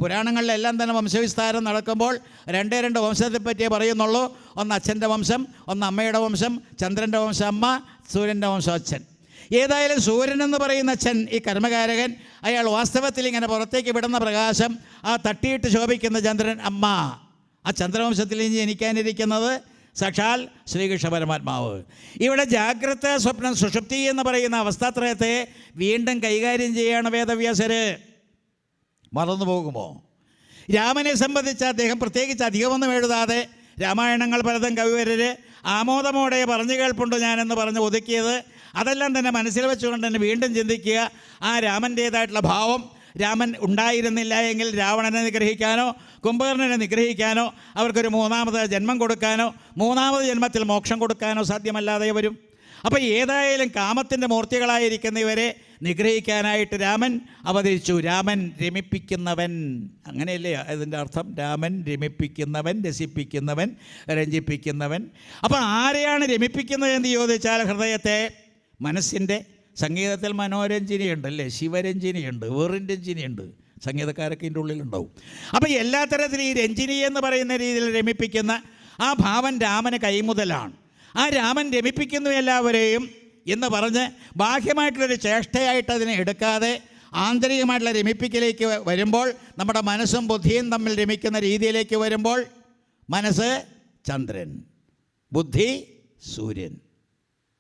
പുരാണങ്ങളിലെല്ലാം തന്നെ വംശവിസ്താരം നടക്കുമ്പോൾ 2 വംശത്തെ പറ്റിയേ പറയുന്നുള്ളൂ. ഒന്ന് അച്ഛൻ്റെ വംശം, ഒന്ന് അമ്മയുടെ വംശം. ചന്ദ്രൻ്റെ വംശം അമ്മ, സൂര്യൻ്റെ വംശം അച്ഛൻ. ഏതായാലും സൂര്യൻ എന്ന് പറയുന്ന അച്ഛൻ, ഈ കർമ്മകാരകൻ, അയാൾ വാസ്തവത്തിൽ ഇങ്ങനെ പുറത്തേക്ക് വിടുന്ന പ്രകാശം, ആ തട്ടിയിട്ട് ശോഭിക്കുന്ന ചന്ദ്രൻ അമ്മ. ആ ചന്ദ്രവംശത്തിൽ ഇനി ജനിക്കാനിരിക്കുന്നത് സാക്ഷാൽ ശ്രീകൃഷ്ണ പരമാത്മാവ്. ഇവിടെ ജാഗ്രത, സ്വപ്നം, സുഷുപ്തി എന്ന് പറയുന്ന അവസ്ഥാത്രയത്തെ വീണ്ടും കൈകാര്യം ചെയ്യുകയാണ് വേദവ്യാസര്. മറന്നു പോകുമോ? രാമനെ സംബന്ധിച്ച് അദ്ദേഹം പ്രത്യേകിച്ച് അധികമൊന്നും എഴുതാതെ രാമായണങ്ങൾ പലതും കവിവരർ ആമോദമോടെ പറഞ്ഞു കേൾപ്പുണ്ട് ഞാനെന്ന് പറഞ്ഞ് ഒതുക്കിയത് അതെല്ലാം തന്നെ മനസ്സിൽ വെച്ചുകൊണ്ട് തന്നെ വീണ്ടും ചിന്തിക്കുക. ആ രാമൻ്റേതായിട്ടുള്ള ഭാവം രാമൻ ഉണ്ടായിരുന്നില്ല എങ്കിൽ രാവണനെ നിഗ്രഹിക്കാനോ കുംഭകർണനെ നിഗ്രഹിക്കാനോ അവർക്കൊരു മൂന്നാമത് ജന്മം കൊടുക്കാനോ മൂന്നാമത് ജന്മത്തിൽ മോക്ഷം കൊടുക്കാനോ സാധ്യമല്ലാതെ വരും. അപ്പോൾ ഏതായാലും കാമത്തിൻ്റെ മൂർത്തികളായിരിക്കുന്ന ഇവരെ നിഗ്രഹിക്കാനായിട്ട് രാമൻ അവതരിച്ചു. രാമൻ രമിപ്പിക്കുന്നവൻ, അങ്ങനെയല്ലേ അതിൻ്റെ അർത്ഥം? രാമൻ രമിപ്പിക്കുന്നവൻ, രസിപ്പിക്കുന്നവൻ, രഞ്ജിപ്പിക്കുന്നവൻ. അപ്പോൾ ആരെയാണ് രമിപ്പിക്കുന്നതെന്ന് ചോദിച്ചാൽ ഹൃദയത്തെ, മനസ്സിൻ്റെ. സംഗീതത്തിൽ മനോരഞ്ജിനിയുണ്ടല്ലേ, ശിവരഞ്ജിനിയുണ്ട്, വേറും രഞ്ജിനിയുണ്ട്. സംഗീതക്കാരൊക്കെ ഇതിൻ്റെ ഉള്ളിലുണ്ടാവും. അപ്പോൾ എല്ലാ തരത്തിലും ഈ രഞ്ജിനി എന്ന് പറയുന്ന രീതിയിൽ രമിപ്പിക്കുന്ന ആ ഭാവൻ രാമന് കൈമുതലാണ്. ആ രാമൻ രമിപ്പിക്കുന്നു എല്ലാവരെയും എന്ന് പറഞ്ഞ് ബാഹ്യമായിട്ടുള്ളൊരു ചേഷ്ടയായിട്ട് അതിനെ എടുക്കാതെ ആന്തരികമായിട്ടുള്ള രമിപ്പിക്കലേക്ക് വരുമ്പോൾ, നമ്മുടെ മനസ്സും ബുദ്ധിയും തമ്മിൽ രമിക്കുന്ന രീതിയിലേക്ക് വരുമ്പോൾ, മനസ്സ് ചന്ദ്രൻ, ബുദ്ധി സൂര്യൻ.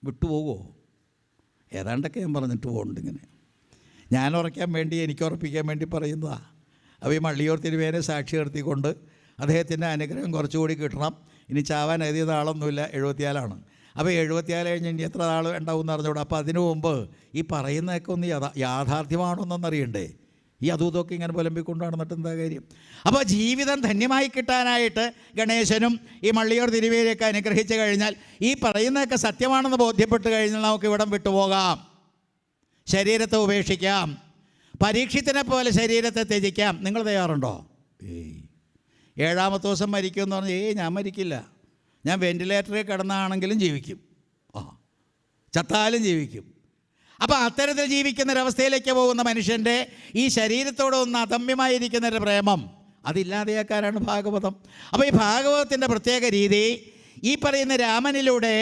വിട്ടുപോകുമോ? ഏതാണ്ടൊക്കെ ഞാൻ പറഞ്ഞിട്ട് പോകുന്നുണ്ട്. ഇങ്ങനെ ഞാൻ ഉറയ്ക്കാൻ വേണ്ടി, എനിക്ക് ഉറപ്പിക്കാൻ വേണ്ടി പറയുന്നതാണ്. അപ്പോൾ ഈ മള്ളിയൂർ തിരുവേനെ സാക്ഷി നിർത്തിക്കൊണ്ട് അദ്ദേഹത്തിൻ്റെ അനുഗ്രഹം കുറച്ചുകൂടി കിട്ടണം. ഇനി ചാവാൻ എഴുതിയ നാളൊന്നുമില്ല, 74 അപ്പോൾ 74 കഴിഞ്ഞ് ഇനി എത്ര നാൾ ഉണ്ടാവും എന്ന് അറിഞ്ഞുകൂടാ. അപ്പോൾ അതിനു മുമ്പ് ഈ പറയുന്നതൊക്കെ ഒന്ന് യാഥാർത്ഥ്യമാണോ എന്നറിയണ്ടേ? ഈ അതും ഇങ്ങനെ പുലമ്പിക്കൊണ്ട് നടന്നിട്ട് എന്താ കാര്യം? അപ്പോൾ ജീവിതം ധന്യമായി കിട്ടാനായിട്ട് ഗണേശനും ഈ മള്ളിയൂർ തിരുവേലിയൊക്കെ അനുഗ്രഹിച്ചു കഴിഞ്ഞാൽ, ഈ പറയുന്നതൊക്കെ സത്യമാണെന്ന് ബോധ്യപ്പെട്ട് കഴിഞ്ഞാൽ നമുക്ക് ഇവിടം വിട്ടുപോകാം, ശരീരത്തെ ഉപേക്ഷിക്കാം, പരീക്ഷത്തിനെ പോലെ ശരീരത്തെ ത്യജിക്കാം. നിങ്ങൾ തയ്യാറുണ്ടോ? 7ാമത്തെ ദിവസം മരിക്കുമെന്ന് പറഞ്ഞാൽ ഞാൻ മരിക്കില്ല, ഞാൻ വെൻറ്റിലേറ്ററിൽ കിടന്നാണെങ്കിലും ജീവിക്കും, ചത്താലും ജീവിക്കും. അപ്പോൾ അത്തരത്തിൽ ജീവിക്കുന്നൊരവസ്ഥയിലേക്ക് പോകുന്ന മനുഷ്യൻ്റെ ഈ ശരീരത്തോടൊന്ന് അദമ്യമായിരിക്കുന്നൊരു പ്രേമം അതില്ലാതെയാക്കാനാണ് ഭാഗവതം. അപ്പോൾ ഈ ഭാഗവതത്തിൻ്റെ പ്രത്യേക രീതി, ഈ പറയുന്ന രാമനിലൂടെ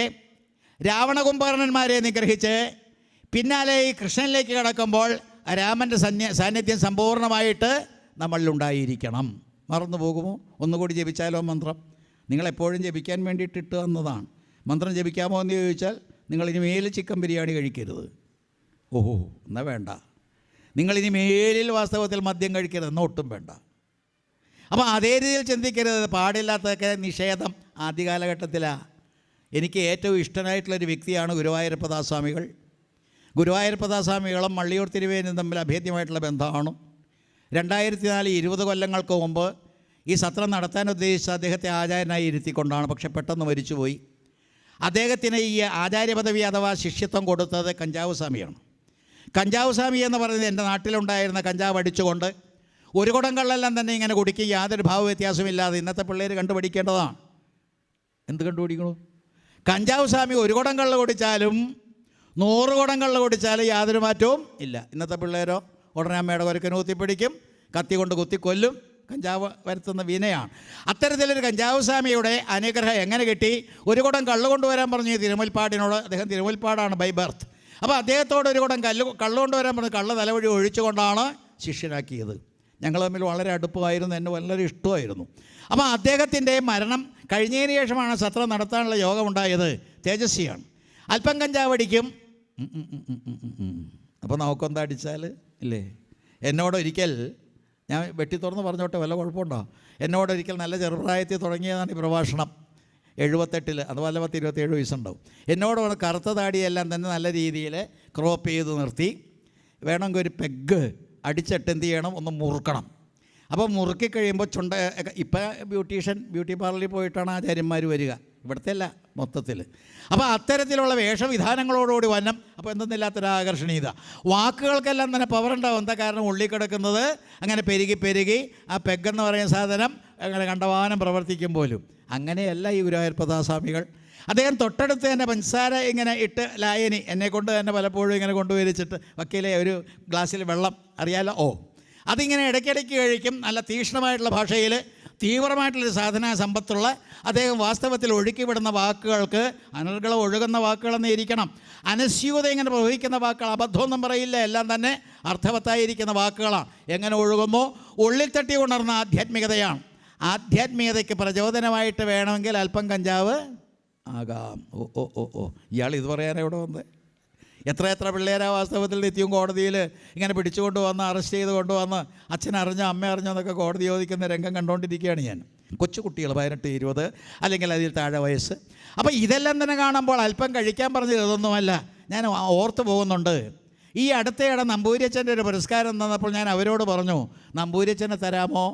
രാവണകുംഭകർണന്മാരെ നിഗ്രഹിച്ച് പിന്നാലെ ഈ കൃഷ്ണനിലേക്ക് കടക്കുമ്പോൾ രാമൻ്റെ സാന്നിധ്യം സമ്പൂർണ്ണമായിട്ട് നമ്മളിലുണ്ടായിരിക്കണം. മറന്നു പോകുമോ? ഒന്നുകൂടി ജപിച്ചാലോ മന്ത്രം? നിങ്ങളെപ്പോഴും ജപിക്കാൻ വേണ്ടിയിട്ട് ഇട്ട് തന്നതാണ്. മന്ത്രം ജപിക്കാമോ എന്ന് ചോദിച്ചാൽ നിങ്ങളിനി മേലിൽ ചിക്കൻ ബിരിയാണി കഴിക്കരുത്. ഓഹോ, എന്നാൽ വേണ്ട. നിങ്ങളിനി മേലിൽ വാസ്തവത്തിൽ മദ്യം കഴിക്കരുത്, എന്നാൽ ഒട്ടും വേണ്ട. അപ്പോൾ അതേ രീതിയിൽ ചിന്തിക്കരുത്. പാടില്ലാത്തതൊക്കെ നിഷേധം ആദ്യകാലഘട്ടത്തിലാണ്. എനിക്ക് ഏറ്റവും ഇഷ്ടനായിട്ടുള്ളൊരു വ്യക്തിയാണ് ഗുരുവായൂരപ്പദാസ്വാമികൾ. ഗുരുവായൂരപ്പദാസ്വാമികളും മള്ളിയൂർ തിരുവേനും തമ്മിൽ അഭേദ്യമായിട്ടുള്ള ബന്ധമാണ്. 2004 20 കൊല്ലങ്ങൾക്ക് മുമ്പ് ഈ സത്രം നടത്താൻ ഉദ്ദേശിച്ച അദ്ദേഹത്തെ ആചാര്യനായി ഇരുത്തിക്കൊണ്ടാണ്. പക്ഷെ പെട്ടെന്ന് മരിച്ചുപോയി. അദ്ദേഹത്തിന് ഈ ആചാര്യപദവി അഥവാ ശിഷ്യത്വം കൊടുത്തത് കഞ്ചാവ് സ്വാമിയാണ്. കഞ്ചാവ് സ്വാമി എന്ന് പറയുന്നത് എൻ്റെ നാട്ടിലുണ്ടായിരുന്ന കഞ്ചാവ് അടിച്ചുകൊണ്ട് ഒരു കുടം കള്ളെല്ലാം തന്നെ ഇങ്ങനെ കുടിക്കും, യാതൊരു ഭാവ വ്യത്യാസമില്ലാതെ. ഇന്നത്തെ പിള്ളേർ കണ്ടുപിടിക്കേണ്ടതാണ്. എന്ത് കണ്ടുപിടിക്കണു? കഞ്ചാവ് സ്വാമി ഒരു കുടം കള്ള് കുടിച്ചാലും 100 കുടം കള്ള് കുടിച്ചാലും യാതൊരു മാറ്റവും ഇല്ല. ഇന്നത്തെ പിള്ളേരോ ഉടനെ അമ്മയുടെ കുരക്കന് കുത്തിപ്പിടിക്കും, കത്തി കൊണ്ട് കുത്തിക്കൊല്ലും. കഞ്ചാവ് വരുത്തുന്ന വിനയാണ്. അത്തരത്തിലൊരു കഞ്ചാവ് സ്വാമിയുടെ അനുഗ്രഹം എങ്ങനെ കിട്ടി? ഒരു കുടം കള്ള് കൊണ്ടുവരാൻ പറഞ്ഞു തിരുമുൽപ്പാടിനോട്. അദ്ദേഹം തിരുമുൽപ്പാടാണ് ബൈ ബർത്ത്. അപ്പോൾ അദ്ദേഹത്തോട് ഒരു കുടം കള്ള് കൊണ്ടുവരാൻ പറഞ്ഞു. കള്ള് തലവഴി ഒഴിച്ചുകൊണ്ടാണ് ശിഷ്യനാക്കിയത്. ഞങ്ങൾ തമ്മിൽ വളരെ അടുപ്പമായിരുന്നു, എന്നെ വളരെ ഇഷ്ടമായിരുന്നു. അപ്പോൾ അദ്ദേഹത്തിൻ്റെ മരണം കഴിഞ്ഞതിന് ശേഷമാണ് സത്രം നടത്താനുള്ള യോഗമുണ്ടായത്. തേജസ്വിയാണ്. അല്പം കഞ്ചാവടിക്കും. അപ്പോൾ നമുക്കെന്താ അടിച്ചാൽ ഇല്ലേ? എന്നോടൊരിക്കൽ, ഞാൻ വെട്ടി തുറന്ന് പറഞ്ഞോട്ടെ, വല്ല കുഴപ്പമുണ്ടോ? എന്നോടൊരിക്കൽ നല്ല ചെറുപ്രായത്തിൽ തുടങ്ങിയതാണ് ഈ പ്രഭാഷണം. 78 അതുപോലെ 27 വയസ്സുണ്ടാവും. എന്നോട് കറുത്ത താടിയെല്ലാം തന്നെ നല്ല രീതിയിൽ ക്രോപ്പ് ചെയ്ത് നിർത്തി, വേണമെങ്കിൽ ഒരു പെഗ് അടിച്ചിട്ട് എന്ത് ചെയ്യണം, ഒന്ന് മുറുക്കണം. അപ്പോൾ മുറുക്കി കഴിയുമ്പോൾ ഇപ്പം ബ്യൂട്ടി പാർലറിൽ പോയിട്ടാണ് ആചാര്യന്മാർ വരിക, ഇവിടുത്തെ അല്ല, മൊത്തത്തിൽ. അപ്പോൾ അത്തരത്തിലുള്ള വേഷവിധാനങ്ങളോടുകൂടി വന്നം. അപ്പോൾ എന്തെന്നില്ലാത്തൊരാകർഷണീയത. വാക്കുകൾക്കെല്ലാം തന്നെ പവറുണ്ടാവും. എന്താ കാരണം? ഉള്ളിൽ കിടക്കുന്നത് അങ്ങനെ പെരുകി ആ പെഗ്ഗെന്ന് പറയുന്ന സാധനം അങ്ങനെ കണ്ടവാനം പ്രവർത്തിക്കും പോലും. അങ്ങനെയല്ല ഈ ഗുരുവായൂരപ്പദാസ്വാമികൾ. അദ്ദേഹം തൊട്ടടുത്ത് തന്നെ പഞ്ചസാര ഇങ്ങനെ ഇട്ട് ലായനി എന്നെക്കൊണ്ട് തന്നെ പലപ്പോഴും ഇങ്ങനെ കൊണ്ടുവരിച്ചിട്ട്, വക്കീലെ ഒരു ഗ്ലാസ്സിൽ വെള്ളം അറിയാലോ, അതിങ്ങനെ ഇടയ്ക്കിടയ്ക്ക് കഴിക്കും. നല്ല തീക്ഷ്ണമായിട്ടുള്ള ഭാഷയിൽ തീവ്രമായിട്ടുള്ളൊരു സാധനാ സമ്പത്തുള്ള അദ്ദേഹം വാസ്തവത്തിൽ ഒഴുക്കിവിടുന്ന വാക്കുകൾക്ക് അനർഗളം ഒഴുകുന്ന വാക്കുകളെന്ന് ഇരിക്കണം. അനസ്യൂത ഇങ്ങനെ പ്രവഹിക്കുന്ന വാക്കുകൾ, അബദ്ധമൊന്നും പറയില്ല, എല്ലാം തന്നെ അർത്ഥവത്തായിരിക്കുന്ന വാക്കുകളാണ്. എങ്ങനെ ഒഴുകുമ്പോൾ ഉള്ളിൽ തട്ടി ഉണർന്ന ആധ്യാത്മികതയാണ്. ആധ്യാത്മികതയ്ക്ക് പ്രചോദനമായിട്ട് വേണമെങ്കിൽ അല്പം കഞ്ചാവ് ആകാം. ഓ ഓ ഓ ഓ ഇയാൾ ഇത് പറയാനാണ് ഇവിടെ വന്നത്. എത്ര പിള്ളേരാ വാസ്തവത്തിൽ നിത്യവും കോടതിയിൽ ഇങ്ങനെ പിടിച്ചുകൊണ്ട് വന്ന് അറസ്റ്റ് ചെയ്ത് കൊണ്ടുവന്ന് അച്ഛൻ അറിഞ്ഞോ അമ്മ അറിഞ്ഞോ എന്നൊക്കെ കോടതി ചോദിക്കുന്ന രംഗം കണ്ടുകൊണ്ടിരിക്കുകയാണ് ഞാൻ. കൊച്ചുകുട്ടികൾ 18, 20 അല്ലെങ്കിൽ അതിൽ താഴെ വയസ്സ്. അപ്പോൾ ഇതെല്ലാം തന്നെ കാണുമ്പോൾ അല്പം കഴിക്കാൻ പറഞ്ഞത് ഇതൊന്നുമല്ല. ഞാൻ ഓർത്ത് പോകുന്നുണ്ട്, ഈ അടുത്തയിടെ നമ്പൂതിരിയച്ഛൻ്റെ ഒരു പുരസ്കാരം തന്നപ്പോൾ ഞാൻ അവരോട് പറഞ്ഞു, നമ്പൂതിരിയച്ഛനെ തരാമോ?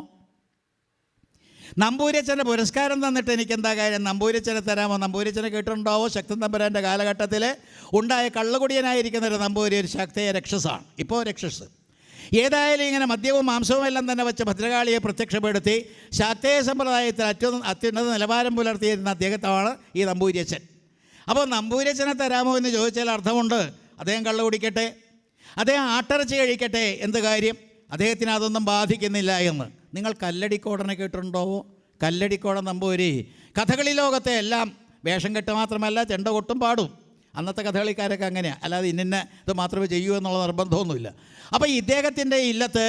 നമ്പൂതിരിയച്ഛൻ്റെ പുരസ്കാരം തന്നിട്ട് എനിക്കെന്താ കാര്യം? നമ്പൂതിരിയച്ഛനെ തരാമോ? നമ്പൂതിരിയച്ഛനെ കേട്ടിട്ടുണ്ടാവോ? ശക്തൻ തമ്പുരാൻ്റെ കാലഘട്ടത്തിൽ ഉണ്ടായ കള്ളുകുടിയനായിരിക്കുന്ന ഒരു നമ്പൂതിരി ഒരു ശക്തയെ രക്ഷസാണ്, ഇപ്പോൾ രക്ഷസ്. ഏതായാലും ഇങ്ങനെ മദ്യവും മാംസവും എല്ലാം തന്നെ വെച്ച് ഭദ്രകാളിയെ പ്രത്യക്ഷപ്പെടുത്തി ശാക്തേയ സമ്പ്രദായത്തിൽ അത്യുന്നത നിലവാരം പുലർത്തിയിരുന്ന അദ്ദേഹത്താണ് ഈ നമ്പൂതിരിയച്ഛൻ. അപ്പോൾ നമ്പൂതിരിയച്ഛനെ തരാമോ എന്ന് ചോദിച്ചാൽ അർത്ഥമുണ്ട്. അദ്ദേഹം കള്ളു കുടിക്കട്ടെ, അദ്ദേഹം ആട്ടിറച്ചി കഴിക്കട്ടെ, എന്ത് കാര്യം? അദ്ദേഹത്തിന് അതൊന്നും ബാധിക്കുന്നില്ല എന്ന്. നിങ്ങൾ കല്ലടിക്കോടനെ കേട്ടിട്ടുണ്ടോ? കല്ലടിക്കോടൻ നമ്പൂരി കഥകളി ലോകത്തെ എല്ലാം വേഷം കെട്ട് മാത്രമല്ല ചെണ്ട കൊട്ടും പാടും. അന്നത്തെ കഥകളിക്കാരൊക്കെ അങ്ങനെയാണ്, അല്ലാതെ ഇന്ന ഇത് മാത്രമേ ചെയ്യൂ എന്നുള്ള നിർബന്ധമൊന്നുമില്ല. അപ്പോൾ ഇദ്ദേഹത്തിൻ്റെ ഇല്ലത്ത്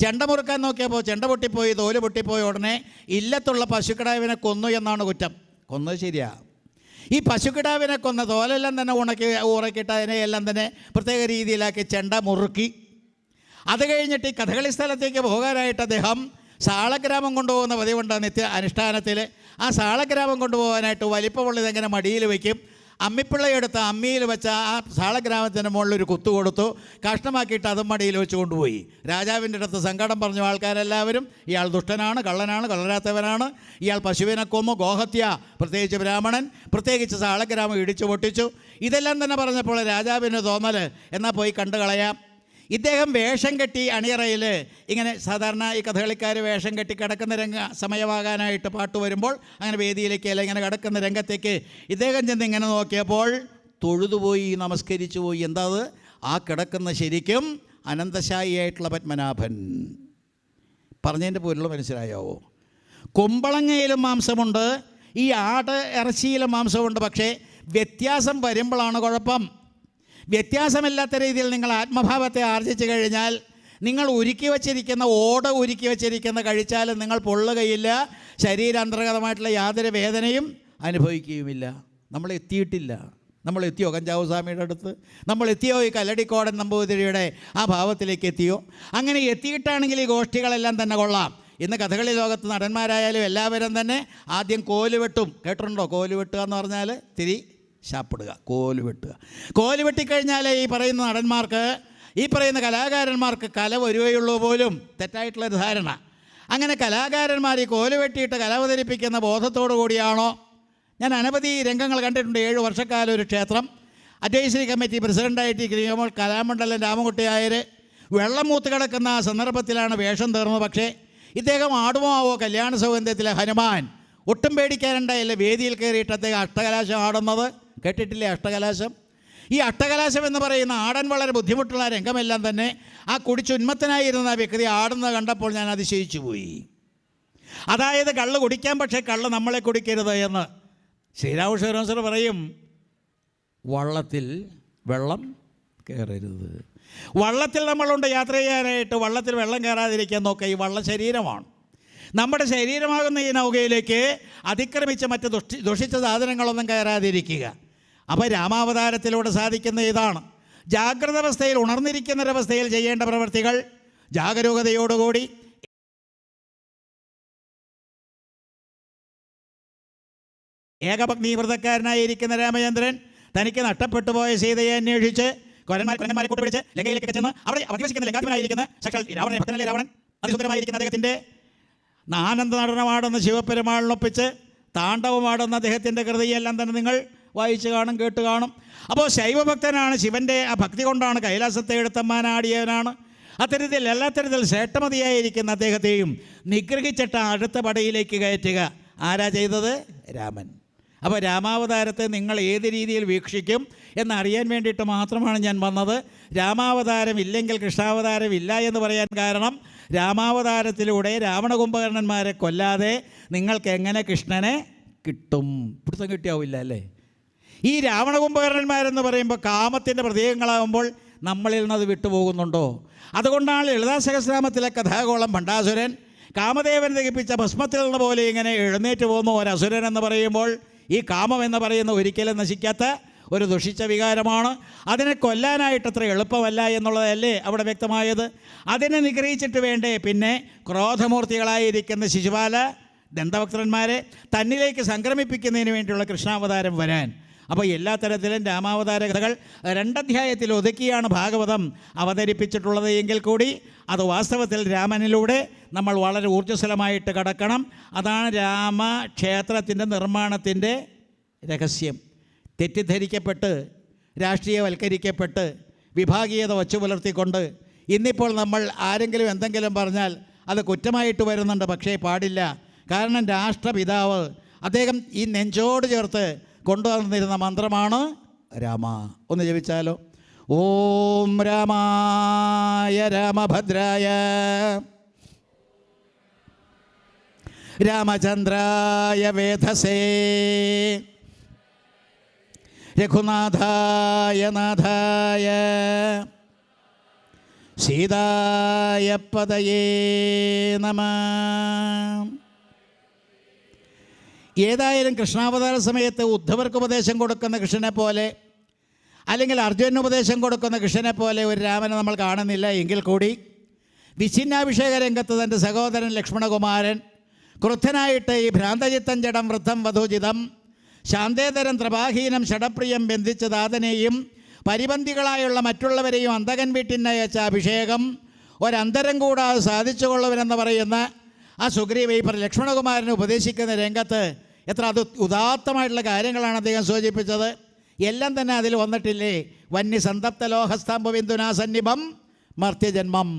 ചെണ്ട മുറുക്കാൻ നോക്കിയപ്പോൾ ചെണ്ട പൊട്ടിപ്പോയി, തോല് പൊട്ടിപ്പോയി. ഉടനെ ഇല്ലത്തുള്ള പശുക്കിടാവിനെ കൊന്നു എന്നാണ് കുറ്റം. കൊന്നത് ശരിയാ. ഈ പശുക്കിടാവിനെ കൊന്ന തോലെല്ലാം തന്നെ ഉറക്കിയിട്ട് അതിനെയെല്ലാം തന്നെ പ്രത്യേക രീതിയിലാക്കി ചെണ്ട മുറുക്കി. അത് കഴിഞ്ഞിട്ട് ഈ കഥകളി സ്ഥലത്തേക്ക് പോകാനായിട്ട് അദ്ദേഹം സാളഗ്രാമം കൊണ്ടുപോകുന്ന പതിവുണ്ട് നിത്യ അനുഷ്ഠാനത്തിൽ. ആ സാളഗ്രാമം കൊണ്ടുപോകാനായിട്ട് വലിപ്പമുള്ളത് എങ്ങനെ മടിയിൽ വയ്ക്കും, അമ്മിപ്പിള്ളയെടുത്ത് അമ്മിയിൽ വെച്ച ആ സാളഗ്രാമത്തിൻ്റെ മുകളിലൊരു കുത്തു കൊടുത്തു, കഷ്ണമാക്കിയിട്ട് അതും മടിയിൽ വെച്ച് കൊണ്ടുപോയി. രാജാവിൻ്റെ അടുത്ത് സങ്കടം പറഞ്ഞു ആൾക്കാരെല്ലാവരും, ഇയാൾ ദുഷ്ടനാണ്, കള്ളനാണ്, കള്ളരാത്തവനാണ്, ഇയാൾ പശുവിനെ കൊന്നു, ഗോഹത്യ, പ്രത്യേകിച്ച് ബ്രാഹ്മണൻ, പ്രത്യേകിച്ച് സാളഗ്രാമം ഇടിച്ചു പൊട്ടിച്ചു. ഇതെല്ലാം തന്നെ പറഞ്ഞപ്പോൾ രാജാവിന് തോന്നൽ എന്നാൽ പോയി കണ്ടു കളയാം. ഇദ്ദേഹം വേഷം കെട്ടി അണിയറയിൽ ഇങ്ങനെ സാധാരണ ഈ കഥകളിക്കാർ വേഷം കെട്ടി കിടക്കുന്ന സമയമാകാനായിട്ട് പാട്ട് വരുമ്പോൾ അങ്ങനെ വേദിയിലേക്ക് അല്ല ഇങ്ങനെ കിടക്കുന്ന രംഗത്തേക്ക് ഇദ്ദേഹം ചെന്ന് ഇങ്ങനെ നോക്കിയപ്പോൾ തൊഴുതുപോയി, നമസ്കരിച്ചു പോയി. എന്താ അത്? ആ കിടക്കുന്ന ശരിക്കും അനന്തശായിയായിട്ടുള്ള പത്മനാഭൻ. പറഞ്ഞതിൻ്റെ പൊരുൾ മനസ്സിലായോ? കുമ്പളങ്ങയിലും മാംസമുണ്ട്, ഈ ആട് ഇറച്ചിയിലും മാംസമുണ്ട്. പക്ഷേ വ്യത്യാസം വരുമ്പോഴാണ് കുഴപ്പം. വ്യത്യാസമില്ലാത്ത രീതിയിൽ നിങ്ങൾ ആത്മഭാവത്തെ ആർജിച്ചു കഴിഞ്ഞാൽ നിങ്ങൾ ഉരുക്കി വച്ചിരിക്കുന്ന ഉരുക്കി വച്ചിരിക്കുന്ന കഴിച്ചാലും നിങ്ങൾ പൊള്ളുകയില്ല, ശരീരാന്തർഗതമായിട്ടുള്ള യാതൊരു വേദനയും അനുഭവിക്കുകയുമില്ല. നമ്മൾ എത്തിയിട്ടില്ല. നമ്മൾ എത്തിയോ കഞ്ചാവ് സ്വാമിയുടെ അടുത്ത്? നമ്മൾ എത്തിയോ ഈ കല്ലടിക്കോടൻ നമ്പൂതിരിയുടെ ആ ഭാവത്തിലേക്ക് എത്തിയോ? അങ്ങനെ എത്തിയിട്ടാണെങ്കിൽ ഈ ഗോഷ്ഠികളെല്ലാം തന്നെ കൊള്ളാം. ഇന്ന് കഥകളി ലോകത്ത് നടന്മാരായാലും എല്ലാവരും തന്നെ ആദ്യം കോല് വെട്ടും. കേട്ടിട്ടുണ്ടോ? കോല് വെട്ടുക എന്ന് പറഞ്ഞാൽ തിരി ശാപ്പിടുക, കോല് വെട്ടുക. കോല് വെട്ടിക്കഴിഞ്ഞാൽ ഈ പറയുന്ന നടന്മാർക്ക്, ഈ പറയുന്ന കലാകാരന്മാർക്ക് കല വരുകയുള്ളൂ പോലും തെറ്റായിട്ടുള്ളൊരു ധാരണ. അങ്ങനെ കലാകാരന്മാർ ഈ കോല് വെട്ടിയിട്ട് കല അവതരിപ്പിക്കുന്ന ബോധത്തോടു കൂടിയാണോ? ഞാൻ അനവധി രംഗങ്ങൾ കണ്ടിട്ടുണ്ട്. 7 വർഷക്കാലം ഒരു ക്ഷേത്രം അഡ്വൈസറി കമ്മിറ്റി പ്രസിഡൻ്റായിട്ടിരിക്കുമ്പോൾ കലാമണ്ഡലം രാമകുട്ടിയായർ വെള്ളം മൂത്ത് കിടക്കുന്ന ആ സന്ദർഭത്തിലാണ് വേഷം തീർന്നത്. പക്ഷേ ഇദ്ദേഹം ആടുമോ ആവോ കല്യാണ സൗഗന്ധ്യത്തിലെ ഹനുമാൻ ഒട്ടും പേടിക്കാനുണ്ടായില്ല. വേദിയിൽ കയറിയിട്ട് അദ്ദേഹം അഷ്ടകലാശം ആടുന്നത് കേട്ടിട്ടില്ലേ? അഷ്ടകലാശം. ഈ അഷ്ടകലാശം എന്ന് പറയുന്ന ആടാൻ വളരെ ബുദ്ധിമുട്ടുള്ള രംഗമെല്ലാം തന്നെ ആ കുടിച്ചുന്മത്തനായിരുന്ന ആ വ്യക്തി ആടുന്നത് കണ്ടപ്പോൾ ഞാൻ അതിശയിച്ചു പോയി. അതായത് കള്ള് കുടിക്കാൻ, പക്ഷേ കള്ള് നമ്മളെ കുടിക്കരുത് എന്ന് ശ്രീരാമകൃഷ്ണ പറയും. വള്ളത്തിൽ വെള്ളം കയറരുത്. വള്ളത്തിൽ നമ്മളുണ്ട് യാത്ര ചെയ്യാനായിട്ട്, വള്ളത്തിൽ വെള്ളം കയറാതിരിക്കാൻ നോക്കുക. ഈ വള്ള ശരീരമാണ്. നമ്മുടെ ശരീരമാകുന്ന ഈ നൗകയിലേക്ക് അതിക്രമിച്ച് മറ്റ് ദുഷിച്ച സാധനങ്ങളൊന്നും കയറാതിരിക്കുക. അപ്പോൾ രാമാവതാരത്തിലൂടെ സാധിക്കുന്ന ഇതാണ്. ജാഗ്രത അവസ്ഥയിൽ, ഉണർന്നിരിക്കുന്നൊരവസ്ഥയിൽ ചെയ്യേണ്ട പ്രവൃത്തികൾ ജാഗരൂകതയോടുകൂടി. ഏകപത്നി വ്രതക്കാരനായിരിക്കുന്ന രാമചന്ദ്രൻ തനിക്ക് നഷ്ടപ്പെട്ടു പോയ സീതയെ അന്വേഷിച്ച് കൊരന്മാരെ കൂട്ടുപിടിച്ച് ലങ്കയിലേക്ക് ചെന്ന് അവിടെ അധിവസിക്കുന്ന ലങ്കാധിപനായിരിക്കുന്ന സാക്ഷാൽ രാവണനെ, ഭക്തനല്ലേ രാവണൻ, അതിസുന്ദരമായിരിക്കുന്ന അദ്ദേഹത്തിൻ്റെ ആനന്ദ നടനമാടുന്ന ശിവപെരുമാളിനൊപ്പിച്ച് താണ്ഡവമാടുന്ന അദ്ദേഹത്തിൻ്റെ കൃതിയെല്ലാം തന്നെ നിങ്ങൾ വായിച്ച് കാണും, കേട്ട് കാണും. അപ്പോൾ ശൈവഭക്തനാണ്. ശിവൻ്റെ ആ ഭക്തി കൊണ്ടാണ് കൈലാസത്തെ എടുത്തമ്മാനാടിയവനാണ്. അത്തരത്തിൽ എല്ലാത്തരത്തിൽ ശ്രേഷ്ഠമതിയായിരിക്കുന്ന അദ്ദേഹത്തെയും നിഗ്രഹിച്ചിട്ട് അടുത്ത പടയിലേക്ക് കയറ്റുക ആരാ ചെയ്തത്? രാമൻ. അപ്പോൾ രാമാവതാരത്തെ നിങ്ങൾ ഏത് രീതിയിൽ വീക്ഷിക്കും എന്നറിയാൻ വേണ്ടിയിട്ട് മാത്രമാണ് ഞാൻ വന്നത്. രാമാവതാരം ഇല്ലെങ്കിൽ കൃഷ്ണാവതാരം ഇല്ല എന്ന് പറയാൻ കാരണം, രാമാവതാരത്തിലൂടെ രാവണകുംഭകർണന്മാരെ കൊല്ലാതെ നിങ്ങൾക്ക് എങ്ങനെ കൃഷ്ണനെ കിട്ടും? പിടുത്തം കിട്ടിയാവില്ല അല്ലേ? ഈ രാവണകുംഭകർണന്മാരെന്ന് പറയുമ്പോൾ കാമത്തിൻ്റെ പ്രതീകങ്ങളാകുമ്പോൾ നമ്മളിൽ നിന്നത് വിട്ടുപോകുന്നുണ്ടോ? അതുകൊണ്ടാണ് ലളിതാ സഹസ്രനാമത്തിലെ കഥാഗോളം ഭണ്ഡാസുരൻ കാമദേവൻ ദഹിപ്പിച്ച ഭസ്മത്തിൽ നിന്ന് പോലെ ഇങ്ങനെ എഴുന്നേറ്റ് പോകുന്ന ഒരു അസുരൻ എന്ന് പറയുമ്പോൾ ഈ കാമം എന്ന് പറയുന്ന ഒരിക്കലും നശിക്കാത്ത ഒരു ദുഷിച്ച വികാരമാണ്. അതിനെ കൊല്ലാനായിട്ടത്ര എളുപ്പമല്ല എന്നുള്ളതല്ലേ അവിടെ വ്യക്തമായത്. അതിനെ നിഗ്രഹിച്ചിട്ട് വേണ്ടേ പിന്നെ ക്രോധമൂർത്തികളായിരിക്കുന്ന ശിശുപാല ദന്തഭക്തന്മാരെ തന്നിലേക്ക് സംക്രമിപ്പിക്കുന്നതിന് വേണ്ടിയുള്ള കൃഷ്ണാവതാരം വരാൻ. അപ്പോൾ എല്ലാ തരത്തിലും രാമാവതാര കഥകൾ 2 അധ്യായത്തിൽ ഒതുക്കിയാണ് ഭാഗവതം അവതരിപ്പിച്ചിട്ടുള്ളത് എങ്കിൽ കൂടി അത് വാസ്തവത്തിൽ രാമനിലൂടെ നമ്മൾ വളരെ ഊർജ്ജസ്വലമായിട്ട് കടക്കണം. അതാണ് രാമക്ഷേത്രത്തിൻ്റെ നിർമ്മാണത്തിൻ്റെ രഹസ്യം. തെറ്റിദ്ധരിക്കപ്പെട്ട് രാഷ്ട്രീയവൽക്കരിക്കപ്പെട്ട് വിഭാഗീയത വച്ചു പുലർത്തിക്കൊണ്ട് ഇന്നിപ്പോൾ നമ്മൾ ആരെങ്കിലും എന്തെങ്കിലും പറഞ്ഞാൽ അത് കുറ്റമായിട്ട് വരുന്നുണ്ട്. പക്ഷേ പാടില്ല. കാരണം രാഷ്ട്രപിതാവ് അദ്ദേഹം ഈ നെഞ്ചോട് ചേർത്ത് കൊണ്ടുവന്നിരുന്ന മന്ത്രമാണ് രാമ. ഒന്ന് ജപിച്ചാലോ? ഓം രാമായ രാമഭദ്രായ രാമചന്ദ്രായ വേധസേ രഘുനാഥായ നാഥായ സീതായ പദയേ നമഃ. ഏതായാലും കൃഷ്ണാവതാര സമയത്ത് ഉദ്ധവർക്ക് ഉപദേശം കൊടുക്കുന്ന കൃഷ്ണനെ പോലെ അല്ലെങ്കിൽ അർജുനന് ഉപദേശം കൊടുക്കുന്ന കൃഷ്ണനെ പോലെ ഒരു രാമനെ നമ്മൾ കാണുന്നില്ല. എങ്കിൽ കൂടി വിഛിന്നാഭിഷേക രംഗത്ത് തൻ്റെ സഹോദരൻ ലക്ഷ്മണകുമാരൻ ക്രുദ്ധനായിട്ട് ഈ ഭ്രാന്തചിത്തം ജഡം വൃദ്ധം വധുജിതം ശാന്തേതരം ത്രപാഹീനം ഷടപ്രിയം ബന്ധിച്ച ദാതനെയും പരിബന്ധികളായുള്ള മറ്റുള്ളവരെയും അന്തകൻ വീട്ടിനയച്ച അഭിഷേകം ഒരന്തരം കൂടാതെ സാധിച്ചുകൊള്ളുവനെന്ന് പറയുന്ന ആ സുഗ്രീവ ലക്ഷ്മണകുമാരനെ ഉപദേശിക്കുന്ന രംഗത്ത് എത്ര ഉദാത്തമായിട്ടുള്ള കാര്യങ്ങളാണ് അദ്ദേഹം സൂചിപ്പിച്ചത്. എല്ലാം തന്നെ അതിൽ വന്നിട്ടില്ലേ? വന്യസന്തപ്ത ലോഹസ്തംഭബിന്ദുനാ സന്നിഭം മർത്യജന്മം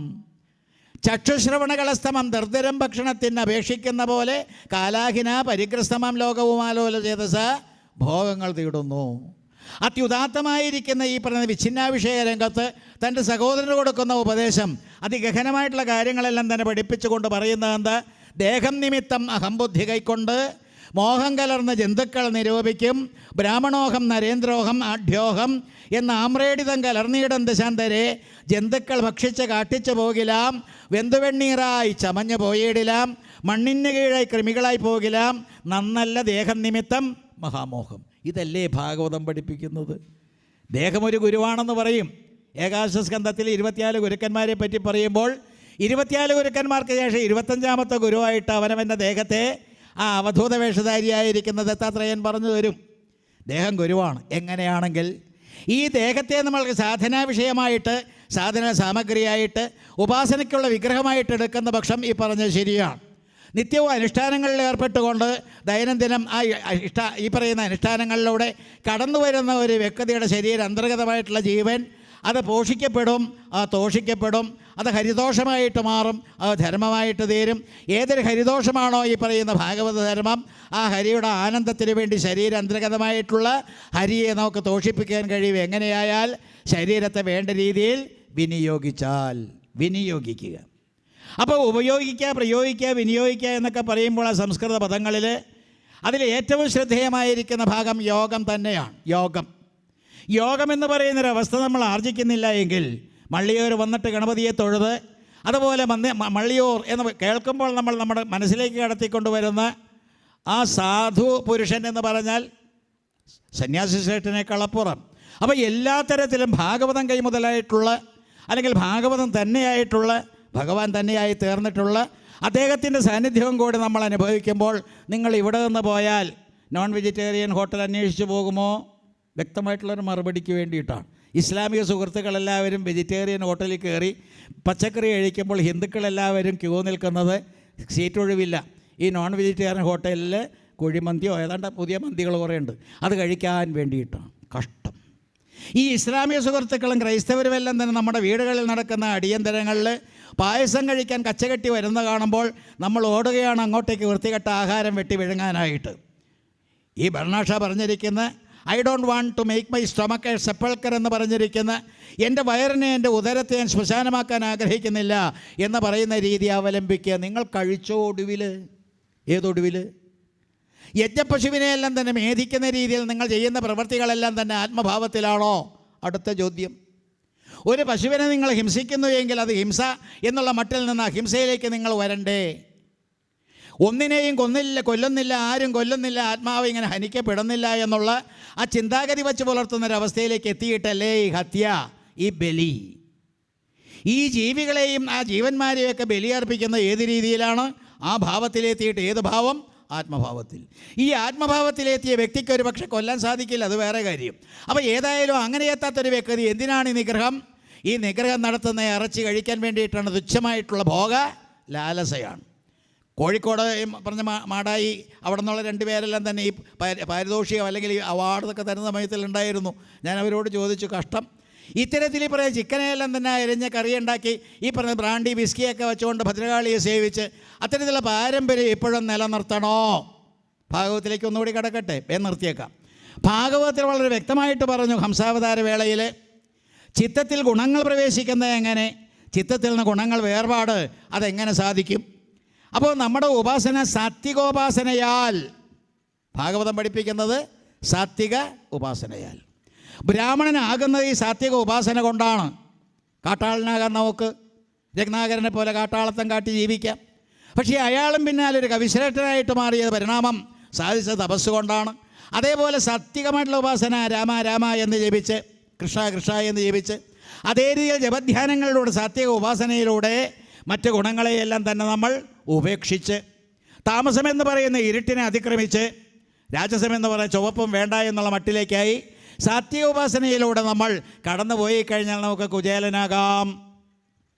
ചക്ഷുശ്രവണകളസ്തമം ദർദരം ഭക്ഷണത്തിന് അപേക്ഷിക്കുന്ന പോലെ കാലാഹിന പരിഗ്രസ്തമം ലോകവുമാലോല ചേതസ ഭോഗങ്ങൾ തീടുന്നു. അത്യുദാത്തമായിരിക്കുന്ന ഈ പറയുന്ന വിഛിന്നാഭിഷേക രംഗത്ത് തൻ്റെ സഹോദരന് കൊടുക്കുന്ന ഉപദേശം അതിഗഹനമായിട്ടുള്ള കാര്യങ്ങളെല്ലാം തന്നെ പഠിപ്പിച്ചുകൊണ്ട് പറയുന്നത് എന്താ? ദേഹം നിമിത്തം അഹംബുദ്ധി കൈക്കൊണ്ട് മോഹം കലർന്ന ജന്തുക്കൾ നിരൂപിക്കും. ബ്രാഹ്മണോഹം നരേന്ദ്രോഹം ആഢ്യോഹം എന്ന ആമ്രേടിതം കലർന്നീടം ദശാന്തരെ ജന്തുക്കൾ ഭക്ഷിച്ച് കാട്ടിച്ചു പോകിലാം. വെന്തുവെണ്ണീറായി ചമഞ്ഞു പോയിടിലാം. മണ്ണിന് കീഴായി കൃമികളായി പോകിലാം. നന്നല്ല ദേഹം നിമിത്തം മഹാമോഹം. ഇതല്ലേ ഭാഗവതം പഠിപ്പിക്കുന്നത്? ദേഹമൊരു ഗുരുവാണെന്ന് പറയും. ഏകാദശസ്കന്ധത്തിൽ 24 ഗുരുക്കന്മാരെ പറ്റി പറയുമ്പോൾ 24 ഗുരുക്കന്മാർക്ക് ശേഷം 25ാമത്തെ ഗുരുവായിട്ട് അവനവൻ്റെ ദേഹത്തെ ആ അവധൂത വേഷധാരിയായിരിക്കുന്ന ദത്താത്രേയൻ പറഞ്ഞു തരും. ദേഹം ഗുരുവാണ്. എങ്ങനെയാണെങ്കിൽ ഈ ദേഹത്തെ നമ്മൾക്ക് സാധനാ വിഷയമായിട്ട് സാധന സാമഗ്രിയായിട്ട് ഉപാസനയ്ക്കുള്ള വിഗ്രഹമായിട്ട് എടുക്കുന്ന പക്ഷം ഈ പറഞ്ഞത് ശരിയാണ്. നിത്യവും അനുഷ്ഠാനങ്ങളിൽ ഏർപ്പെട്ടുകൊണ്ട് ദൈനംദിനം ഈ പറയുന്ന അനുഷ്ഠാനങ്ങളിലൂടെ കടന്നു വരുന്ന ഒരു വ്യക്തിയുടെ ശരീര അന്തർഗതമായിട്ടുള്ള ജീവൻ അത് പോഷിക്കപ്പെടും, തോഷിക്കപ്പെടും. അത് ഹരിദോഷമായിട്ട് മാറും, അത് ധർമ്മമായിട്ട് തീരും. ഏതൊരു ഹരിദോഷമാണോ ഈ പറയുന്ന ഭാഗവത ധർമ്മം, ആ ഹരിയുടെ ആനന്ദത്തിന് വേണ്ടി ശരീര അന്തർഗതമായിട്ടുള്ള ഹരിയെ നമുക്ക് തോഷിപ്പിക്കാൻ കഴിയും. എങ്ങനെയായാൽ ശരീരത്തെ വേണ്ട രീതിയിൽ വിനിയോഗിക്കുക. അപ്പോൾ ഉപയോഗിക്കുക, പ്രയോഗിക്കുക, വിനിയോഗിക്കുക എന്നൊക്കെ പറയുമ്പോൾ ആ സംസ്കൃത പദങ്ങളിൽ അതിൽ ഏറ്റവും ശ്രദ്ധേയമായിരിക്കുന്ന ഭാഗം യോഗം തന്നെയാണ്. യോഗം എന്ന് പറയുന്നൊരവസ്ഥ നമ്മൾ ആർജിക്കുന്നില്ല എങ്കിൽ മള്ളിയൂർ വന്നിട്ട് ഗണപതിയെ തൊഴുത് അതുപോലെ മള്ളിയൂർ എന്ന് കേൾക്കുമ്പോൾ നമ്മൾ നമ്മുടെ മനസ്സിലേക്ക് കടത്തിക്കൊണ്ടുവരുന്ന ആ സാധു പുരുഷൻ എന്ന് പറഞ്ഞാൽ സന്യാസി ശ്രേഷ്ഠനേക്കാളപ്പുറം. അപ്പോൾ എല്ലാ തരത്തിലും ഭാഗവതം കൈമുതലായിട്ടുള്ള അല്ലെങ്കിൽ ഭാഗവതം തന്നെയായിട്ടുള്ള ഭഗവാൻ തന്നെയായി തീർന്നിട്ടുള്ള അദ്ദേഹത്തിൻ്റെ സാന്നിധ്യവും കൂടി നമ്മൾ അനുഭവിക്കുമ്പോൾ നിങ്ങൾ ഇവിടെ നിന്ന് പോയാൽ നോൺ വെജിറ്റേറിയൻ ഹോട്ടൽ അന്വേഷിച്ച് പോകുമോ? വ്യക്തമായിട്ടുള്ളൊരു മറുപടിക്ക് വേണ്ടിയിട്ടാണ്. ഇസ്ലാമിക സുഹൃത്തുക്കളെല്ലാവരും വെജിറ്റേറിയൻ ഹോട്ടലിൽ കയറി പച്ചക്കറി കഴിക്കുമ്പോൾ ഹിന്ദുക്കളെല്ലാവരും ക്യൂ നിൽക്കുന്നത് സീറ്റ് ഒഴിവില്ല. ഈ നോൺ വെജിറ്റേറിയൻ ഹോട്ടലിൽ കുഴിമന്തിയോ ഏതാണ്ട് പുതിയ മന്തികൾ കുറേ ഉണ്ട്, അത് കഴിക്കാൻ വേണ്ടിയിട്ടാണ്. കഷ്ടം. ഈ ഇസ്ലാമിക സുഹൃത്തുക്കളും ക്രൈസ്തവരുമെല്ലാം തന്നെ നമ്മുടെ വീടുകളിൽ നടക്കുന്ന അടിയന്തരങ്ങളിൽ പായസം കഴിക്കാൻ കച്ചകെട്ടി വരുന്ന കാണുമ്പോൾ നമ്മൾ ഓടുകയാണ് അങ്ങോട്ടേക്ക് വൃത്തികെട്ട ആഹാരം വെട്ടി വിഴുങ്ങാനായിട്ട്. ഈ ബർണാഷ പറഞ്ഞിരിക്കുന്ന I don't want to make my stomach a sepulchre എന്ന് പറഞ്ഞിരിക്കുന്ന എൻ്റെ വയറിനെ എൻ്റെ ഉദരത്തെ ഞാൻ ശ്മശാനമാക്കാൻ ആഗ്രഹിക്കുന്നില്ല എന്ന് പറയുന്ന രീതി അവലംബിക്കുക. നിങ്ങൾ കഴിച്ചോ ഒടുവിൽ? ഏതൊടുവിൽ? യജ്ഞപശുവിനെയെല്ലാം തന്നെ മേധിക്കുന്ന രീതിയിൽ നിങ്ങൾ ചെയ്യുന്ന പ്രവൃത്തികളെല്ലാം തന്നെ ആത്മഭാവത്തിലാണോ? അടുത്ത ചോദ്യം. ഒരു പശുവിനെ നിങ്ങൾ ഹിംസിക്കുന്നു എങ്കിൽ അത് ഹിംസ എന്നുള്ള മട്ടിൽ നിന്ന് അഹിംസയിലേക്ക് നിങ്ങൾ വരണ്ടേ? ഒന്നിനെയും കൊല്ലുന്നില്ല, ആരും കൊല്ലുന്നില്ല, ആത്മാവ് ഇങ്ങനെ ഹനിക്കപ്പെടുന്നില്ല എന്നുള്ള ആ ചിന്താഗതി വച്ച് പുലർത്തുന്നൊരവസ്ഥയിലേക്ക് എത്തിയിട്ടല്ലേ ഈ ഹത്യ, ഈ ബലി. ഈ ജീവികളെയും ആ ജീവന്മാരെയൊക്കെ ബലിയർപ്പിക്കുന്ന ഏത് രീതിയിലാണ്? ആ ഭാവത്തിലെത്തിയിട്ട്. ഏത് ഭാവം? ആത്മഭാവത്തിൽ. ഈ ആത്മഭാവത്തിലെത്തിയ വ്യക്തിക്ക് ഒരു പക്ഷെ കൊല്ലാൻ സാധിക്കില്ല, അത് വേറെ കാര്യം. അപ്പോൾ ഏതായാലും അങ്ങനെ എത്താത്തൊരു വ്യക്തി എന്തിനാണ് ഈ നിഗ്രഹം? ഈ നിഗ്രഹം നടത്തുന്ന ഇറച്ചി കഴിക്കാൻ വേണ്ടിയിട്ടാണ്. തുച്ഛമായിട്ടുള്ള ഭോഗ ലാലസയാണ്. കോഴിക്കോട് പറഞ്ഞ മാടായി അവിടെ നിന്നുള്ള 2 പേരെല്ലാം തന്നെ ഈ പാരിതോഷികം അല്ലെങ്കിൽ ഈ അവാർഡൊക്കെ തരുന്ന സമയത്തിലുണ്ടായിരുന്നു. ഞാൻ അവരോട് ചോദിച്ചു, കഷ്ടം, ഇത്തരത്തിൽ ഈ പറയുന്ന ചിക്കനെല്ലാം തന്നെ അരിഞ്ഞ് കറിയുണ്ടാക്കി ഈ പറഞ്ഞ ബ്രാൻഡി വിസ്കിയൊക്കെ വെച്ചുകൊണ്ട് ഭദ്രകാളിയെ സേവിച്ച് അത്തരത്തിലുള്ള പാരമ്പര്യം ഇപ്പോഴും നിലനിർത്തണോ? ഭാഗവത്തിലേക്ക് ഒന്നുകൂടി കടക്കട്ടെ, നിർത്തിയേക്കാം. ഭാഗവതത്തിൽ വളരെ വ്യക്തമായിട്ട് പറഞ്ഞു, ഹംസാവതാര വേളയിൽ ചിത്തത്തിൽ ഗുണങ്ങൾ പ്രവേശിക്കുന്നത് എങ്ങനെ, ചിത്തത്തിൽ നിന്ന് ഗുണങ്ങൾ വേർപാട് അതെങ്ങനെ സാധിക്കും? അപ്പോൾ നമ്മുടെ ഉപാസന സാത്വികോപാസനയാൽ, ഭാഗവതം പഠിപ്പിക്കുന്നത് സാത്വിക ഉപാസനയാൽ. ബ്രാഹ്മണനാകുന്നത് ഈ സാത്വിക ഉപാസന കൊണ്ടാണ്. കാട്ടാളനാകാൻ നമുക്ക് രത്നാകരനെ പോലെ കാട്ടാളത്തം കാട്ടി ജീവിക്കാം. പക്ഷേ അയാളും പിന്നാലൊരു കവിശ്രേഷ്ഠനായിട്ട് മാറിയത് പരിണാമം സാധിച്ച തപസ് കൊണ്ടാണ്. അതേപോലെ സാത്വികമായിട്ടുള്ള ഉപാസന രാമ രാമ എന്ന് ജപിച്ച്, കൃഷ്ണ കൃഷ്ണ എന്ന് ജപിച്ച്, അതേ രീതിയിൽ ജപധ്യാനങ്ങളിലൂടെ സാത്വിക ഉപാസനയിലൂടെ മറ്റ് ഗുണങ്ങളെയെല്ലാം തന്നെ നമ്മൾ ഉപേക്ഷിച്ച്, താമസമെന്ന് പറയുന്ന ഇരുട്ടിനെ അതിക്രമിച്ച്, രാജസമെന്ന് പറയുന്ന ചുവപ്പും വേണ്ട എന്നുള്ള മട്ടിലേക്കായി സാത്വിക ഉപാസനയിലൂടെ നമ്മൾ കടന്നു പോയി കഴിഞ്ഞാൽ നമുക്ക് കുചേലനാകാം.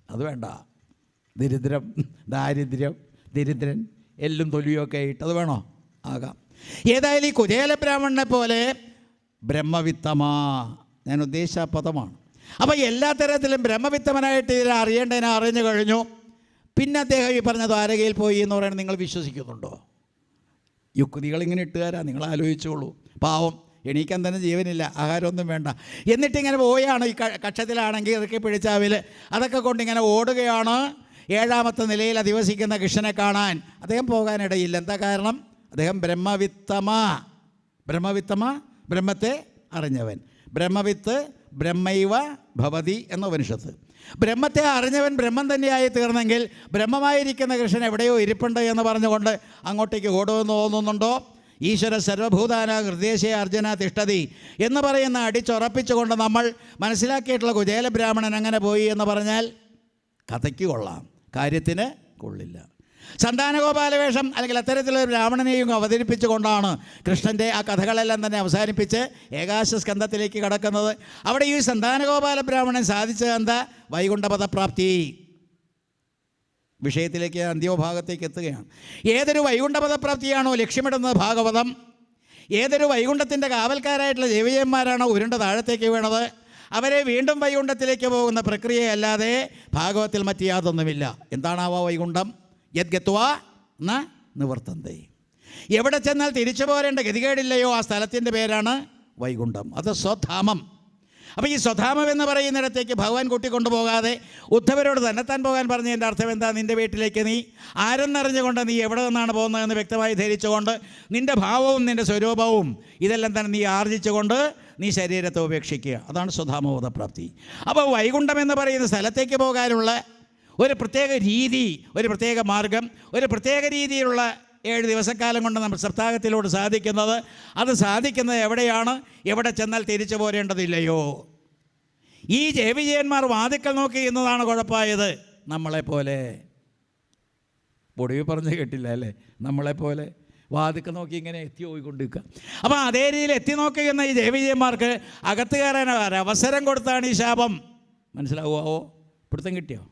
അത് വേണ്ട, ദരിദ്രം, ദാരിദ്ര്യം, ദരിദ്രൻ, എല്ലും തൊലിയൊക്കെ ആയിട്ട് അത് വേണോ? ആകാം. ഏതായാലും ഈ കുചേല ബ്രാഹ്മണനെ പോലെ ബ്രഹ്മവിത്തമാ, ഞാൻ ഉദ്ദേശിച്ച പദമാണ്. അപ്പോൾ എല്ലാ തരത്തിലും ബ്രഹ്മവിത്തമനായിട്ട് ഇതിനെ അറിയേണ്ടതിനെ അറിഞ്ഞു കഴിഞ്ഞു. പിന്നെ അദ്ദേഹം ഈ പറഞ്ഞ ദ്വാരകയിൽ പോയി എന്ന് പറയുന്നത് നിങ്ങൾ വിശ്വസിക്കുന്നുണ്ടോ? യുക്തികളിങ്ങനെ ഇട്ടുകാരാ, നിങ്ങൾ ആലോചിച്ചോളൂ. പാവം, എണീക്കാൻ തന്നെ ജീവനില്ല, ആഹാരമൊന്നും വേണ്ട. എന്നിട്ടിങ്ങനെ പോവുകയാണ്. ഈ കക്ഷത്തിലാണെങ്കിൽ ഇറക്കി പിടിച്ചാവിൽ അതൊക്കെ കൊണ്ടിങ്ങനെ ഓടുകയാണ് 7ാമത്തെ നിലയിൽ അധിവസിക്കുന്ന കൃഷ്ണനെ കാണാൻ. അദ്ദേഹം പോകാനിടയില്ല. എന്താ കാരണം? അദ്ദേഹം ബ്രഹ്മവിത്തമ, ബ്രഹ്മത്തെ അറിഞ്ഞവൻ. ബ്രഹ്മവിത്ത് ബ്രഹ്മൈവ ഭവതി എന്ന ഉപനിഷത്ത്. ബ്രഹ്മത്തെ അറിഞ്ഞവൻ ബ്രഹ്മം തന്നെയായി തീർന്നെങ്കിൽ ബ്രഹ്മമായിരിക്കുന്ന കൃഷ്ണൻ എവിടെയോ ഇരിപ്പുണ്ട് എന്ന് പറഞ്ഞുകൊണ്ട് അങ്ങോട്ടേക്ക് ഓടുമെന്ന് തോന്നുന്നുണ്ടോ? ഈശ്വര സർവഭൂതാന ഹൃദയശേ അർജുന തിഷ്ഠതി എന്ന് പറയുന്ന അടിച്ചുറപ്പിച്ചുകൊണ്ട് നമ്മൾ മനസ്സിലാക്കിയിട്ടുള്ള കുചേല ബ്രാഹ്മണൻ അങ്ങനെ പോയി എന്ന് പറഞ്ഞാൽ കഥയ്ക്ക് കൊള്ളാം, കാര്യത്തിന് കൊള്ളില്ല. സന്താനഗോപാലവേഷം അല്ലെങ്കിൽ അത്തരത്തിലൊരു ബ്രാഹ്മണനെയും അവതരിപ്പിച്ചുകൊണ്ടാണ് കൃഷ്ണൻ്റെ ആ കഥകളെല്ലാം തന്നെ അവസാനിപ്പിച്ച് ഏകാശ സ്കന്ധത്തിലേക്ക് കടക്കുന്നത്. അവിടെ ഈ സന്താനഗോപാല ബ്രാഹ്മണൻ സാധിച്ചത് എന്താ? വൈകുണ്ഠപദപ്രാപ്തി. വിഷയത്തിലേക്ക് അന്ത്യോഭാഗത്തേക്ക് എത്തുകയാണ്. ഏതൊരു വൈകുണ്ഠപദപ്രാപ്തിയാണോ ലക്ഷ്യമിടുന്നത് ഭാഗവതം, ഏതൊരു വൈകുണ്ഠത്തിൻ്റെ കാവൽക്കാരായിട്ടുള്ള ജൈവജന്മാരാണോ ഉരുണ്ട താഴത്തേക്ക് വീണത്, അവരെ വീണ്ടും വൈകുണ്ഠത്തിലേക്ക് പോകുന്ന പ്രക്രിയയല്ലാതെ ഭാഗവത്തിൽ മറ്റ് യാതൊന്നുമില്ല. എന്താണാവോ വൈകുണ്ഠം? യദ്ഗത്വാ ന നിവർത്തന്തേ. എവിടെ ചെന്നാൽ തിരിച്ചു പോരേണ്ട ഗതികേടില്ലയോ ആ സ്ഥലത്തിൻ്റെ പേരാണ് വൈകുണ്ഠം. അത് സ്വധാമം. അപ്പോൾ ഈ സ്വധാമം എന്ന് പറയുന്നിടത്തേക്ക് ഭഗവാൻ കൂട്ടിക്കൊണ്ടുപോകാതെ ഉദ്ധവരോട് തന്നെത്താൻ പോകാൻ പറഞ്ഞതിൻ്റെ അർത്ഥം എന്താ? നിൻ്റെ വീട്ടിലേക്ക് നീ ആരെന്നറിഞ്ഞുകൊണ്ട് നീ എവിടെ നിന്നാണ് പോകുന്നതെന്ന് വ്യക്തമായി ധരിച്ചുകൊണ്ട് നിൻ്റെ ഭാവവും നിൻ്റെ സ്വരൂപവും ഇതെല്ലാം തന്നെ നീ ആർജിച്ചുകൊണ്ട് നീ ശരീരത്തെ ഉപേക്ഷിക്കുക. അതാണ് സ്വധാമബോധപ്രാപ്തി. അപ്പോൾ വൈകുണ്ഠം എന്ന് പറയുന്ന സ്ഥലത്തേക്ക് പോകാനുള്ള ഒരു പ്രത്യേക രീതി, ഒരു പ്രത്യേക മാർഗം, ഒരു പ്രത്യേക രീതിയിലുള്ള 7 ദിവസക്കാലം കൊണ്ട് നമ്മൾ സപ്താഹത്തിലൂടെ സാധിക്കുന്നത്, അത് സാധിക്കുന്നത് എവിടെയാണ്? എവിടെ ചെന്നാൽ തിരിച്ചു പോരേണ്ടതില്ലയോ? ഈ ജയവിജയന്മാർ വാതിക്കൽ നോക്കി എന്നതാണ് കുഴപ്പമായത്. നമ്മളെപ്പോലെ പൊടിവ് പറഞ്ഞ് കേട്ടില്ല അല്ലേ? നമ്മളെപ്പോലെ വാതിക്കൽ നോക്കി ഇങ്ങനെ എത്തി പോയിക്കൊണ്ടിരിക്കുക. അപ്പോൾ അതേ രീതിയിൽ എത്തി നോക്കുന്ന ഈ ജയവിജയന്മാർക്ക് അകത്ത് കയറാൻ അവസരം കൊടുത്താണ് ഈ ശാപം. മനസ്സിലാവുമോ? പിടുത്തം കിട്ടിയോ?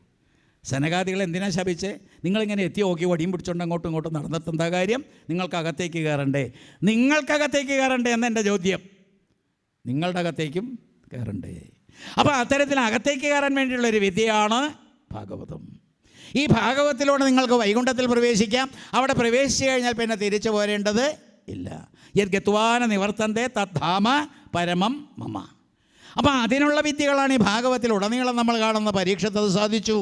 സനകാദികൾ എന്തിനാ ശപിച്ച്? നിങ്ങളിങ്ങനെ എത്തി നോക്കി വടിയും പിടിച്ചുകൊണ്ട് അങ്ങോട്ടും ഇങ്ങോട്ടും നടന്നിട്ട് എന്താ കാര്യം? നിങ്ങൾക്കകത്തേക്ക് കയറണ്ടേ? നിങ്ങൾക്കകത്തേക്ക് കയറണ്ടേ എന്നെൻ്റെ ചോദ്യം. നിങ്ങളുടെ അകത്തേക്കും കയറണ്ടേ? അപ്പോൾ അത്തരത്തിൽ അകത്തേക്ക് കയറാൻ വേണ്ടിയുള്ളൊരു വിദ്യയാണ് ഭാഗവതം. ഈ ഭാഗവതത്തിലൂടെ നിങ്ങൾക്ക് വൈകുണ്ഠത്തിൽ പ്രവേശിക്കാം. അവിടെ പ്രവേശിച്ചു കഴിഞ്ഞാൽ പിന്നെ തിരിച്ചു പോരേണ്ടത് ഇല്ല. യദ്ഗത്വാന നിവർത്തന്തേ തദ്ധാമ പരമം മമ. അപ്പോൾ അതിനുള്ള വിദ്യകളാണ് ഈ ഭാഗവത്തിൽ ഉടനീളം നമ്മൾ കാണുന്ന. പരീക്ഷത്ത് സാധിച്ചു.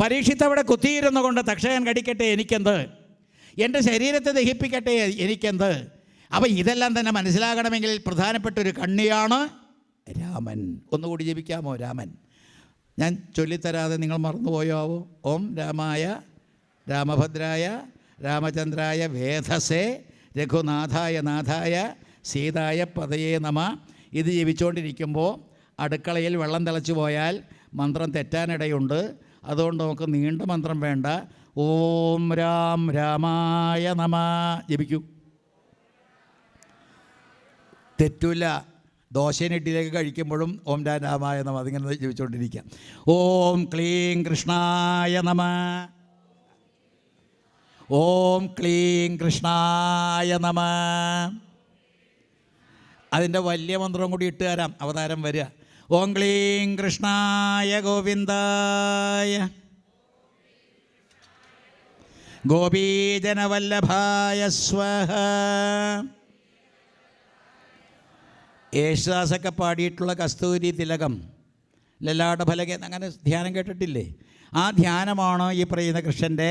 പരീക്ഷിത്ത് അവിടെ കുത്തിയിരുന്നു കൊണ്ട് തക്ഷകൻ കടിക്കട്ടെ എനിക്കെന്ത്, എൻ്റെ ശരീരത്തെ ദഹിപ്പിക്കട്ടെ എനിക്കെന്ത്. അപ്പോൾ ഇതെല്ലാം തന്നെ മനസ്സിലാകണമെങ്കിൽ പ്രധാനപ്പെട്ട ഒരു കണ്ണിയാണ് രാമൻ. ഒന്നുകൂടി ജപിക്കാമോ? രാമൻ ഞാൻ ചൊല്ലിത്തരാതെ നിങ്ങൾ മറന്നുപോയാവോ? ഓം രാമായ രാമഭദ്രായ രാമചന്ദ്രായ വേധസേ രഘുനാഥായ നാഥായ സീതായ പതയേ നമ. ഇത് ജപിച്ചുകൊണ്ടിരിക്കുമ്പോൾ അടുക്കളയിൽ വെള്ളം തിളച്ചു പോയാൽ മന്ത്രം തെറ്റാനിടയുണ്ട്. അതുകൊണ്ട് നമുക്ക് നീണ്ട മന്ത്രം വേണ്ട. ഓം രാം രാമായ നമ ജപിക്കൂ. തെറ്റില്ല. ദോശയും ഇഡ്ഡലിയൊക്കെ കഴിക്കുമ്പോഴും ഓം രാം രാമായ നമ അതിങ്ങനെ ജപിച്ചുകൊണ്ടിരിക്കാം. ഓം ക്ലീം കൃഷ്ണായ നമ. ഓം ക്ലീം കൃഷ്ണായ നമ. അതിൻ്റെ വലിയ മന്ത്രം കൂടി ഇട്ട് തരാം, അവതാരം വരിക. ഓം ക്ലീം കൃഷ്ണായ ഗോവിന്ദായ ഗോപീജനവല്ലഭായ സ്വഹ. യേശുദാസൊക്കെ പാടിയിട്ടുള്ള കസ്തൂരി തിലകം, ലലാടഫലക, അങ്ങനെ ധ്യാനം കേട്ടിട്ടില്ലേ? ആ ധ്യാനമാണ് ഈ പറയുന്ന കൃഷ്ണൻ്റെ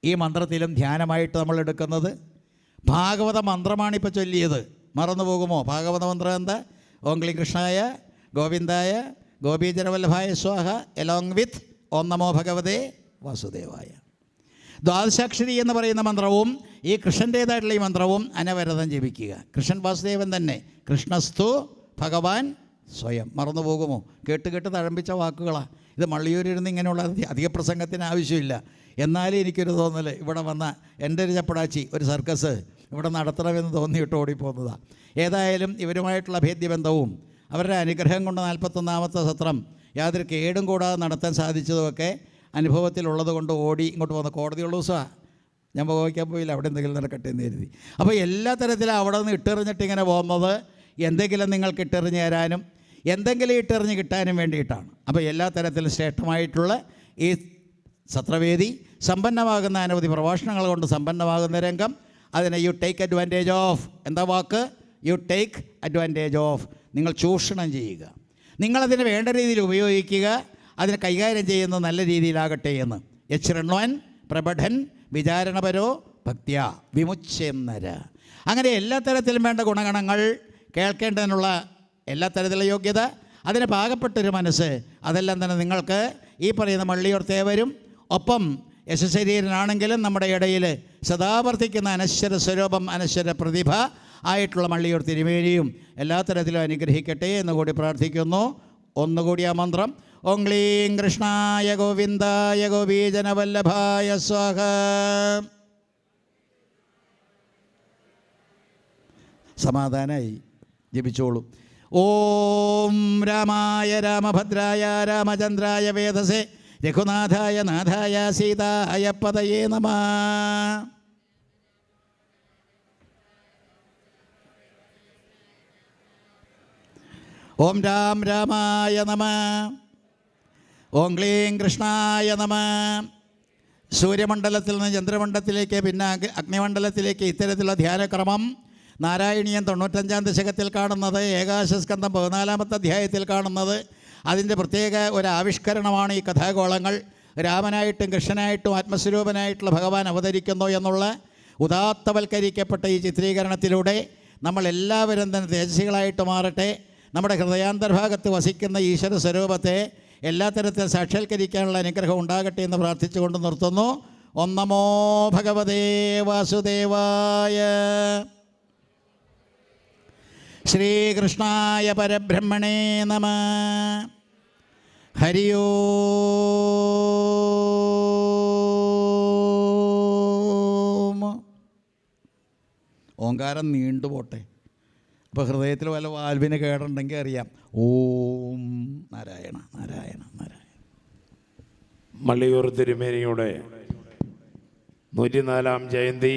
ഈ മന്ത്രത്തിലും ധ്യാനമായിട്ട് നമ്മൾ എടുക്കുന്നത്. ഭാഗവത മന്ത്രമാണിപ്പോൾ ചൊല്ലിയത്, മറന്നു പോകുമോ? ഭാഗവത മന്ത്രം എന്താ? ഓം ക്ലീം കൃഷ്ണായ ഗോവിന്ദായ ഗോപീജനവല്ലഭായ സ്വാഹ എലോങ് വിത്ത് ഓം നമോ ഭഗവതേ വാസുദേവായ. ദ്വാദശാക്ഷരി എന്ന് പറയുന്ന മന്ത്രവും ഈ കൃഷ്ണൻ്റേതായിട്ടുള്ള ഈ മന്ത്രവും അനവരതം ജപിക്കുക. കൃഷ്ണൻ വാസുദേവൻ തന്നെ, കൃഷ്ണസ്തു ഭഗവാൻ സ്വയം. മറന്നു പോകുമോ? കേട്ട് കേട്ട് തഴമ്പിച്ച വാക്കുകളാണ് ഇത്. മള്ളിയൂരിരുന്ന് ഇങ്ങനെയുള്ള അധിക പ്രസംഗത്തിന് ആവശ്യമില്ല. എന്നാലും എനിക്കൊരു തോന്നൽ, ഇവിടെ വന്ന എൻ്റെ ഒരു ചപ്പടാച്ചി ഒരു സർക്കസ് ഇവിടെ നടത്തണമെന്ന് തോന്നിയിട്ട് ഓടിപ്പോകുന്നതാണ്. ഏതായാലും ഇവരുമായിട്ടുള്ള ഭേദ്യബന്ധവും അവരുടെ അനുഗ്രഹം കൊണ്ട് 41ാമത്തെ സത്രം യാതൊരു കേടും കൂടാതെ നടത്താൻ സാധിച്ചതുമൊക്കെ അനുഭവത്തിലുള്ളത് കൊണ്ട് ഓടി ഇങ്ങോട്ട് പോകുന്നത്. കോടതിയുള്ള ദിവസമാണ്, ഞാൻ പോകാൻ പോയില്ല, അവിടെ എന്തെങ്കിലും നടക്കട്ടെ എന്ന് കരുതി. അപ്പോൾ എല്ലാ തരത്തിലും അവിടെ നിന്ന് ഇട്ടെറിഞ്ഞിട്ട് ഇങ്ങനെ പോകുന്നത് എന്തെങ്കിലും നിങ്ങൾക്ക് ഇട്ടെറിഞ്ഞ് തരാനും എന്തെങ്കിലും ഇട്ടെറിഞ്ഞ് കിട്ടാനും വേണ്ടിയിട്ടാണ്. അപ്പോൾ എല്ലാ തരത്തിലും ശ്രേഷ്ഠമായിട്ടുള്ള ഈ സത്രവേദി സമ്പന്നമാകുന്ന അനവധി പ്രഭാഷണങ്ങൾ കൊണ്ട് സമ്പന്നമാകുന്ന രംഗം, അതിനെ യു ടേക്ക് അഡ്വാൻറ്റേജ് ഓഫ്. എന്താ വാക്ക്? You take advantage of. നിങ്ങൾ ചൂഷണം ചെയ്യുക, നിങ്ങളതിനെ വേണ്ട രീതിയിൽ ഉപയോഗിക്കുക, അതിനെ കൈകാര്യം ചെയ്യുന്നത് നല്ല രീതിയിലാകട്ടെ എന്ന്. യശ്രണ്വൻ പ്രബഠൻ വിചാരണപരോ ഭക്ത്യ വിമുച്ഛേന്നര. അങ്ങനെ എല്ലാ തരത്തിലും വേണ്ട ഗുണഗണങ്ങൾ, കേൾക്കേണ്ടതിനുള്ള എല്ലാ തരത്തിലുള്ള യോഗ്യത, അതിന് പാകപ്പെട്ടൊരു മനസ്സ്, അതെല്ലാം തന്നെ നിങ്ങൾക്ക് ഈ പറയുന്ന മള്ളിയൂർ തേവരും ഒപ്പം യശശരീരനാണെങ്കിലും നമ്മുടെ ഇടയിൽ സദാവർത്തിക്കുന്ന അനശ്വര സ്വരൂപം, അനശ്വര പ്രതിഭ ആയിട്ടുള്ള മള്ളിയൂർ തിരുമേനിയും എല്ലാ തരത്തിലും അനുഗ്രഹിക്കട്ടെ എന്ന് കൂടി പ്രാർത്ഥിക്കുന്നു. ഒന്നുകൂടി ആ മന്ത്രം. ഓം ക്ലീം കൃഷ്ണായ ഗോവിന്ദായ ഗോപീജനവല്ലഭായ സ്വാഹ. സമാധാനമായി ജപിച്ചോളൂ. ഓം രാമായ രാമഭദ്രായ രാമചന്ദ്രായ വേധസേ രഘുനാഥായ നാഥായ സീതായ പതയേ നമഃ. ഓം രാം രാമായ നമഃ. ഓം ക്ലീം കൃഷ്ണായ നമഃ. സൂര്യമണ്ഡലത്തിൽ നിന്ന് ചന്ദ്രമണ്ഡലത്തിലേക്ക്, പിന്നെ അഗ്നിമണ്ഡലത്തിലേക്ക് ഇത്തരത്തിലുള്ള ധ്യാനക്രമം നാരായണീയം 95-ാം ദശകത്തിൽ കാണുന്നത്, ഏകാദശസ്കന്ധം 14-ാമത്തെ അധ്യായത്തിൽ കാണുന്നത്. അതിൻ്റെ പ്രത്യേക ഒരു ആവിഷ്കരണമാണ് ഈ കഥാഗോളങ്ങൾ. രാമനായിട്ടും കൃഷ്ണനായിട്ടും ആത്മസ്വരൂപനായിട്ടുള്ള ഭഗവാൻ അവതരിക്കുന്നു എന്നുള്ള ഉദാത്തവൽക്കരിക്കപ്പെട്ട ഈ ചിത്രീകരണത്തിലൂടെ നമ്മളെല്ലാവരും തന്നെ തേജസ്വികളായിട്ട് മാറട്ടെ. നമ്മുടെ ഹൃദയാന്തർഭാഗത്ത് വസിക്കുന്ന ഈശ്വര സ്വരൂപത്തെ എല്ലാ തരത്തിലും സാക്ഷാത്കരിക്കാനുള്ള അനുഗ്രഹം ഉണ്ടാകട്ടെ എന്ന് പ്രാർത്ഥിച്ചുകൊണ്ട് നിർത്തുന്നു. ഓം നമോ ഭഗവതേ വാസുദേവായ. ശ്രീകൃഷ്ണായ പരബ്രഹ്മണേ നമഃ. ഹരി ഓം. ഓങ്കാരം നീണ്ടുപോട്ടെ. അപ്പോൾ ഹൃദയത്തിൽ വല്ല വാൽവിന് കേടുണ്ടെങ്കിൽ അറിയാം. ഓം നാരായണ നാരായണ നാരായണ. മള്ളിയൂർ തിരുമേനിയുടെ 104-ാം ജയന്തി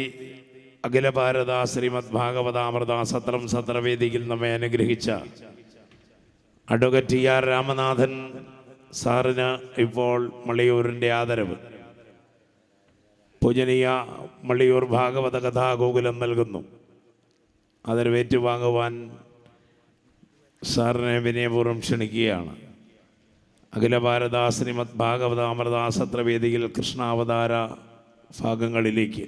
അഖില ഭാരത ശ്രീമദ് ഭാഗവതാമൃത സത്രം സത്രവേദിയിൽ നമ്മെ അനുഗ്രഹിച്ച അഡ്വക്കേറ്റ് TR രാമനാഥൻ സാറിന് ഇപ്പോൾ മള്ളിയൂരിൻ്റെ ആദരവ് പൂജനീയ മള്ളിയൂർ ഭാഗവത കഥാഗോകുലം നൽകുന്നു. ആദരവേറ്റുവാങ്ങുവാൻ സാറിനെ വിനയപൂർവ്വം ക്ഷണിക്കുകയാണ്. അഖില ഭാരത ശ്രീമദ് ഭാഗവതാമൃത സത്രവേദിയിൽ കൃഷ്ണാവതാര ഭാഗങ്ങളിലേക്ക്